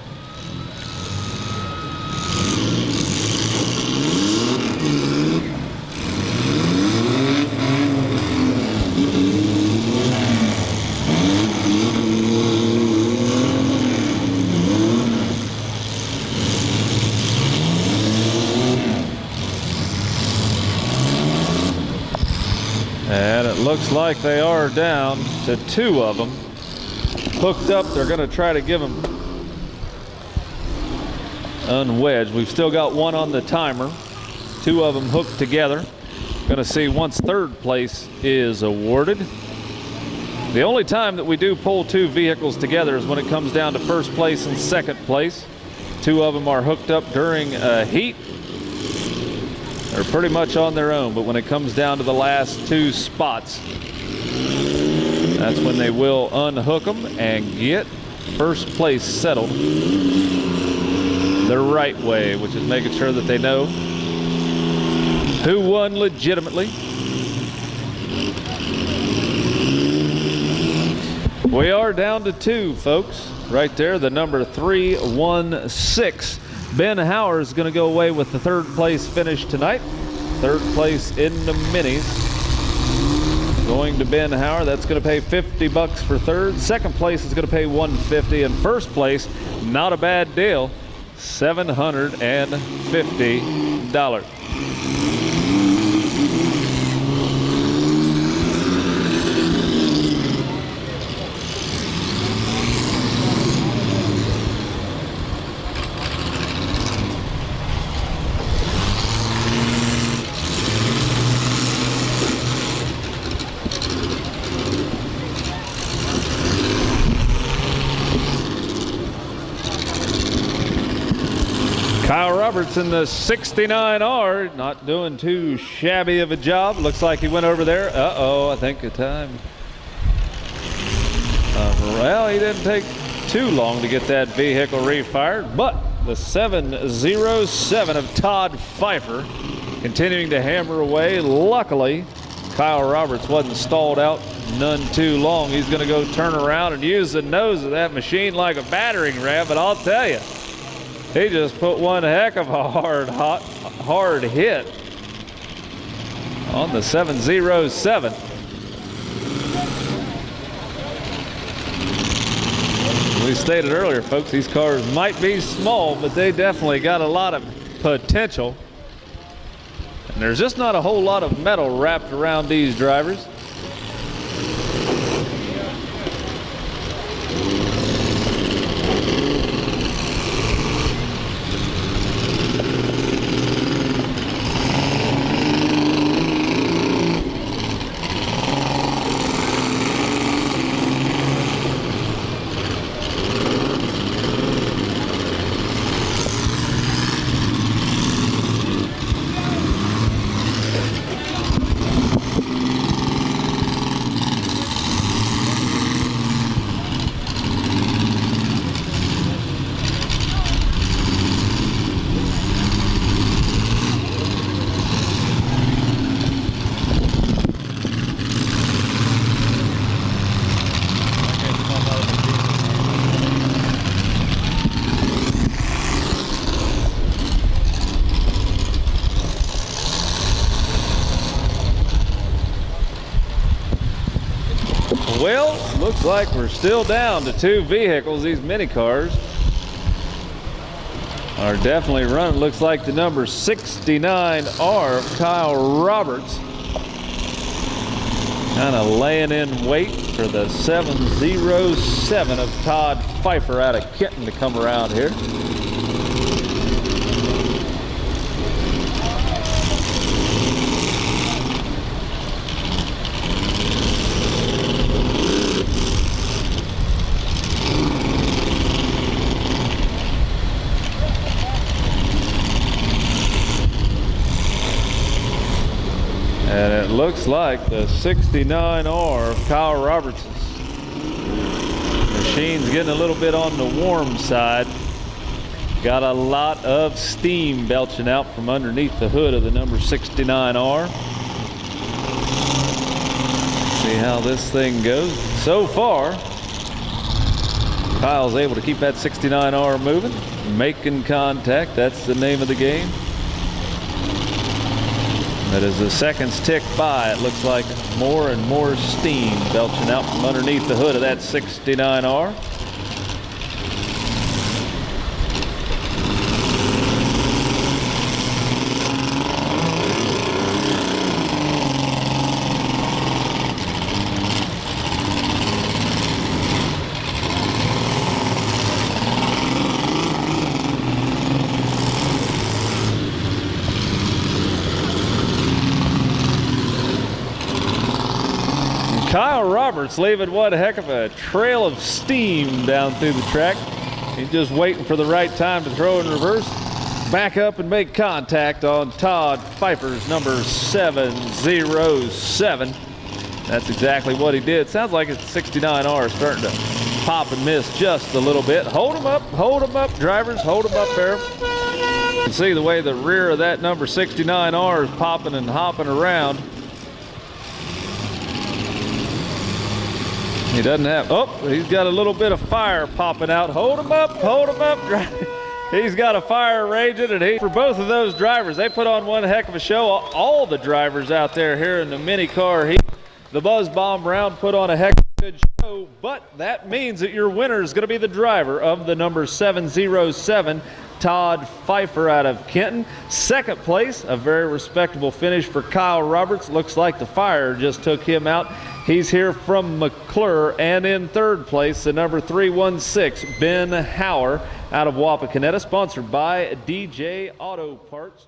And it looks like they are down to 2 of them hooked up. They're going to try to give them unwedged. We've still got 1 on the timer. 2 of them hooked together. Going to see once 3rd place is awarded. The only time that we do pull 2 vehicles together is when it comes down to 1st place and 2nd place. 2 of them are hooked up during a heat. They're pretty much on their own, but when it comes down to the last 2 spots, that's when they will unhook them and get 1st place settled the right way, which is making sure that they know who won legitimately. We are down to 2, folks. Right there, the number 316. Ben Hauer is going to go away with the 3rd place finish tonight. 3rd place in the minis. Going to Ben Hauer. That's going to pay $50 for 3rd. 2nd place is going to pay $150. And 1st place, not a bad deal, $750. Kyle Roberts in the 69R, not doing too shabby of a job. Looks like he went over there. Uh-oh, I think the time. Well, he didn't take too long to get that vehicle refired, but the 707 of Todd Pfeiffer continuing to hammer away. Luckily, Kyle Roberts wasn't stalled out none too long. He's going to go turn around and use the nose of that machine like a battering ram, but I'll tell you, he just put one heck of a hard hit on the 707. As we stated earlier, folks, these cars might be small, but they definitely got a lot of potential. And there's just not a whole lot of metal wrapped around these drivers. Well, looks like we're still down to 2 vehicles. These mini cars are definitely running. Looks like the number 69R of Kyle Roberts kind of laying in wait for the 707 of Todd Pfeiffer out of Kenton to come around here. And it looks like the 69R of Kyle Roberts' machine's getting a little bit on the warm side. Got a lot of steam belching out from underneath the hood of the number 69R. See how this thing goes. So far, Kyle's able to keep that 69R moving, making contact. That's the name of the game. But as the seconds tick by, it looks like more and more steam belching out from underneath the hood of that 69R. Kyle Roberts leaving one heck of a trail of steam down through the track. He's just waiting for the right time to throw in reverse, back up and make contact on Todd Pfeiffer's number 707. That's exactly what he did. Sounds like his 69R starting to pop and miss just a little bit. Hold him up, drivers, hold him up there. You can see the way the rear of that number 69R is popping and hopping around. He doesn't have, oh, he's got a little bit of fire popping out. Hold him up. He's got a fire raging, and for both of those drivers, they put on one heck of a show. All the drivers out there here in the mini car heat, the Buzz Bomb round put on a heck of a good show, but that means that your winner is going to be the driver of the number 707, Todd Pfeiffer out of Kenton. Second place, a very respectable finish for Kyle Roberts. Looks like the fire just took him out. He's here from McClure. And in third place, the number 316, Ben Hauer out of Wapakoneta, sponsored by DJ Auto Parts.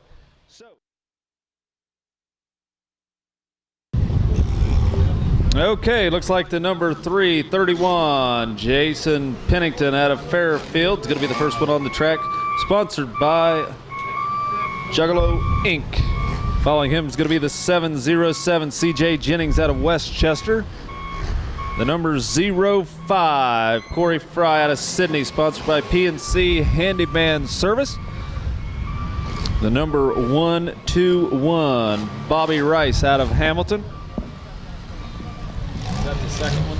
Okay, looks like the number 331, Jason Pennington out of Fairfield, is going to be the first one on the track, sponsored by Juggalo Inc. Following him is going to be the 707, CJ Jennings out of Westchester. The number 05, Corey Fry out of Sydney, sponsored by PNC Handyman Service. The number 121, Bobby Rice out of Hamilton. Is that the second one?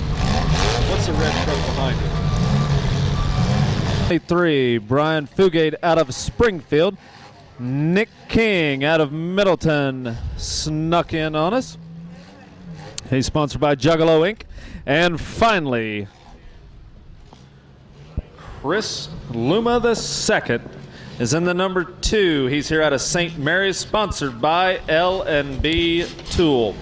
What's the red truck behind it? 3, Brian Fugate out of Springfield. Nick King out of Middleton snuck in on us. He's sponsored by Juggalo Inc. And finally, Chris Luma II is in the number 2. He's here out of St. Mary's, sponsored by L&B Tool.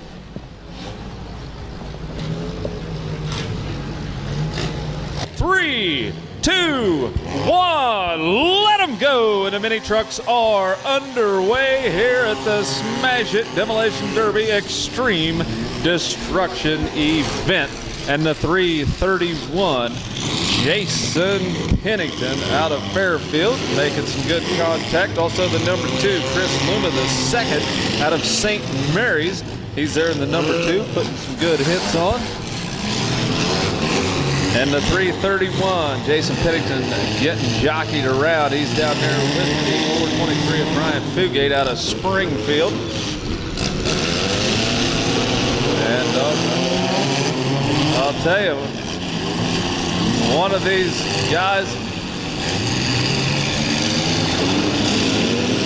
Three, 2, 1, let them go! And the mini trucks are underway here at the Smash It Demolition Derby Extreme Destruction event. And the 331, Jason Pennington out of Fairfield, making some good contact. Also the number 2, Chris Luma II out of St. Mary's. He's there in the number 2, putting some good hits on. And the 331, Jason Pennington getting jockeyed around. He's down there with the 423 of Brian Fugate out of Springfield. And I'll tell you, one of these guys,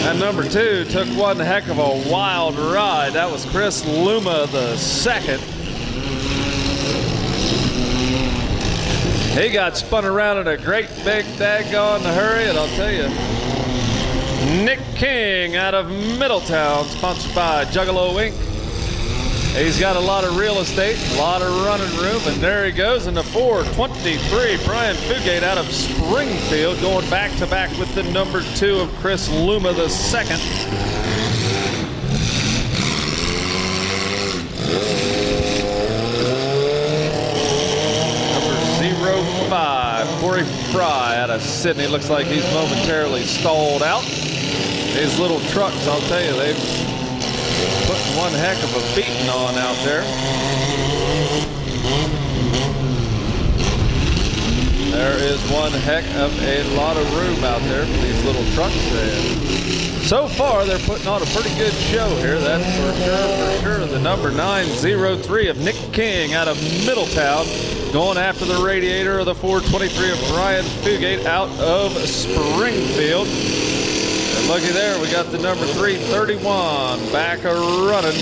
at number 2, took one heck of a wild ride. That was Chris Luma II. He got spun around in a great big daggone hurry, and I'll tell you, Nick King out of Middletown, sponsored by Juggalo Inc. He's got a lot of real estate, a lot of running room, and there he goes in the 423. Brian Fugate out of Springfield, going back-to-back with the number 2 of Chris Luma II. Number 05, Corey Fry out of Sydney. Looks like he's momentarily stalled out. These little trucks, I'll tell you, they've put one heck of a beating on out there. There is one heck of a lot of room out there for these little trucks. And so far, they're putting on a pretty good show here. That's for sure. The number 903 of Nick King out of Middletown, going after the radiator of the 423 of Brian Fugate out of Springfield. And looky there, we got the number 331 back a-running.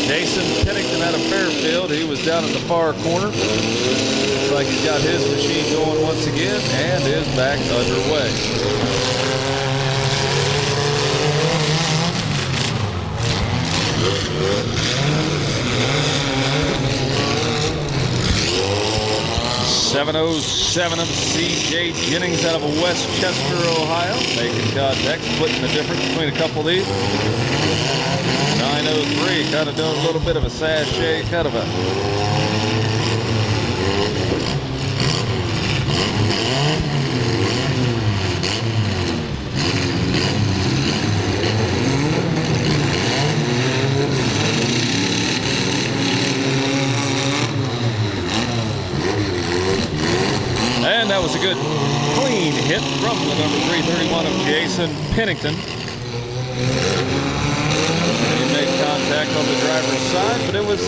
Jason Pennington out of Fairfield. He was down in the far corner. Looks like he's got his machine going once again and is back underway. .707 of C.J. Jennings out of Westchester, Ohio, making contact, splitting the difference between a couple of these. 903, kind of doing a little bit of a sachet, kind of a and that was a good clean hit from the number 331 of Jason Pennington. He made contact on the driver's side, but it was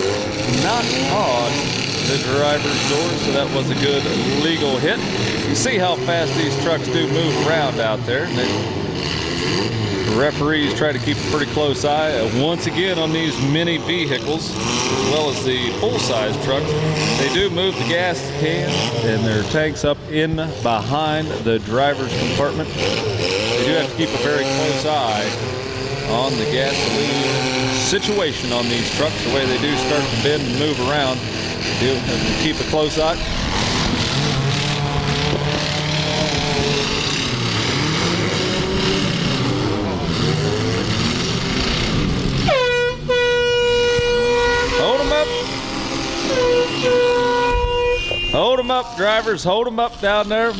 not on the driver's door, so that was a good legal hit. You see how fast these trucks do move around out there. The referees try to keep a pretty close eye once again on these mini vehicles, as well as the full-size trucks. They do move the gas can and their tanks up in behind the driver's compartment. They do have to keep a very close eye on the gasoline situation on these trucks. The way they do start to bend and move around, they do have to keep a close eye. Hold them up, drivers. Hold them up down there.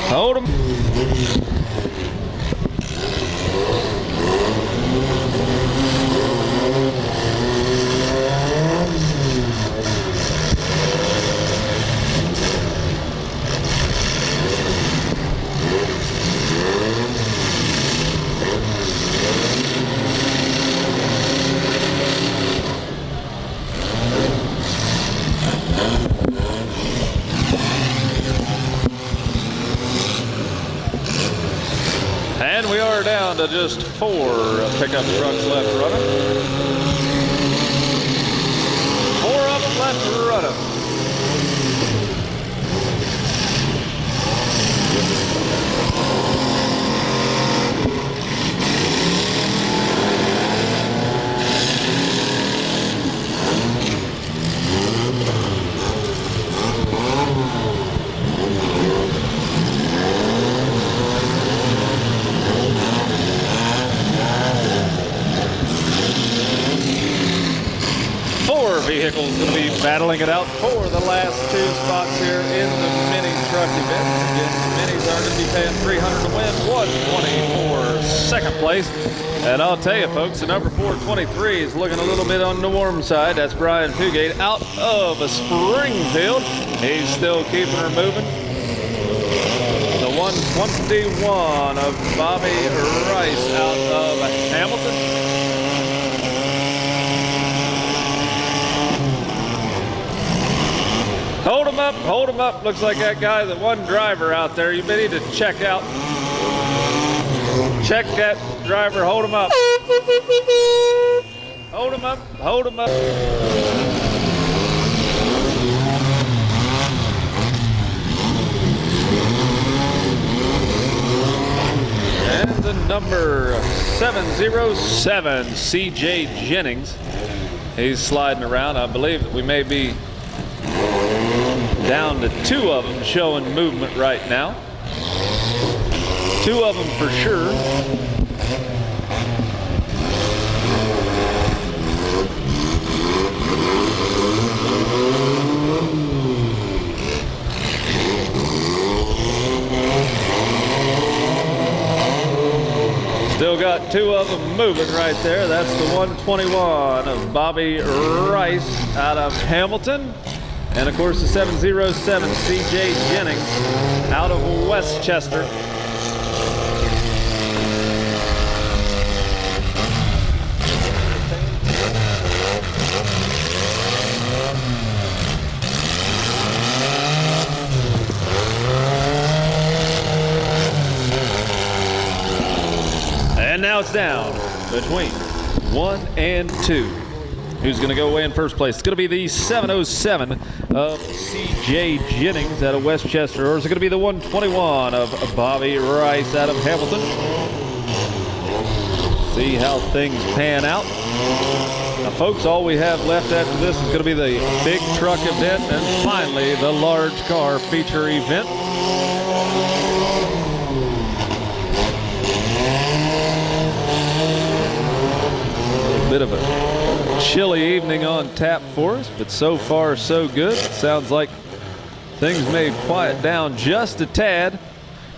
Hold them. And we are down to just 4 pickup trucks left running. 4 of them left running. Vehicles going to be battling it out for the last 2 spots here in the mini truck event. Again, the minis are going to be paying $300 to win, $120 for second place. And I'll tell you, folks, the number 423 is looking a little bit on the warm side. That's Brian Fugate out of Springfield. He's still keeping her moving. The 121 of Bobby Rice out of Hamilton. Hold him up, hold him up. Looks like that guy, the one driver out there, you may need to check out. Check that driver, hold him up. Hold him up, hold him up. number 707, CJ Jennings. He's sliding around. I believe that we may be down to 2 of them showing movement right now. 2 of them for sure. Still got 2 of them moving right there. That's the 121 of Bobby Rice out of Hamilton. And of course the 707 CJ Jennings out of Westchester. And now it's down between 1 and 2. Who's going to go away in first place? It's going to be the 707 of CJ Jennings out of Westchester, or is it going to be the 121 of Bobby Rice out of Hamilton? See how things pan out. Now, folks, all we have left after this is going to be the big truck event and finally the large car feature event. Bit of a chilly evening on tap for us, but so far so good. It sounds like things may quiet down just a tad.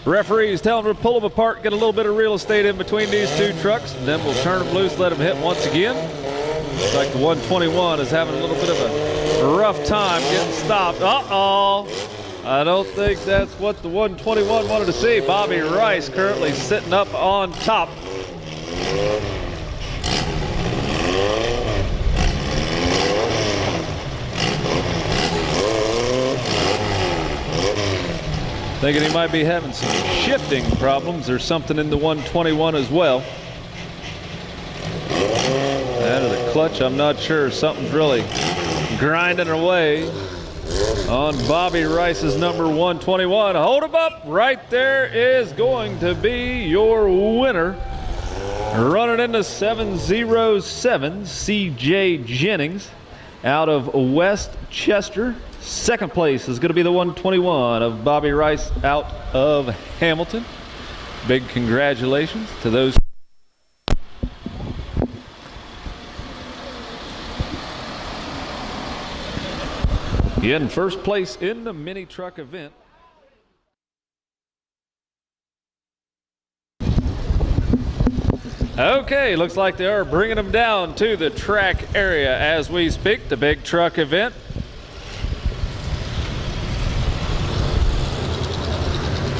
Referee's telling them to pull them apart, get a little bit of real estate in between these 2 trucks, and then we'll turn them loose, let them hit once again. Looks like the 121 is having a little bit of a rough time getting stopped. Uh-oh. I don't think that's what the 121 wanted to see. Bobby Rice currently sitting up on top. Thinking he might be having some shifting problems or something in the 121 as well. Out of the clutch, I'm not sure. Something's really grinding away on Bobby Rice's number 121. Hold him up. Right there is going to be your winner. Running into 707, CJ Jennings out of Westchester. Second place is going to be the 121 of Bobby Rice out of Hamilton. Big congratulations to those. In first place in the mini truck event. Okay, looks like they are bringing them down to the track area as we speak, the big truck event.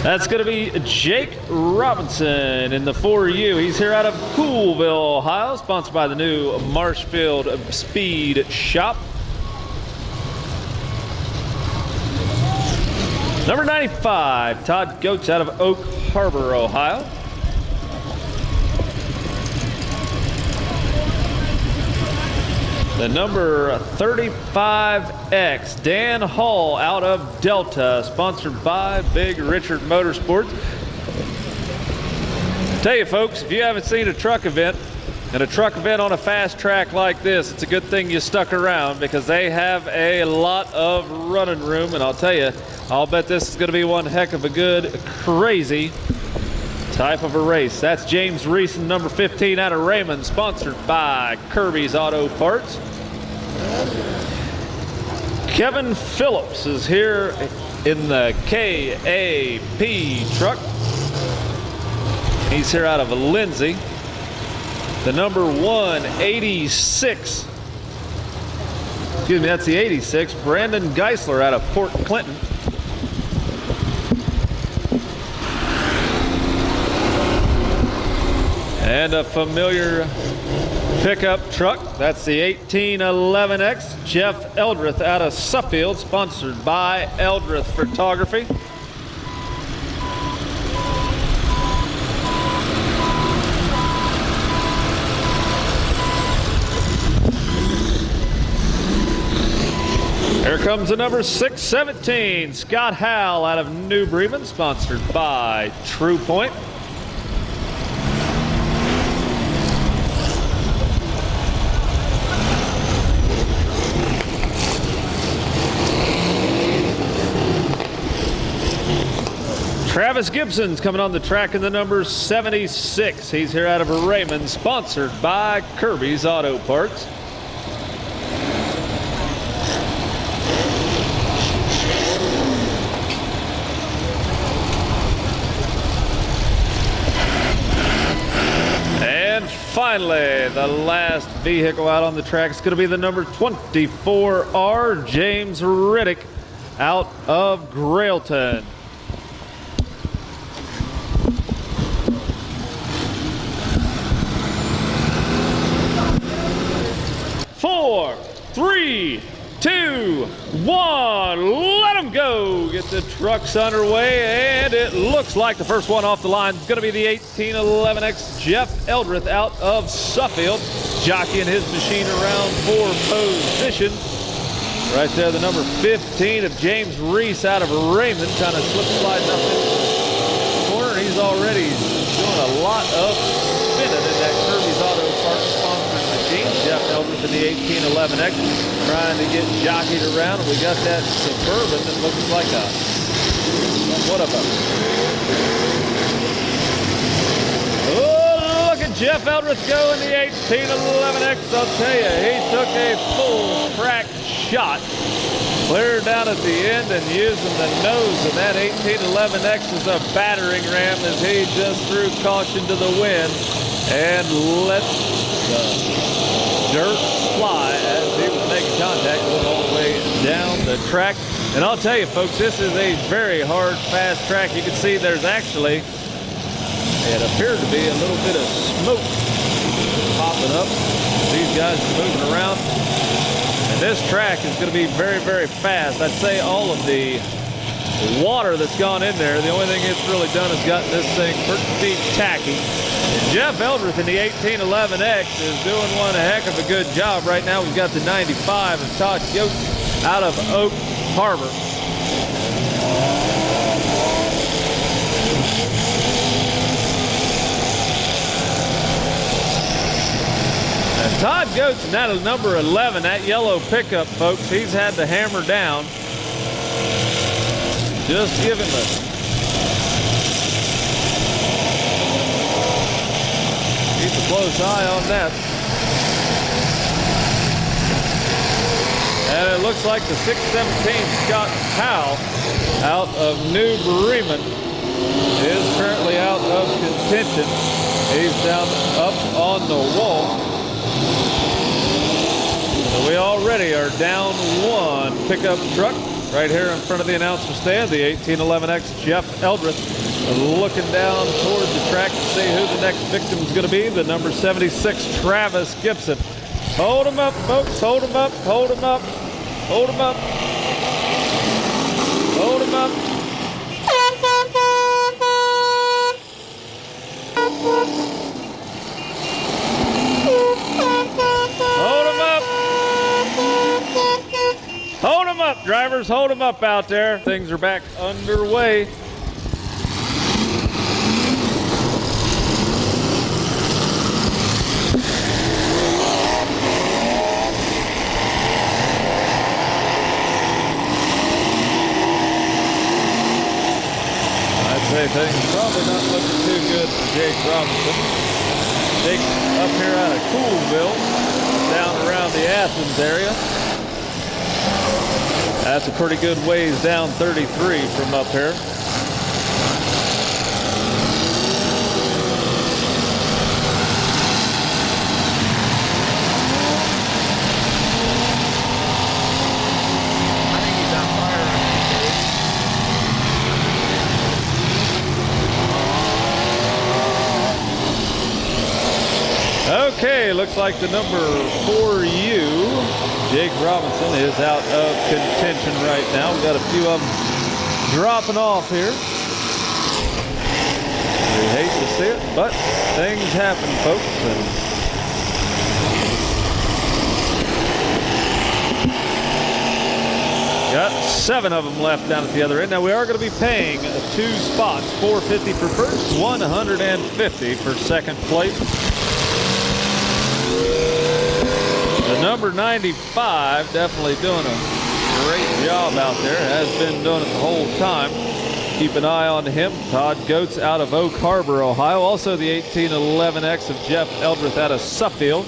That's going to be Jake Robinson in the 4U. He's here out of Coolville, Ohio, sponsored by the new Marshfield Speed Shop. Number 95, Todd Goetz out of Oak Harbor, Ohio. The number 35X, Dan Hall out of Delta, sponsored by Big Richard Motorsports. Tell you folks, if you haven't seen a truck event, and a truck event on a fast track like this, it's a good thing you stuck around because they have a lot of running room. And I'll tell you, I'll bet this is going to be one heck of a good, crazy type of a race. That's James Reeson, number 15 out of Raymond, sponsored by Kirby's Auto Parts. Kevin Phillips is here in the KAP truck. He's here out of Lindsay. The number 186. Excuse me, that's the 86. Brandon Geisler out of Port Clinton. And a familiar pickup truck. That's the 1811X. Jeff Eldrith out of Suffield, sponsored by Eldrith Photography. Here comes the number 617, Scott Howell out of New Bremen, sponsored by True Point. Travis Gibson's coming on the track in the number 76. He's here out of Raymond, sponsored by Kirby's Auto Parts. And finally, the last vehicle out on the track is going to be the number 24R, James Riddick, out of Grailton. 4, 3, 2, 1, let them go. Get the trucks underway, and it looks like the first one off the line is going to be the 1811X Jeff Eldrith out of Suffield, jockeying his machine around for position. Right there, the number 15 of James Reese out of Raymond, kind of slip sliding up into the corner. He's already doing a lot of spinning in that Kirby's Auto Parts sponsored machine. Jeff Eldrith in the 1811X trying to get jockeyed around, and we got that Suburban that looks like a somewhat of a... Oh, look at Jeff Eldrith go in the 1811X. I'll tell you, he took a full crack shot, clear down at the end, and using the nose of that 1811X as a battering ram as he just threw caution to the wind and let the dirt fly as he was making contact going all the way down the track. And I'll tell you, folks, this is a very hard, fast track. You can see there's actually, it appeared to be a little bit of smoke popping up. These guys are moving around. And this track is going to be very, very fast. I'd say all of the water that's gone in there, the only thing it's really done is gotten this thing pretty tacky. And Jeff Eldrith in the 1811X is doing one heck of a good job right now. We've got the 95 of Todd Yost out of Oak Harbor. And Todd Goetz, and that is number 11, that yellow pickup, folks, he's had to hammer down. Just give him a... keep a close eye on that. And it looks like the 617 Scott Powell out of New Bremen is currently out of contention. He's down up on the wall. So we already are down one pickup truck right here in front of the announcer stand. The 1811X Jeff Eldrith looking down toward the track to see who the next victim is going to be. The number 76 Travis Gibson. Hold him up, folks. Hold him up. Hold him up. Hold him up. Hold him up. Hold him up. Hold him up, drivers. Hold him up out there. Things are back underway. I'd say things probably not looking too good for Jake Robinson. Jake up here out of Coolville, down around the Athens area. That's a pretty good ways down 33 from up here. I think he's on fire. Okay, looks like the number 4U, Jake Robinson, is out of contention right now. We've got a few of them dropping off here. We hate to see it, but things happen, folks. Got 7 of them left down at the other end. Now we are going to be paying 2 spots, $450 for first, $150 for second place. The number 95 definitely doing a great job out there. Has been doing it the whole time. Keep an eye on him. Todd Goetz out of Oak Harbor, Ohio. Also the 1811X of Jeff Eldrith out of Suffield.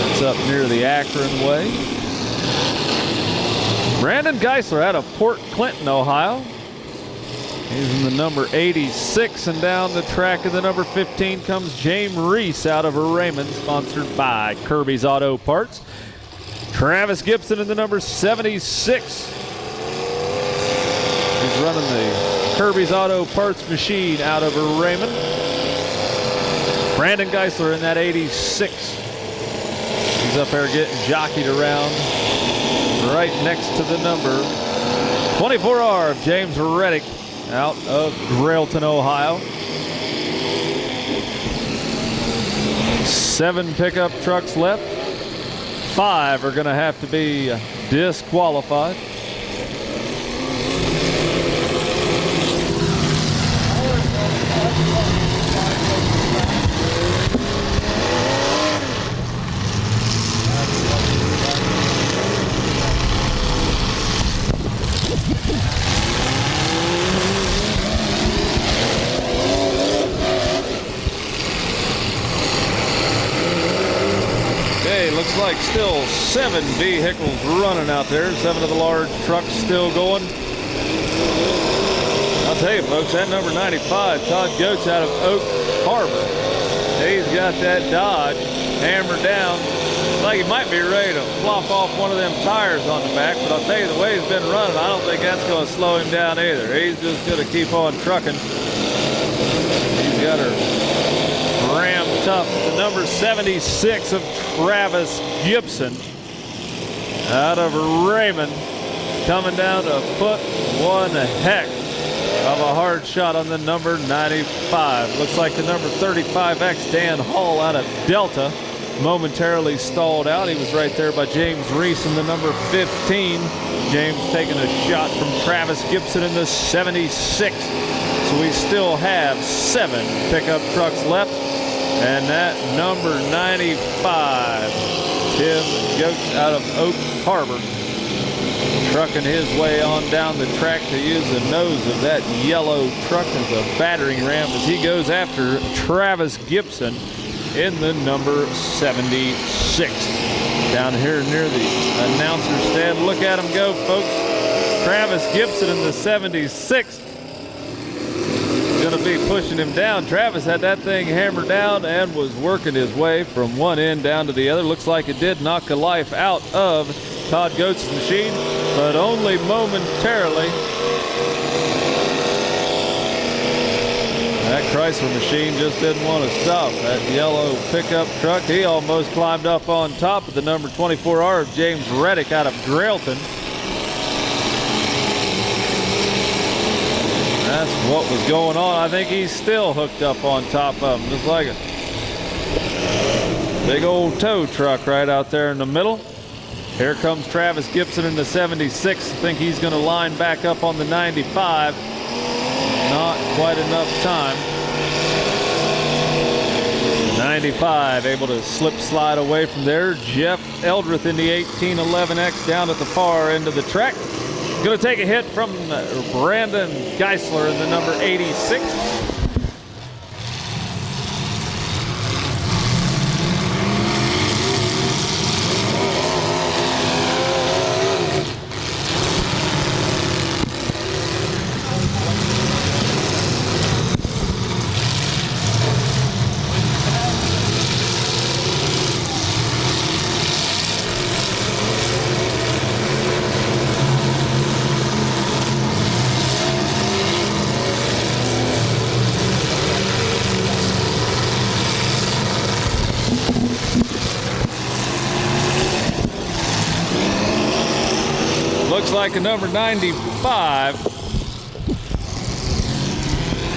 That's up near the Akron way. Brandon Geisler out of Port Clinton, Ohio. He's in the number 86, and down the track in the number 15 comes James Reese out of Raymond, sponsored by Kirby's Auto Parts. Travis Gibson in the number 76. He's running the Kirby's Auto Parts machine out of Raymond. Brandon Geisler in that 86. He's up there getting jockeyed around right next to the number 24R of James Reddick out of Grailton, Ohio. 7 pickup trucks left. 5 are going to have to be disqualified. Looks like still 7 vehicles running out there. 7 of the large trucks still going. I'll tell you, folks, that number 95, Todd Goetz out of Oak Harbor. He's got that Dodge hammered down. Looks like he might be ready to flop off one of them tires on the back, but I'll tell you, the way he's been running, I don't think that's going to slow him down either. He's just going to keep on trucking. He's got her rammed tough. The number 76 of Travis Gibson out of Raymond, coming down to put one heck of a hard shot on the number 95. Looks like the number 35X Dan Hall out of Delta momentarily stalled out. He was right there by James Reese in the number 15. James taking a shot from Travis Gibson in the 76. So we still have 7 pickup trucks left. And that number 95, Tim Goetz out of Oak Harbor, trucking his way on down the track to use the nose of that yellow truck as a battering ram as he goes after Travis Gibson in the number 76. Down here near the announcer stand. Look at him go, folks. Travis Gibson in the 76. Going to be pushing him down. Travis had that thing hammered down and was working his way from one end down to the other. Looks like it did knock the life out of Todd Goetz's machine, but only momentarily. That Chrysler machine just didn't want to stop. That yellow pickup truck, he almost climbed up on top of the number 24R of James Reddick out of Grailton. That's what was going on. I think he's still hooked up on top of him. Just like a big old tow truck right out there in the middle. Here comes Travis Gibson in the 76. I think he's going to line back up on the 95. Not quite enough time. 95 able to slip slide away from there. Jeff Eldrith in the 1811X down at the far end of the track. Going to take a hit from Brandon Geisler in the number 86. Looks like a number 95.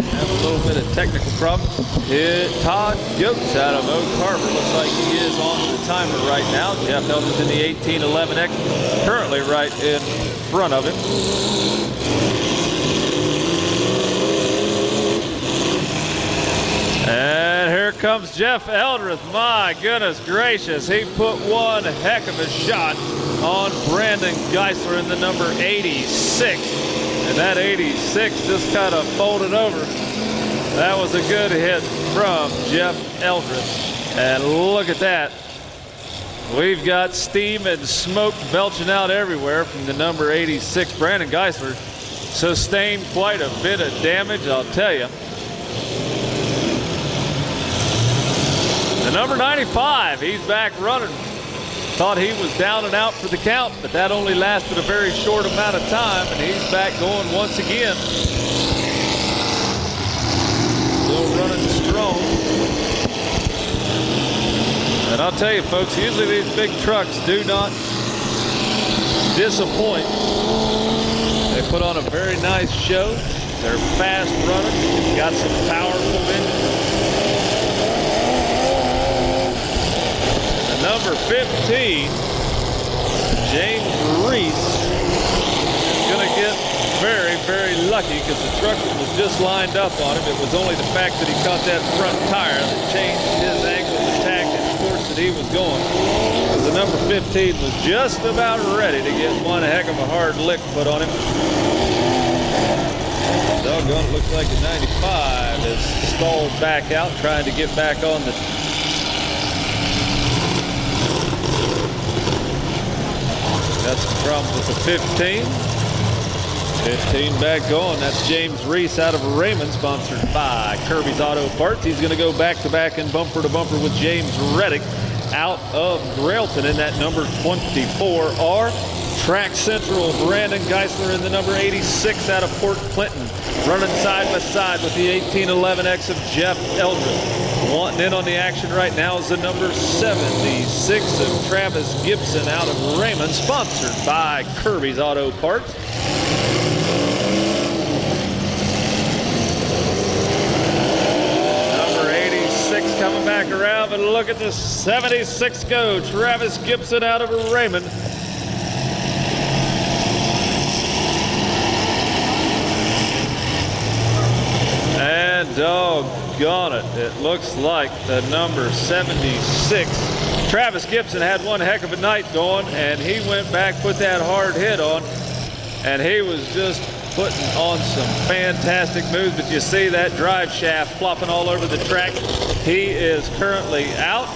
Have a little bit of technical problems. Todd Goetz out of Oak Harbor. Looks like he is on the timer right now. Jeff Eldrith in the 1811X, currently right in front of him. And here comes Jeff Eldrith. My goodness gracious. He put one heck of a shot on Brandon Geisler in the number 86. And that 86 just kind of folded over. That was a good hit from Jeff Eldredge. And look at that. We've got steam and smoke belching out everywhere from the number 86. Brandon Geisler sustained quite a bit of damage, I'll tell you. The number 95, he's back running. Thought he was down and out for the count, but that only lasted a very short amount of time, and he's back going once again. Still running strong. And I'll tell you, folks, usually these big trucks do not disappoint. They put on a very nice show. They're fast running, got some powerful engines. Number 15, James Reese, is going to get very, very lucky because the truck that was just lined up on him, it was only the fact that he caught that front tire that changed his angle of attack and course that he was going. Because the number 15 was just about ready to get one heck of a hard lick put on him. Doggone, it looks like the 95 is stalled back out, trying to get back on the Got some problems with the 15. 15 back going. That's James Reese out of Raymond, sponsored by Kirby's Auto Parts. He's going to go back-to-back and bumper-to-bumper with James Reddick out of Grailton in that number 24R. Track Central, Brandon Geisler in the number 86 out of Port Clinton, running side by side with the 1811X of Jeff Eldredge. Wanting in on the action right now is the number 76 of Travis Gibson out of Raymond, sponsored by Kirby's Auto Parts. Number 86 coming back around, but look at the 76 go. Travis Gibson out of Raymond. And doggone it, it looks like the number 76. Travis Gibson had one heck of a night going, and he went back, put that hard hit on, and he was just putting on some fantastic moves. But you see that drive shaft flopping all over the track. He is currently out.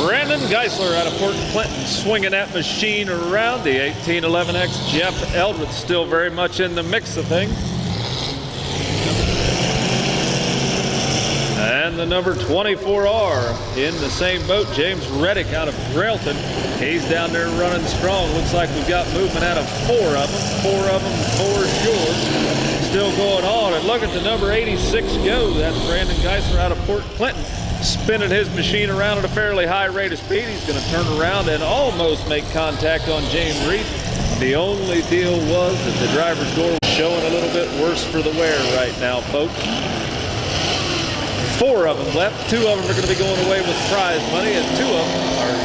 Brandon Geisler out of Port Clinton swinging that machine around. The 1811X Jeff Eldredge still very much in the mix of things. And the number 24R in the same boat, James Reddick out of Grailton. He's down there running strong. Looks like we've got movement out of four of them, four sure. Still going on. And look at the number 86 go. That's Brandon Geisler out of Port Clinton, spinning his machine around at a fairly high rate of speed. He's going to turn around and almost make contact on James Reese. The only deal was that the driver's door was showing a little bit worse for the wear right now, folks. Four of them left. Two of them are going to be going away with prize money, and two of them are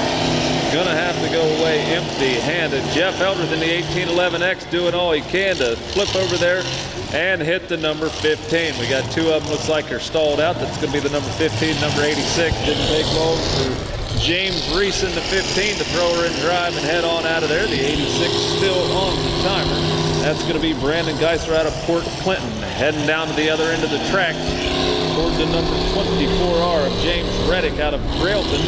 going to have to go away empty-handed. Jeff Eldredge in the 1811X doing all he can to flip over there and hit the number 15. We got two of them, looks like they're stalled out. That's going to be the number 15, number 86. Didn't take long for James Reese in the 15 to throw her in drive and head on out of there. The 86 still on the timer. That's going to be Brandon Geisler out of Port Clinton, heading down to the other end of the track toward the number 24R of James Reddick out of Grailton.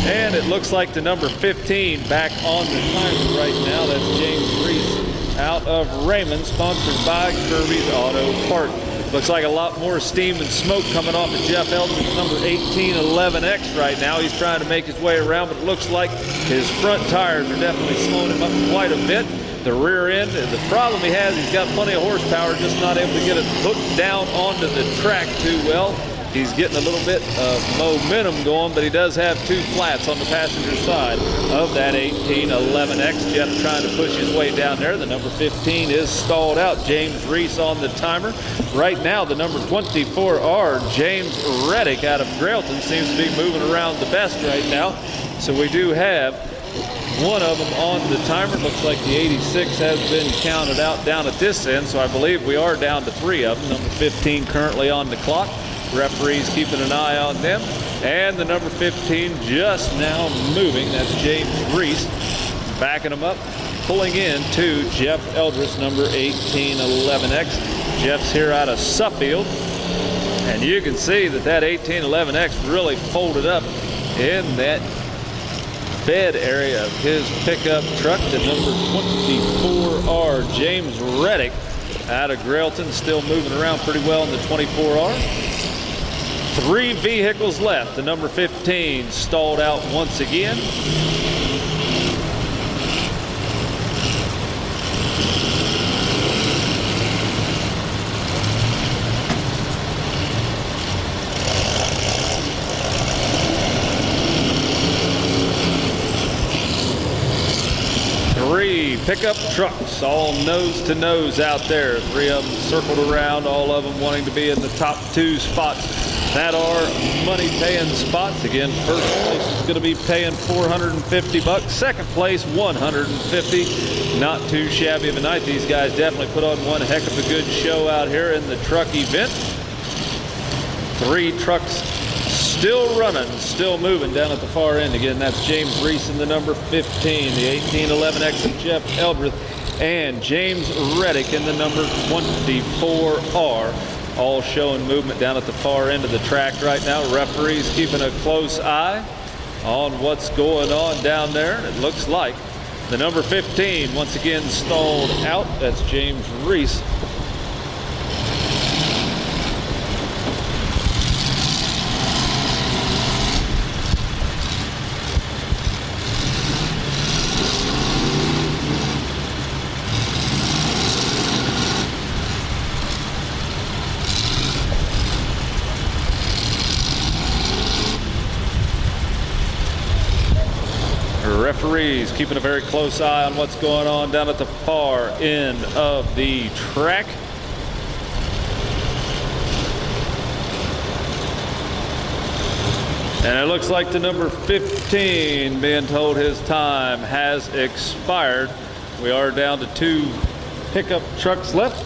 And it looks like the number 15 back on the timer right now. That's James Reese out of Raymond, sponsored by Kirby's Auto Parts. Looks like a lot more steam and smoke coming off of Jeff Eldredge's number 1811X right now. He's trying to make his way around, but it looks like his front tires are definitely slowing him up quite a bit. The rear end, the problem he has, he's got plenty of horsepower, just not able to get it hooked down onto the track too well. He's getting a little bit of momentum going, but he does have two flats on the passenger side of that 1811X. Jeff trying to push his way down there. The number 15 is stalled out. James Reese on the timer. Right now, the number 24R, James Reddick out of Grailton, seems to be moving around the best right now. So we do have one of them on the timer. Looks like the 86 has been counted out down at this end, so I believe we are down to three of them. Number 15 currently on the clock. Referees keeping an eye on them. And the number 15 just now moving. That's James Reese. Backing him up, pulling in to Jeff Eldred's number 1811X. Jeff's here out of Suffield. And you can see that 1811X really folded up in that bed area of his pickup truck. The number 24R, James Reddick, out of Grailton, still moving around pretty well in the 24R. 3 vehicles left. The number 15 stalled out once again. Pickup trucks, all nose to nose out there. 3 of them circled around, all of them wanting to be in the top 2 spots that are money paying spots. Again, first place is going to be paying $450. Second place, $150. Not too shabby of a night. These guys definitely put on one heck of a good show out here in the truck event. 3 trucks still running, still moving down at the far end. Again, that's James Reese in the number 15, the 1811X of Jeff Eldred, and James Reddick in the number 24R. All showing movement down at the far end of the track right now. Referees keeping a close eye on what's going on down there. And it looks like the number 15 once again stalled out. That's James Reese. Referees keeping a very close eye on what's going on down at the far end of the track. And it looks like the number 15 being told his time has expired. We are down to 2 pickup trucks left.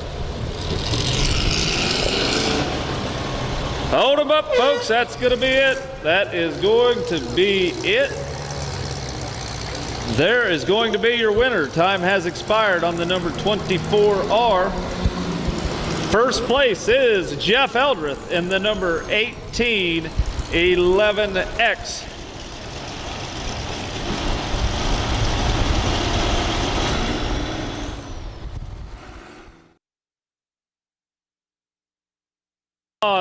Hold them up, folks. That's going to be it. That is going to be it. There is going to be your winner. Time has expired on the number 24R. First place is Jeff Eldredge in the number 1811X.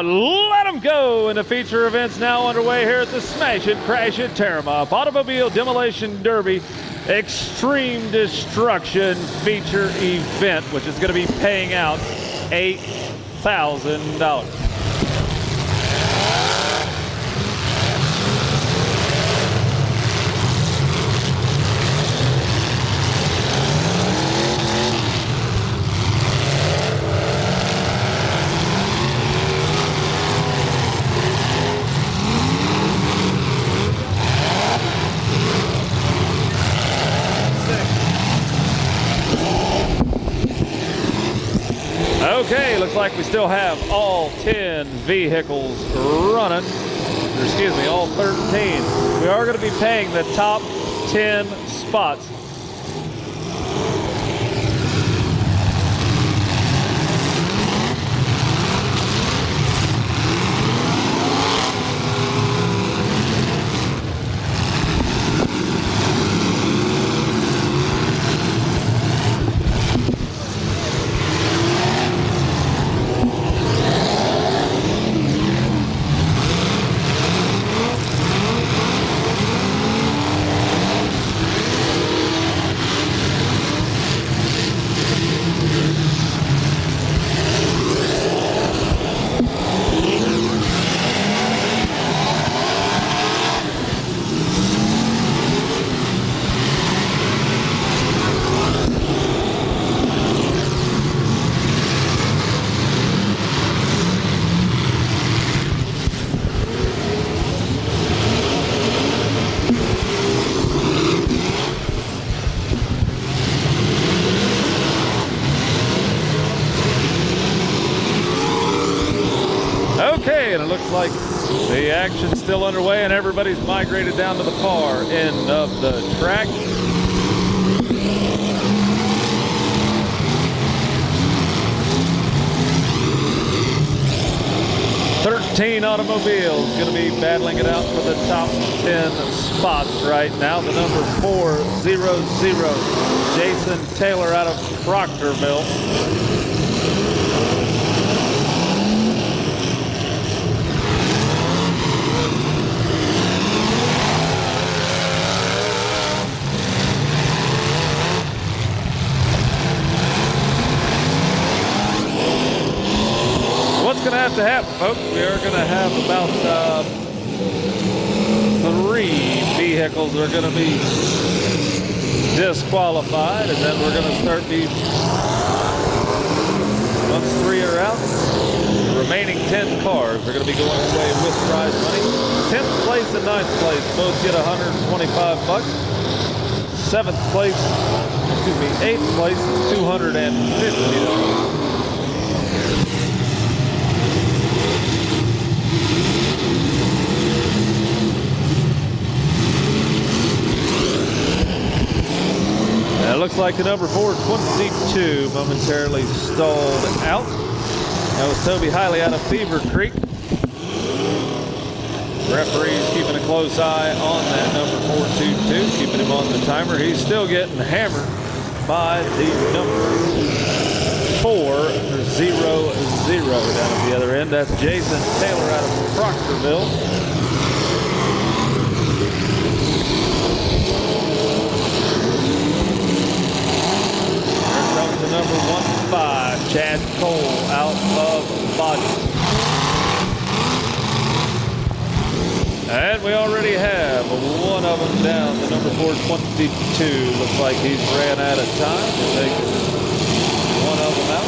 Let them go, and the feature event's now underway here at the Smash It, Crash It, Tear 'em Up Automobile Demolition Derby Extreme Destruction feature event, which is going to be paying out $8,000. Okay, looks like we still have all 10 vehicles running. Or excuse me, all 13. We are going to be paying the top 10 spots. like the action's still underway and everybody's migrated down to the far end of the track. Thirteen automobiles going to be battling it out for the top 10 spots right now. The number 400, Jason Taylor out of Proctorville. What's going to happen, folks? We are going to have about 3 vehicles that are going to be disqualified, and then we're going to start these. Once 3 are out, the remaining 10 cars are going to be going away with prize money. 10th place and 9th place both get $125. 7th place, 8th place is $250. It looks like the number 422 momentarily stalled out. That was Toby Hiley out of Beaver Creek. Referees keeping a close eye on that number 422, keeping him on the timer. He's still getting hammered by the number 400 down at the other end. That's Jason Taylor out of Proctorville. The number 15, Chad Cole out of Body. And we already have one of them down, the number 422. Looks like he's ran out of time to take one of them out.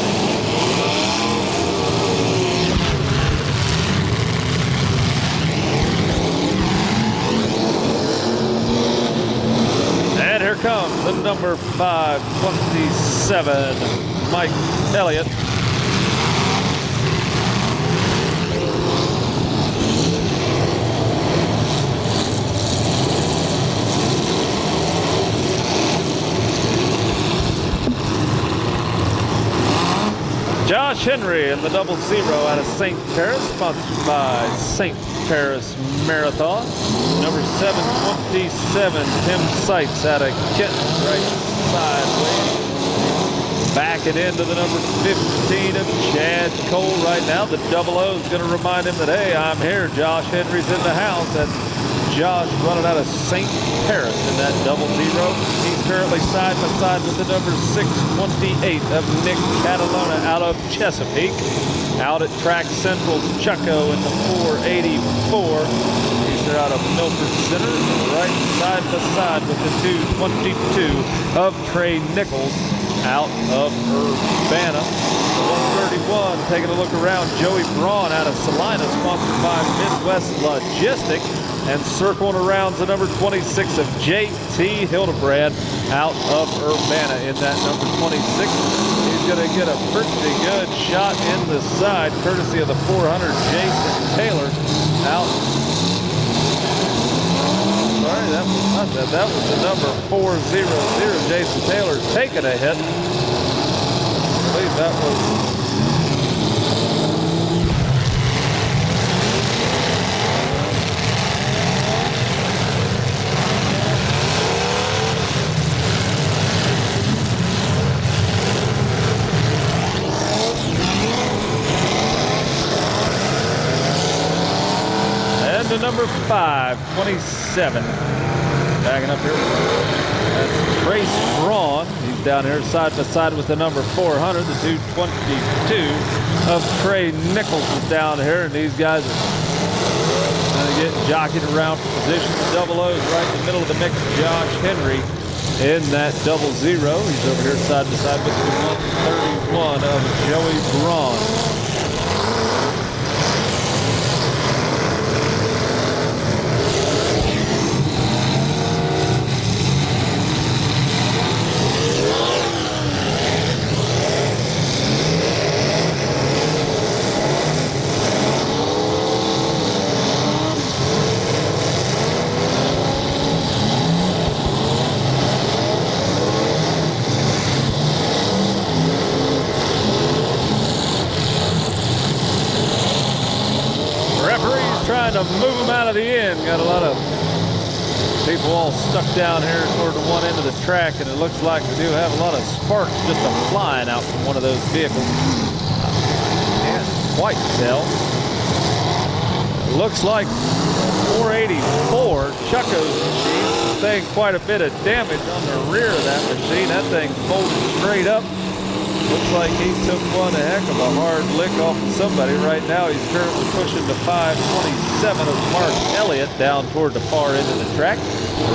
And here comes the number 527, Mike Elliott. Josh Henry in the 00 out of St. Paris, sponsored by St. Paris Marathon. Number 727, Tim Seitz out of Kenton, right sideways. Backing into the number 15 of Chad Cole right now. The 00 is going to remind him that, hey, I'm here. Josh Henry's in the house. That's Josh running out of St. Paris in that 00. He's currently side by side with the number 628 of Nick Catalona out of Chesapeake. Out at Track Central's Chucko in the 484. These are out of Milford Center. Right side by side with the 222 of Trey Nichols out of Urbana. 131, taking a look around, Joey Braun out of Salina, sponsored by Midwest Logistics. And circling around the number 26 of J.T. Hildebrand out of Urbana in that number 26. He's going to get a pretty good shot in the side, courtesy of the 400 Jason Taylor out. Sorry, that was not that. That was the number 400 Jason Taylor taking a hit. I believe that was. The number 527, backing up here. That's Trace Braun. He's down here side by side with the number 400, the 222 of Trey Nichols is down here, and these guys are going to get jockeyed around for position. The 00 is right in the middle of the mix. Josh Henry in that 00. He's over here side by side with the 131 of Joey Braun. down to the end. Got a lot of people all stuck down here toward the one end of the track, and it looks like we do have a lot of sparks just flying out from one of those vehicles. Can't quite tell. It looks like 484 Chucko's machine sustained quite a bit of damage on the rear of that machine. That thing folded straight up. Looks like he took one heck of a hard lick off of somebody. Right now he's currently pushing the 527 of Mark Elliott down toward the far end of the track.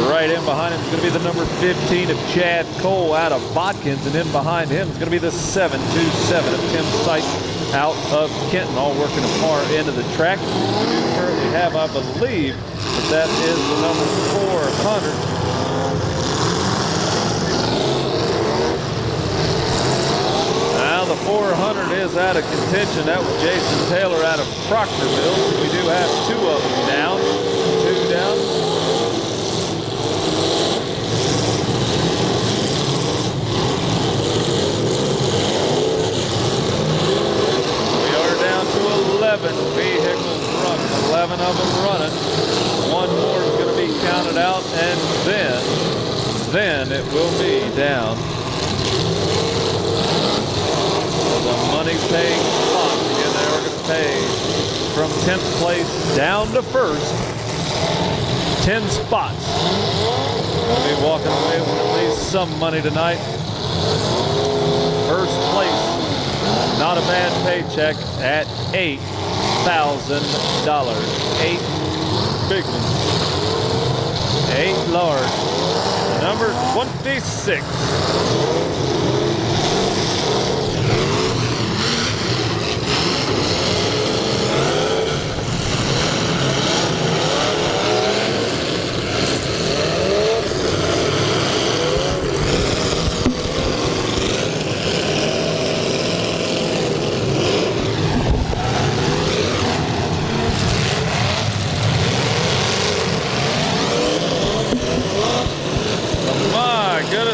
Right in behind him is going to be the number 15 of Chad Cole out of Botkins, and in behind him is going to be the 727 of Tim Sight out of Kenton, all working the far end of the track. We do currently have, I believe, that is the number 400. Now the 400 is out of contention. That was Jason Taylor out of Proctorville. We do have two of them down. Two down. We are down to 11 vehicles running. 11 of them running. One more is going to be counted out, and then it will be down. The money-paying spots. Again, they are going to pay from 10th place down to first. 10 spots. We'll be walking away with at least some money tonight. First place, not a bad paycheck at $8,000. 8 big ones. 8 large. Number 26.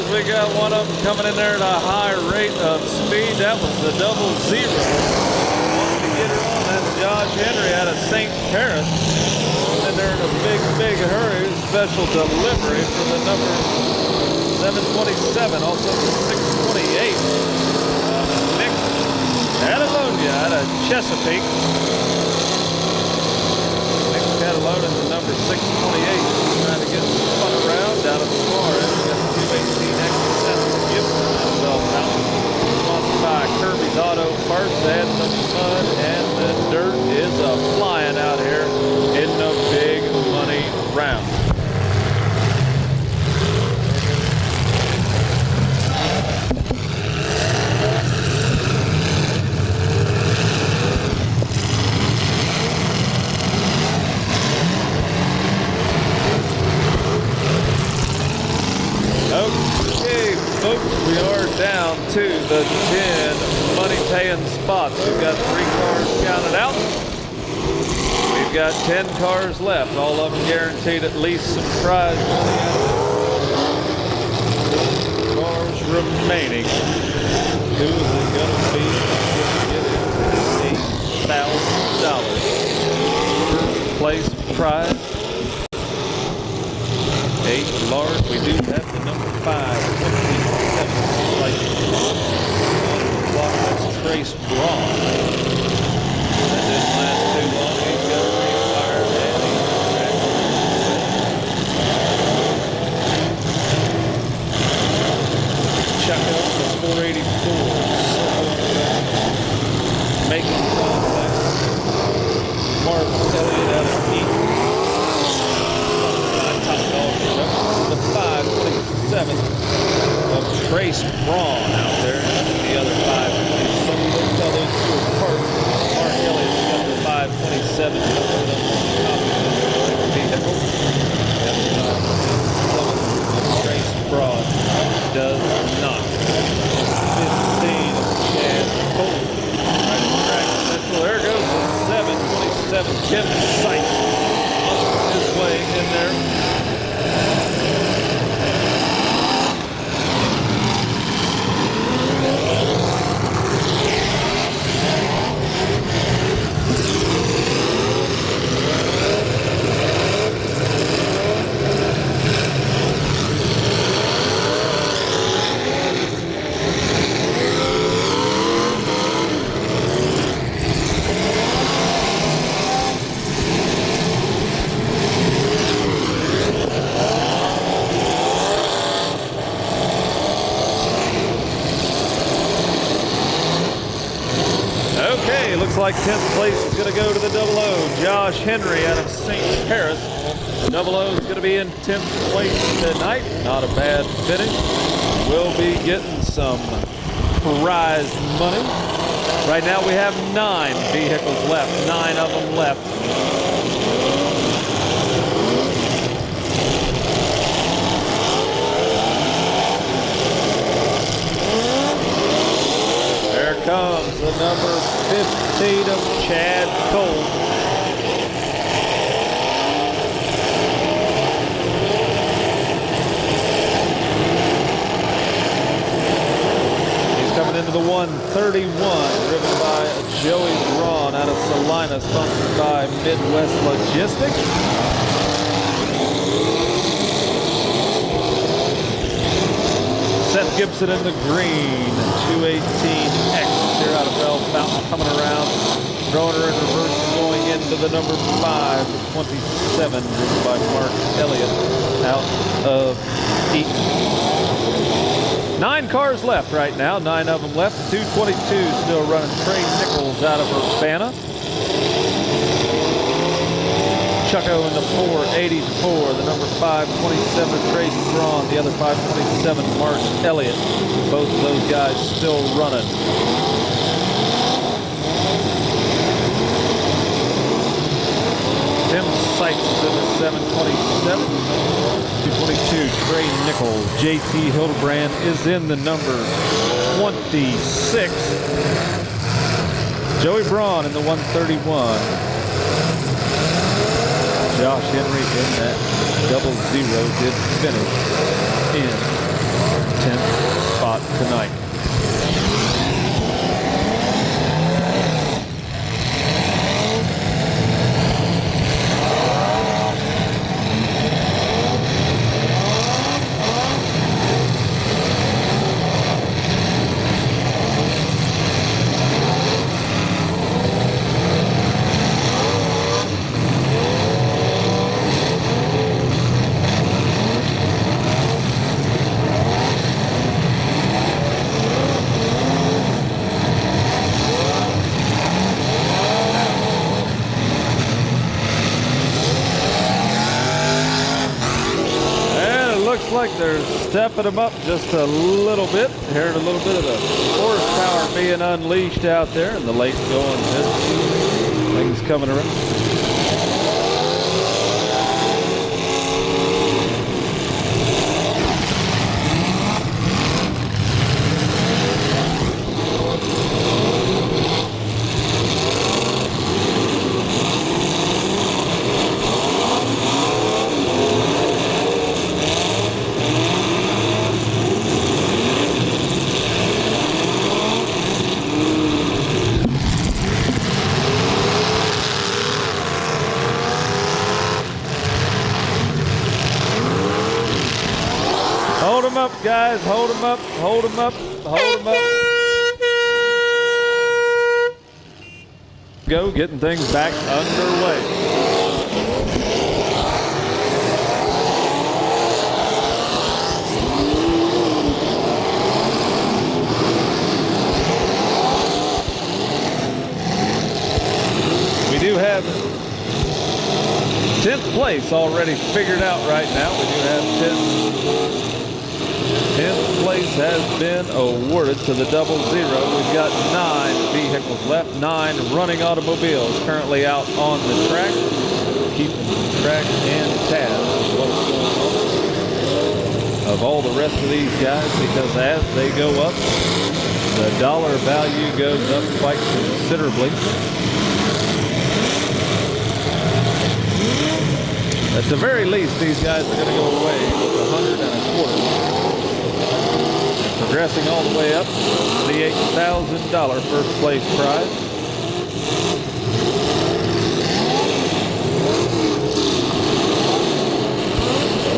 We got one of them coming in there at a high rate of speed. That was the 00. Wanted to get her on. That's Josh Henry out of St. Paris. In there in a big hurry. Special delivery for the number 727, also the 628. Nick Catalonia out of Chesapeake. Nick Catalonia, the number 628. Trying to get spun around down at the far end. Sponsored by Kirby's Auto Parts, and the mud and the dirt is flying out here in the big money round. Okay, folks, we are down to the 10 money-paying spots. We've got 3 cars counted out. We've got 10 cars left. All of them guaranteed at least some prize money out of it. Cars remaining. Who is it going to be? $8,000. First place prize. 8 large. We do have the number 527. Like that's Trace Braun. That didn't last too long. He's got a refired and Chuck out the 484. Making contact. Mark Elliott out of Eaton. The 527 of Trace Braun out there. The other 527. We'll tell those two apart. Mark Elliott's got the 527 vehicle. And Trace Braun does not. 15 of Chad Cole. Right in track central. There goes the 727 Tim Sight. On his way in there. Looks like 10th place is going to go to the Double O. Josh Henry out of St. Paris. Double O is going to be in 10th place tonight. Not a bad finish. We'll be getting some prize money. Right now we have 9 vehicles left. 9 of them left. There comes the number 15 of Chad Cole. Coming into the 131, driven by Joey Braun out of Salina, sponsored by Midwest Logistics. Seth Gibson in the green, 218X here out of Bell Fountain, coming around, throwing her in reverse and going into the number 5, 27, driven by Mark Elliott out of Eaton. 9 cars left right now, 9 of them left. 222 still running. Trey Nichols out of Urbana. Chucko in the 484, the number 527 Tracy Braun, the other 527 Mark Elliott. Both of those guys still running. Tim Sykes is in the 727. 222 Trey Nichols. JT Hildebrand is in the number 26. Joey Braun in the 131. Josh Henry in that 00 did finish in 10th spot tonight. Like they're stepping them up just a little bit. Hearing a little bit of the horsepower being unleashed out there in the late going things coming around. Hold them up, guys. Hold them up. Hold them up. Hold them up. Go, getting things back underway. We do have 10th place already figured out right now. We do have 10th place has been awarded to the 00. We've got 9 vehicles left, 9 running automobiles currently out on the track. Keeping track and tab of what's going on of all the rest of these guys, because as they go up, the dollar value goes up quite considerably. At the very least, these guys are going to go away with 125. Progressing all the way up to the $8,000 first place prize.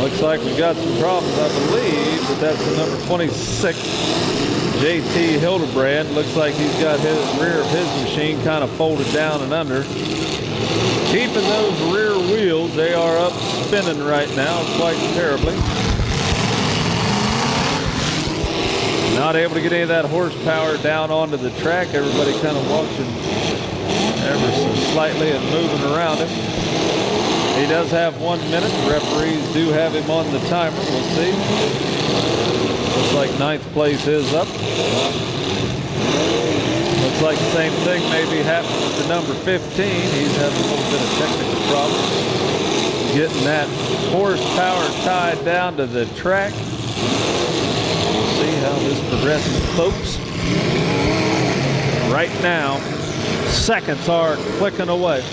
Looks like we've got some problems, I believe, but that's the number 26, JT Hildebrand. Looks like he's got his rear of his machine kind of folded down and under. Keeping those rear wheels, they are up spinning right now quite terribly. Not able to get any of that horsepower down onto the track. Everybody kind of watching ever so slightly and moving around him. He does have 1 minute. The referees do have him on the timer. We'll see. Looks like 9th place is up. Looks like the same thing may be happening with the number 15. He's having a little bit of technical problems getting that horsepower tied down to the track. We'll see how this progresses, folks. Right now, seconds are clicking away.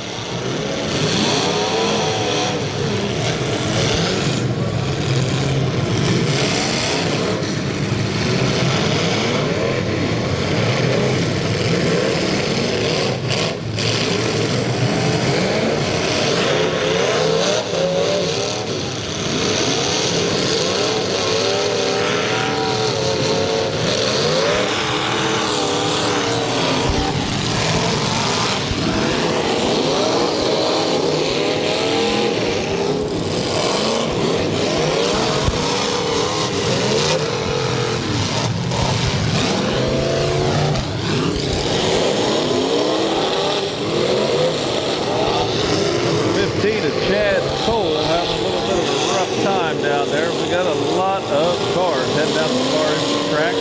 Down there, we got a lot of cars heading down the far end of the track.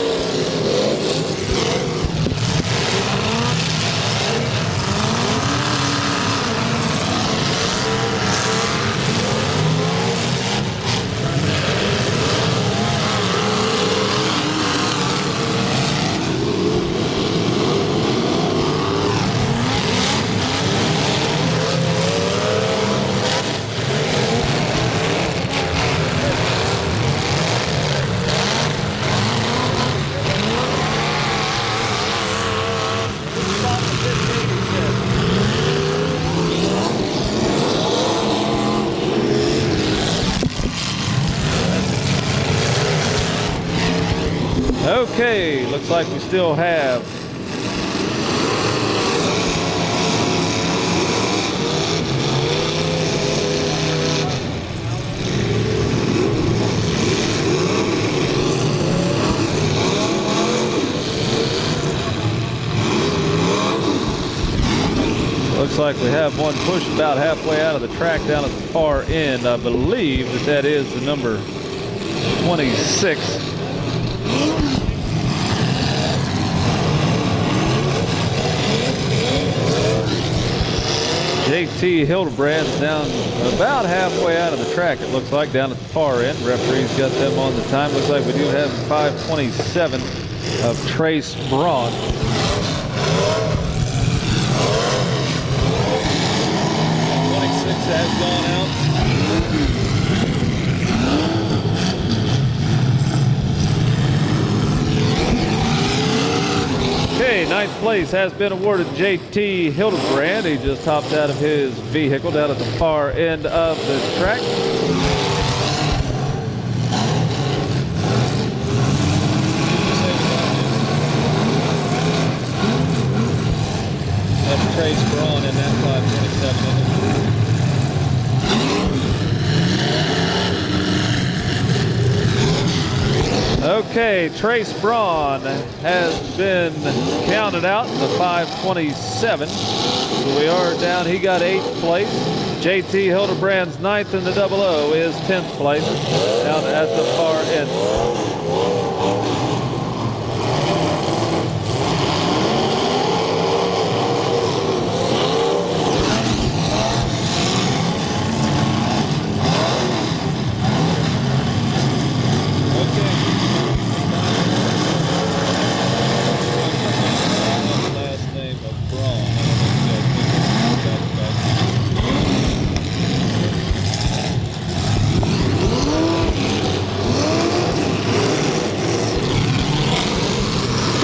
Okay, looks like we still have one pushed about halfway out of the track down at the far end. I believe that is the number 26. JT Hildebrand's down about halfway out of the track, it looks like, down at the far end. Referee's got them on the time. Looks like we do have 5:27 of Trace Braun. Has gone out. Okay, 9th place has been awarded JT Hildebrand. He just hopped out of his vehicle down at the far end of the track. That's Trace Braun in that 5:27. Okay, Trace Braun has been counted out in the 5:27. So we are down. He got 8th place. JT Hildebrand's 9th in the 00 is 10th place down at the far end.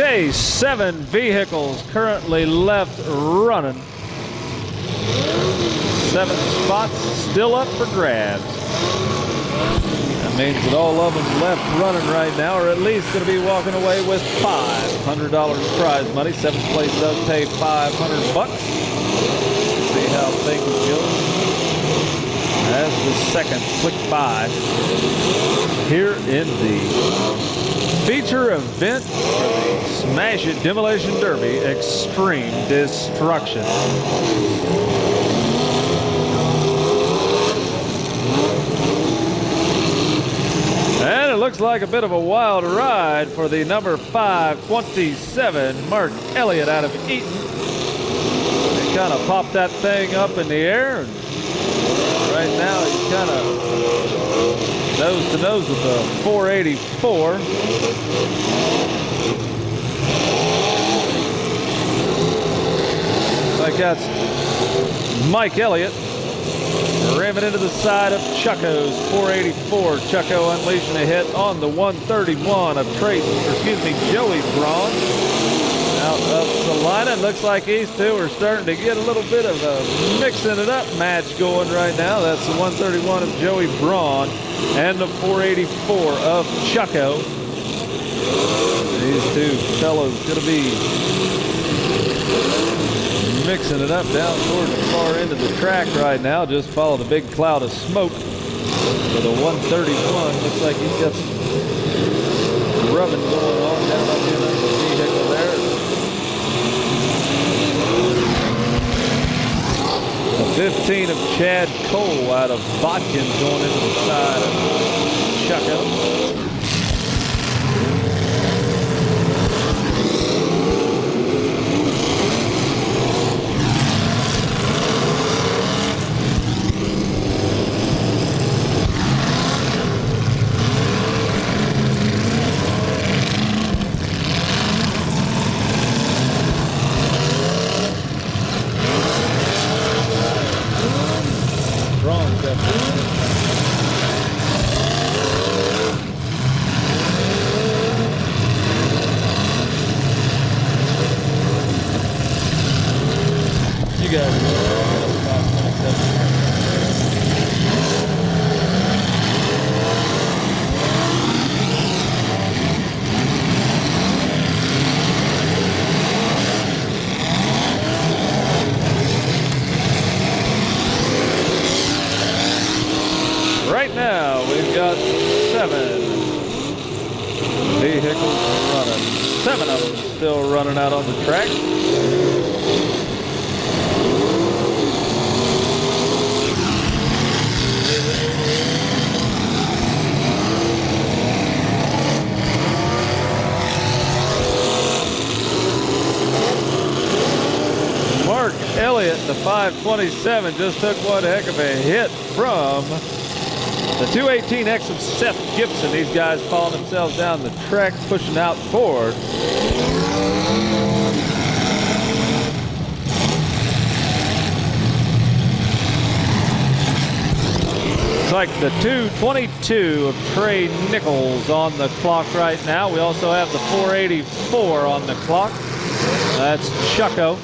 Okay, 7 vehicles currently left running. 7 spots still up for grabs. That means that all of them left running right now are at least going to be walking away with $500 prize money. 7th place does pay $500. See how things go as the second click by here in the Feature event for the Smash It Demolition Derby Extreme Destruction. And it looks like a bit of a wild ride for the number 527 Mark Elliott out of Eaton. He kind of popped that thing up in the air, and right now he's kind of nose to nose with the 484. Like that's Mike Elliott ramming into the side of Chucko's 484. Chucko unleashing a hit on the 131 of Joey Braun. Out of Salina. It looks like these two are starting to get a little bit of a mixing it up match going right now. That's the 131 of Joey Braun and the 484 of Chucko. These two fellows gonna be mixing it up down toward the far end of the track right now. Just followed a big cloud of smoke for the 131. Looks like he's got some rubbing going on down up here under the vehicle there. A 15 of Chad Cole out of Botkins going into the side of Chucko. You guys. Right now, we've got 7 vehicles running. 7 of them still running out on the track. Mark Elliott, the 527, just took one heck of a hit from the 218X of Seth Gibson. These guys falling themselves down the track, pushing out forward. It's like the 222 of Trey Nichols on the clock right now. We also have the 484 on the clock. That's Chucko.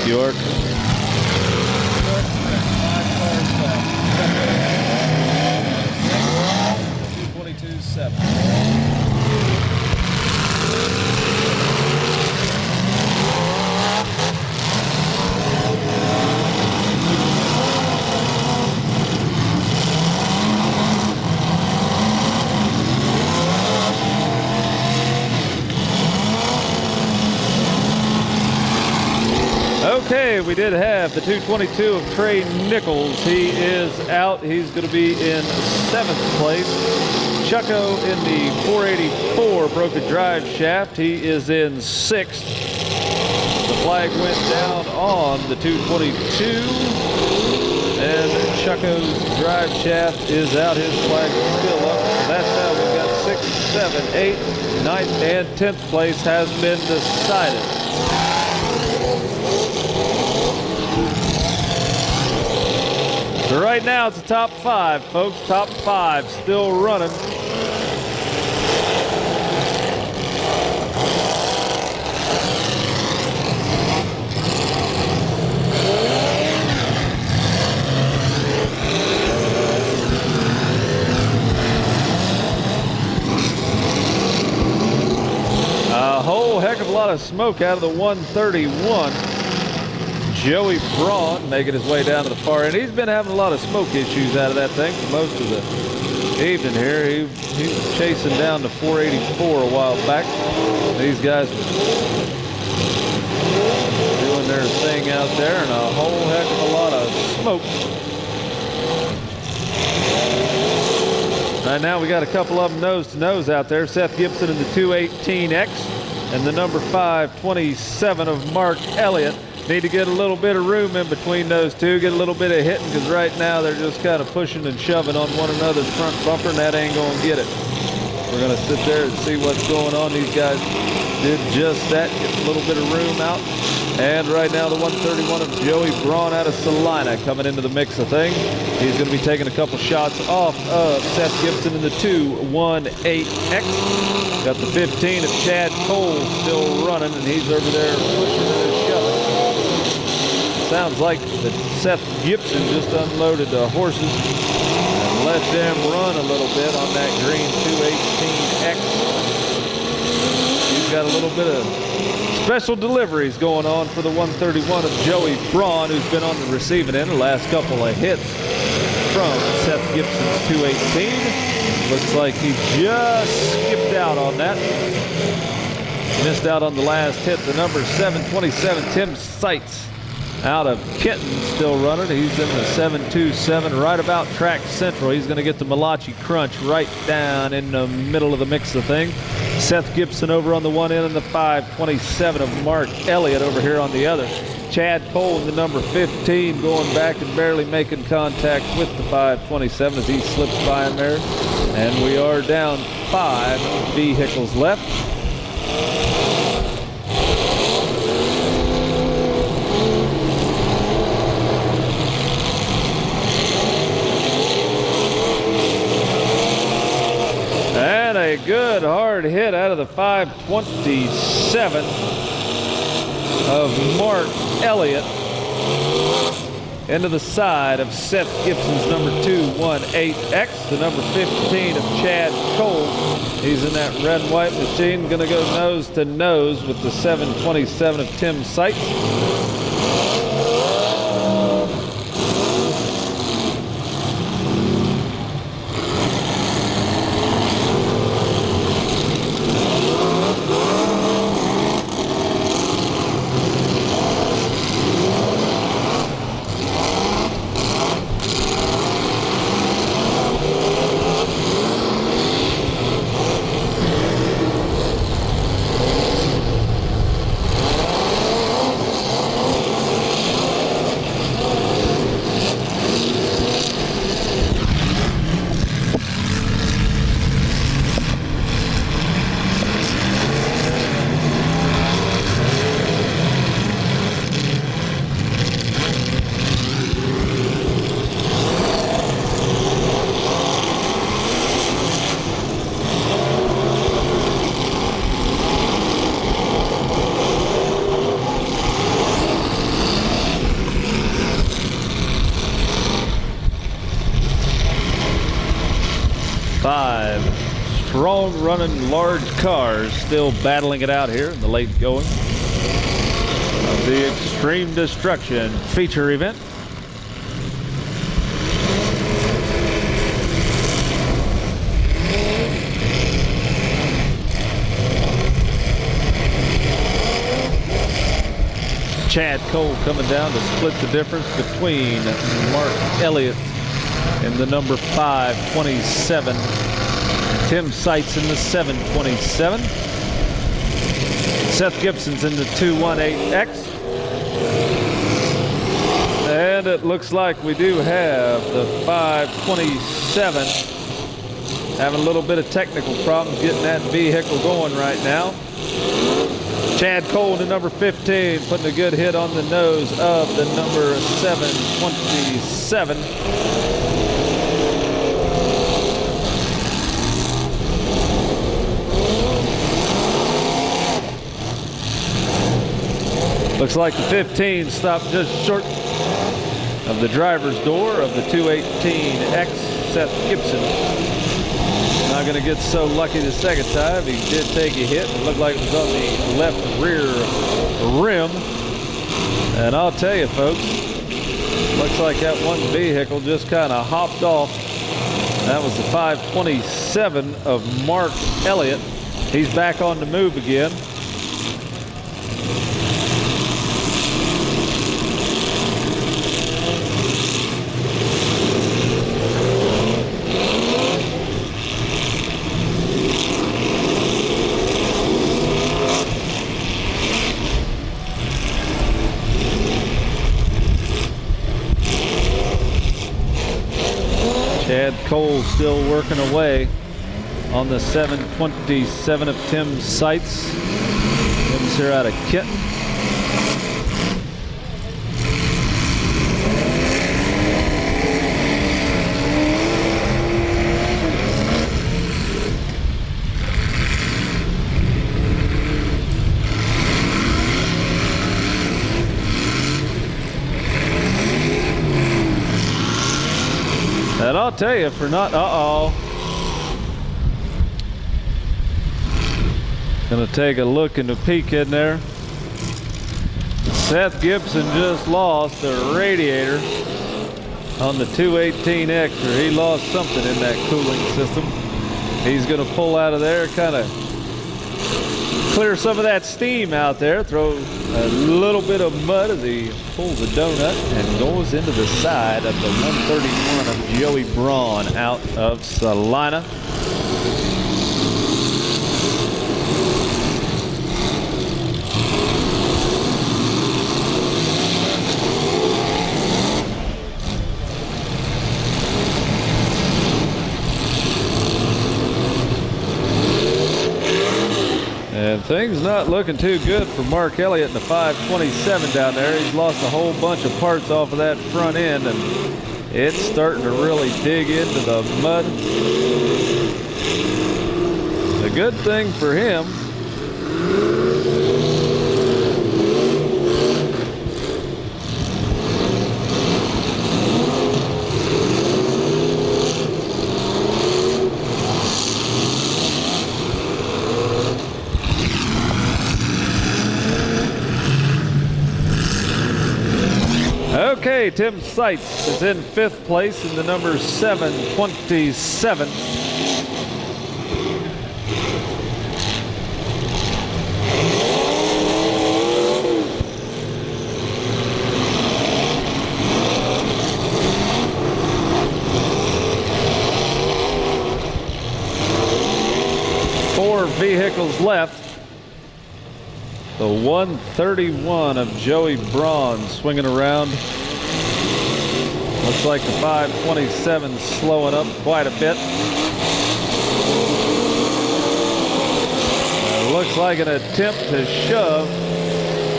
York. 222.7. Okay, we did have the 222 of Trey Nichols. He is out. He's going to be in 7th place. Chucko in the 484 broke a drive shaft. He is in 6th. The flag went down on the 222. And Chucko's drive shaft is out. His flag is still up. So that's how we've got 6th, 7th, 8th, 9th, and 10th place has been decided. So right now it's the top 5, folks. Top 5 still running. A whole heck of a lot of smoke out of the 131. Joey Braun making his way down to the far end. He's been having a lot of smoke issues out of that thing for most of the evening here. He was chasing down to 484 a while back. These guys doing their thing out there, and a whole heck of a lot of smoke. Right now we got a couple of them nose to nose out there. Seth Gibson in the 218X and the number 527 of Mark Elliott. Need to get a little bit of room in between those two, get a little bit of hitting, because right now they're just kind of pushing and shoving on one another's front bumper, and that ain't going to get it. We're going to sit there and see what's going on. These guys did just that, get a little bit of room out. And right now the 131 of Joey Braun out of Salina coming into the mix of things. He's going to be taking a couple shots off of Seth Gibson in the 218X. Got the 15 of Chad Cole still running, and he's over there pushing and shoving. Sounds like that Seth Gibson just unloaded the horses and let them run a little bit on that green 218X. He's got a little bit of special deliveries going on for the 131 of Joey Braun, who's been on the receiving end the last couple of hits from Seth Gibson's 218. Looks like he just skipped out on that. Missed out on the last hit. The number 727, Tim Seitz, out of Kenton, still running. He's in the 727, right about track central. He's going to get the Malachi Crunch right down in the middle of the mix of things. Seth Gibson over on the one end and the 527 of Mark Elliott over here on the other. Chad Cole in the number 15 going back and barely making contact with the 527 as he slips by him there. And we are down 5 vehicles left. And a good hard hit out of the 527 of Mark Elliott into the side of Seth Gibson's number 218X, the number 15 of Chad Cole. He's in that red and white machine, going to go nose to nose with the 727 of Tim Seitz. Five strong running large cars still battling it out here in the late going of the Extreme Destruction feature event. Chad Cole coming down to split the difference between Mark Elliott in the number 527. Tim Seitz in the 727. Seth Gibson's in the 218X. And it looks like we do have the 527 having a little bit of technical problems getting that vehicle going right now. Chad Cole to number 15, putting a good hit on the nose of the number 727. Looks like the 15 stopped just short of the driver's door of the 218X, Seth Gibson. Not going to get so lucky the second time. He did take a hit. It looked like it was on the left rear rim. And I'll tell you, folks, looks like that one vehicle just kind of hopped off. That was the 527 of Mark Elliott. He's back on the move again. Chad Cole still working away on the 727 of Tim's sights. Tim's here out of Kenton. And I'll tell you, for not, gonna take a look and a peek in there. Seth Gibson just lost the radiator on the 218X, or he lost something in that cooling system. He's gonna pull out of there, kind of clear some of that steam out there, throw a little bit of mud as he pulls a donut and goes into the side of the 131 of Joey Braun out of Salina. And things not looking too good for Mark Elliott in the 527 down there. He's lost a whole bunch of parts off of that front end, and it's starting to really dig into the mud. The good thing for him, okay, Tim Seitz is in 5th place in the number 727. Four vehicles left. The 131 of Joey Braun swinging around. Looks like the 527 slowing up quite a bit. Looks like an attempt to shove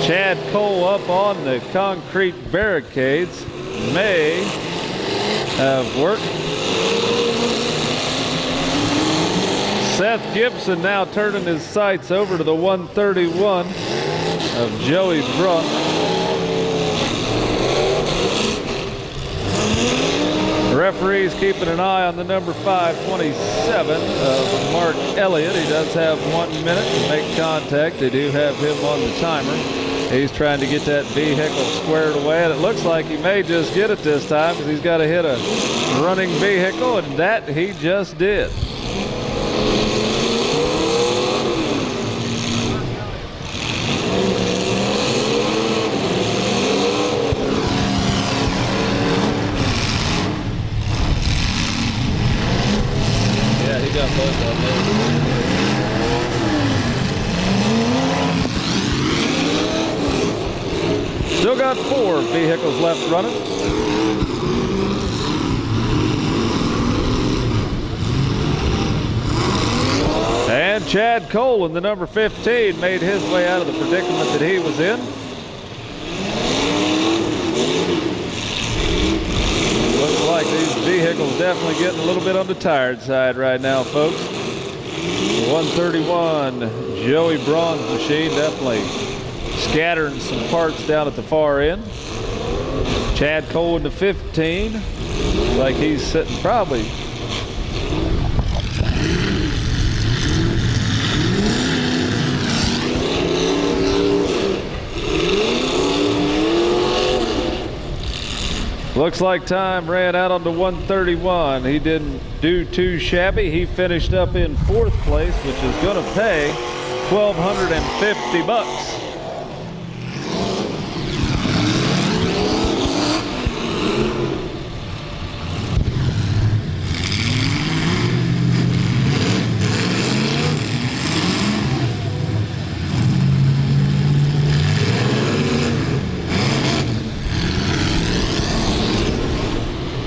Chad Cole up on the concrete barricades. May have worked. Seth Gibson now turning his sights over to the 131 of Joey Braun. The referee's keeping an eye on the number 527 of Mark Elliott. He does have 1 minute to make contact. They do have him on the timer. He's trying to get that vehicle squared away, and it looks like he may just get it this time because he's got to hit a running vehicle, and that he just did. Got both of them. Still got 4 vehicles left running. And And Chad Cole in the number 15 made his way out of the predicament that he was in. Looks like these vehicles definitely getting a little bit on the tired side right now, folks. 131 Joey Braun's machine definitely scattering some parts down at the far end. Chad Cole in the 15. Looks like he's sitting probably looks like time ran out on the 131. He didn't do too shabby. He finished up in 4th place, which is going to pay $1,250.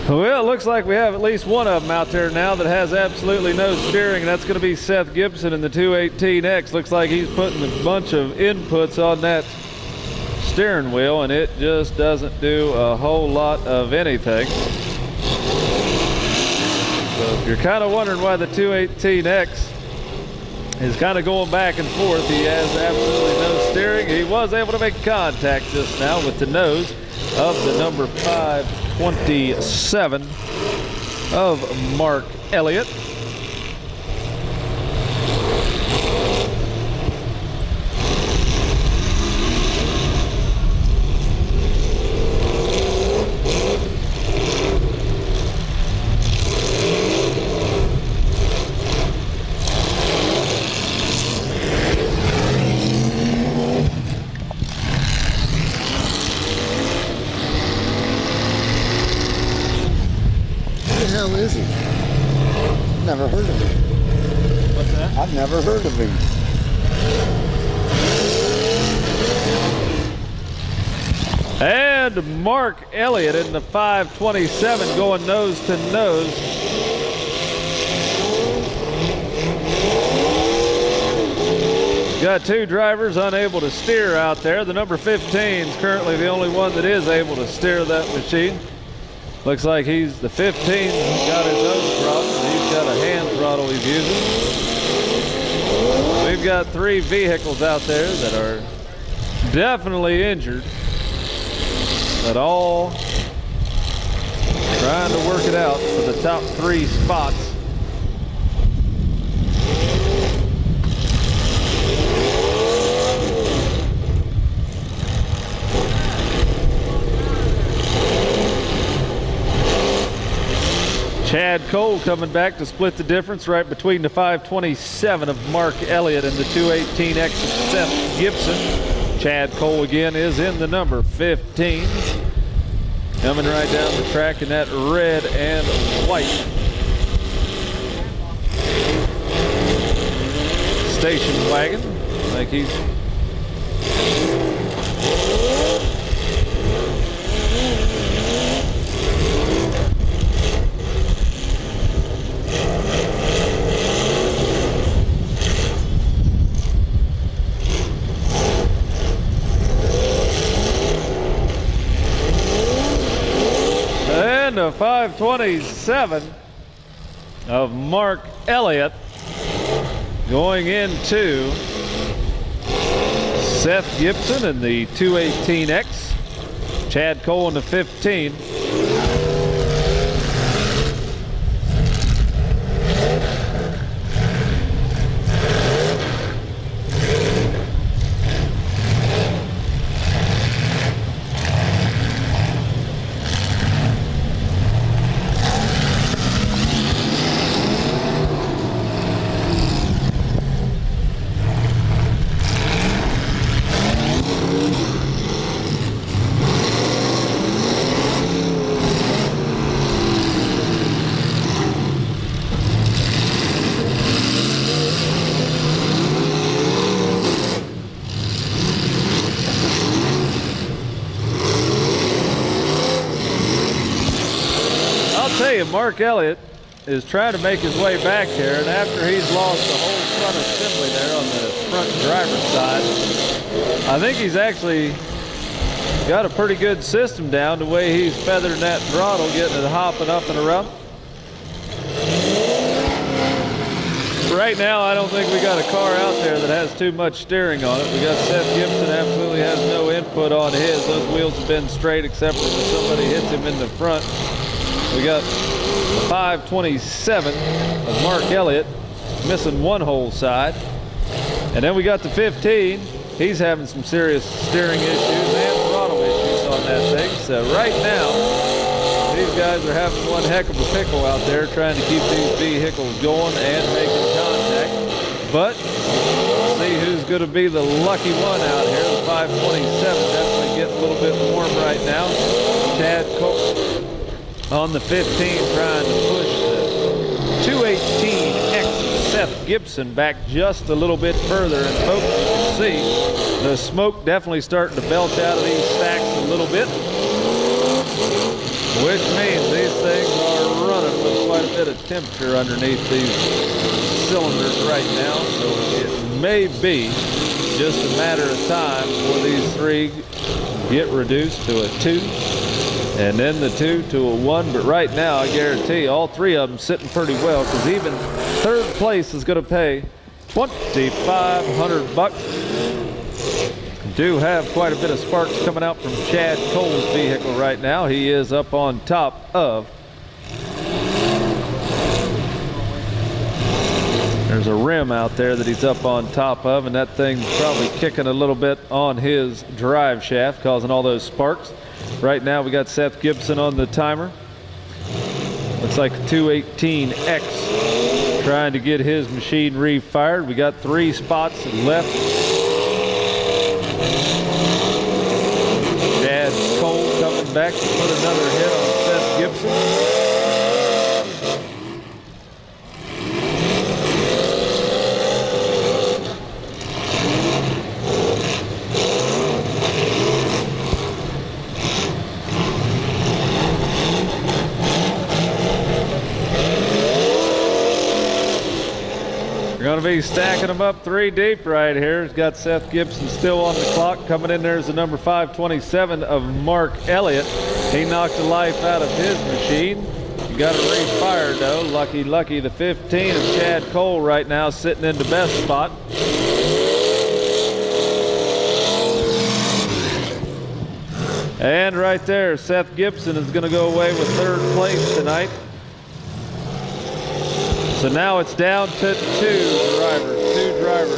Well, it looks like we have at least one of them out there now that has absolutely no steering, and that's going to be Seth Gibson in the 218X. Looks like he's putting a bunch of inputs on that steering wheel, and it just doesn't do a whole lot of anything. So if you're kind of wondering why the 218X is kind of going back and forth, he has absolutely no steering. He was able to make contact just now with the nose of the number 527 of Mark Elliott. Is he? Never heard of him. What's that? I've never heard of him. And Mark Elliott in the 527 going nose to nose. Got two drivers unable to steer out there. The number 15 is currently the only one that is able to steer that machine. Looks like he's the 15, got his own throttle. He's got a hand throttle he's using. We've got 3 vehicles out there that are definitely injured, but all trying to work it out for the top 3 spots. Chad Cole coming back to split the difference right between the 527 of Mark Elliott and the 218X of Seth Gibson. Chad Cole again is in the number 15. Coming right down the track in that red and white station wagon. Like he's the 527 of Mark Elliott going into Seth Gibson in the 218X. Chad Cole in the 15. Mark Elliott is trying to make his way back here, and after he's lost the whole front assembly there on the front driver's side, I think he's actually got a pretty good system down, the way he's feathering that throttle, getting it hopping up and around. Right now, I don't think we got a car out there that has too much steering on it. We got Seth Gibson, absolutely has no input on his. Those wheels have been straight except for when somebody hits him in the front. We got the 527 of Mark Elliott missing one whole side. And then we got the 15. He's having some serious steering issues and throttle issues on that thing. So right now, these guys are having one heck of a pickle out there trying to keep these vehicles going and making contact. But we'll see who's going to be the lucky one out here. The 527 definitely getting a little bit warm right now. Chad Cole on the 15 trying to push the 218X Seth Gibson back just a little bit further. And folks, you can see the smoke definitely starting to belch out of these stacks a little bit, which means these things are running with quite a bit of temperature underneath these cylinders right now. So it may be just a matter of time before these three get reduced to a 2, and then the 2 to a 1. But right now, I guarantee all three of them sitting pretty well, because even third place is going to pay $2,500. Do have quite a bit of sparks coming out from Chad Cole's vehicle right now. He is up on top of. There's a rim out there that he's up on top of, and that thing's probably kicking a little bit on his drive shaft, causing all those sparks. Right now we got Seth Gibson on the timer. Looks like a 218X trying to get his machine refired. We got 3 spots left. Chad Cole coming back to put another hit on Seth Gibson. We're going to be stacking them up 3 deep right here. He's got Seth Gibson still on the clock. Coming in there is the number 527 of Mark Elliott. He knocked the life out of his machine. You got it refired though. Lucky the 15 of Chad Cole right now sitting in the best spot. And right there, Seth Gibson is going to go away with 3rd place tonight. So now it's down to 2 drivers.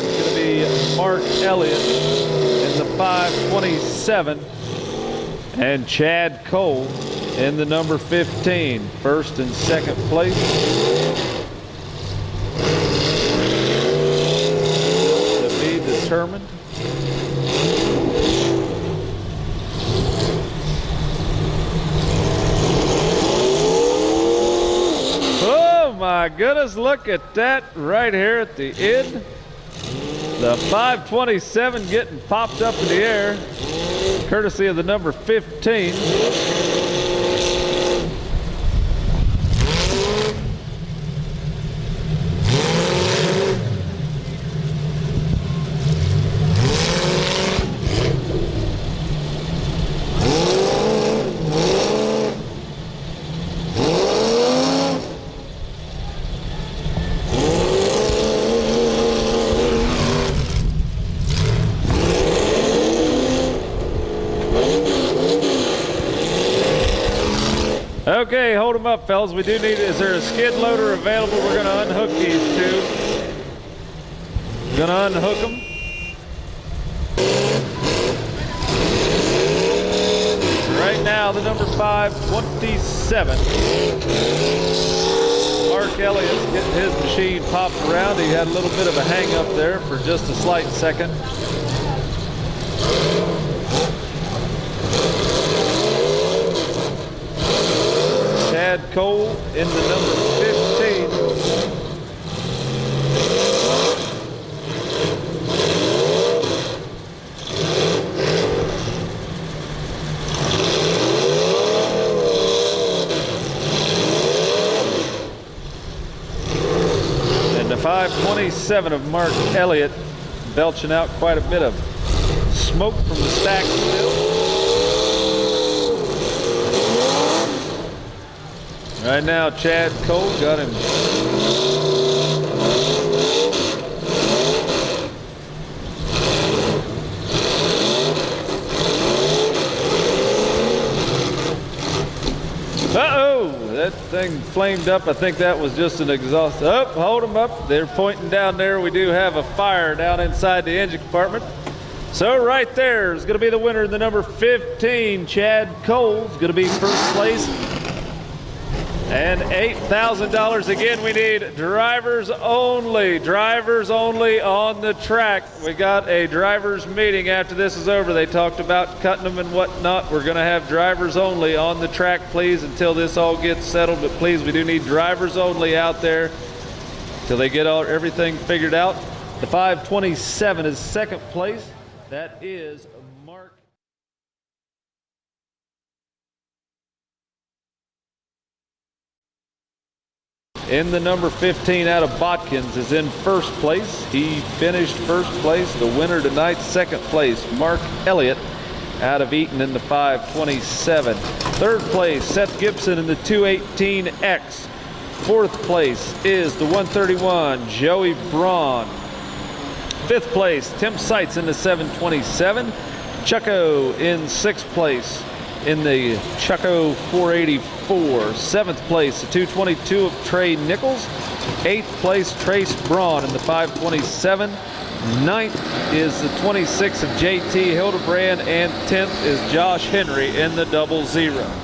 It's going to be Mark Elliott in the 527 and Chad Cole in the number 15. 1st and 2nd place. To be determined. My goodness, look at that right here at the end. The 527 getting popped up in the air, courtesy of the number 15. Okay, hold them up, fellas. We do need, is there a skid loader available? We're going to unhook these 2. Going to unhook them. Right now, the number 527. Mark Elliott's getting his machine popped around. He had a little bit of a hang up there for just a slight second. Chad Cole in the number 15. 527 of Mark Elliott, belching out quite a bit of smoke from the stack still. Right now, Chad Cole got him. Uh-oh, that thing flamed up. I think that was just an exhaust. Oh, hold them up. They're pointing down there. We do have a fire down inside the engine compartment. So right there is going to be the winner in the number 15. Chad Cole's going to be first place. And $8,000. Again, we need drivers only on the track. We got a drivers meeting after this is over. They talked about cutting them and whatnot. We're going to have drivers only on the track, please, until this all gets settled. But please, we do need drivers only out there till they get everything figured out. The 527 is second place. That is Mark. In the number 15 out of Botkins is in first place. He finished first place. The winner tonight, second place, Mark Elliott out of Eaton in the 527. Third place, Seth Gibson in the 218X. Fourth place is the 131, Joey Braun. Fifth place, Tim Seitz in the 727. Chucko in sixth place in the Chucko 484. Seventh place, the 222 of Trey Nichols. Eighth place, Trace Braun in the 527. Ninth is the 26 of JT Hildebrand, and 10th is Josh Henry in the 00.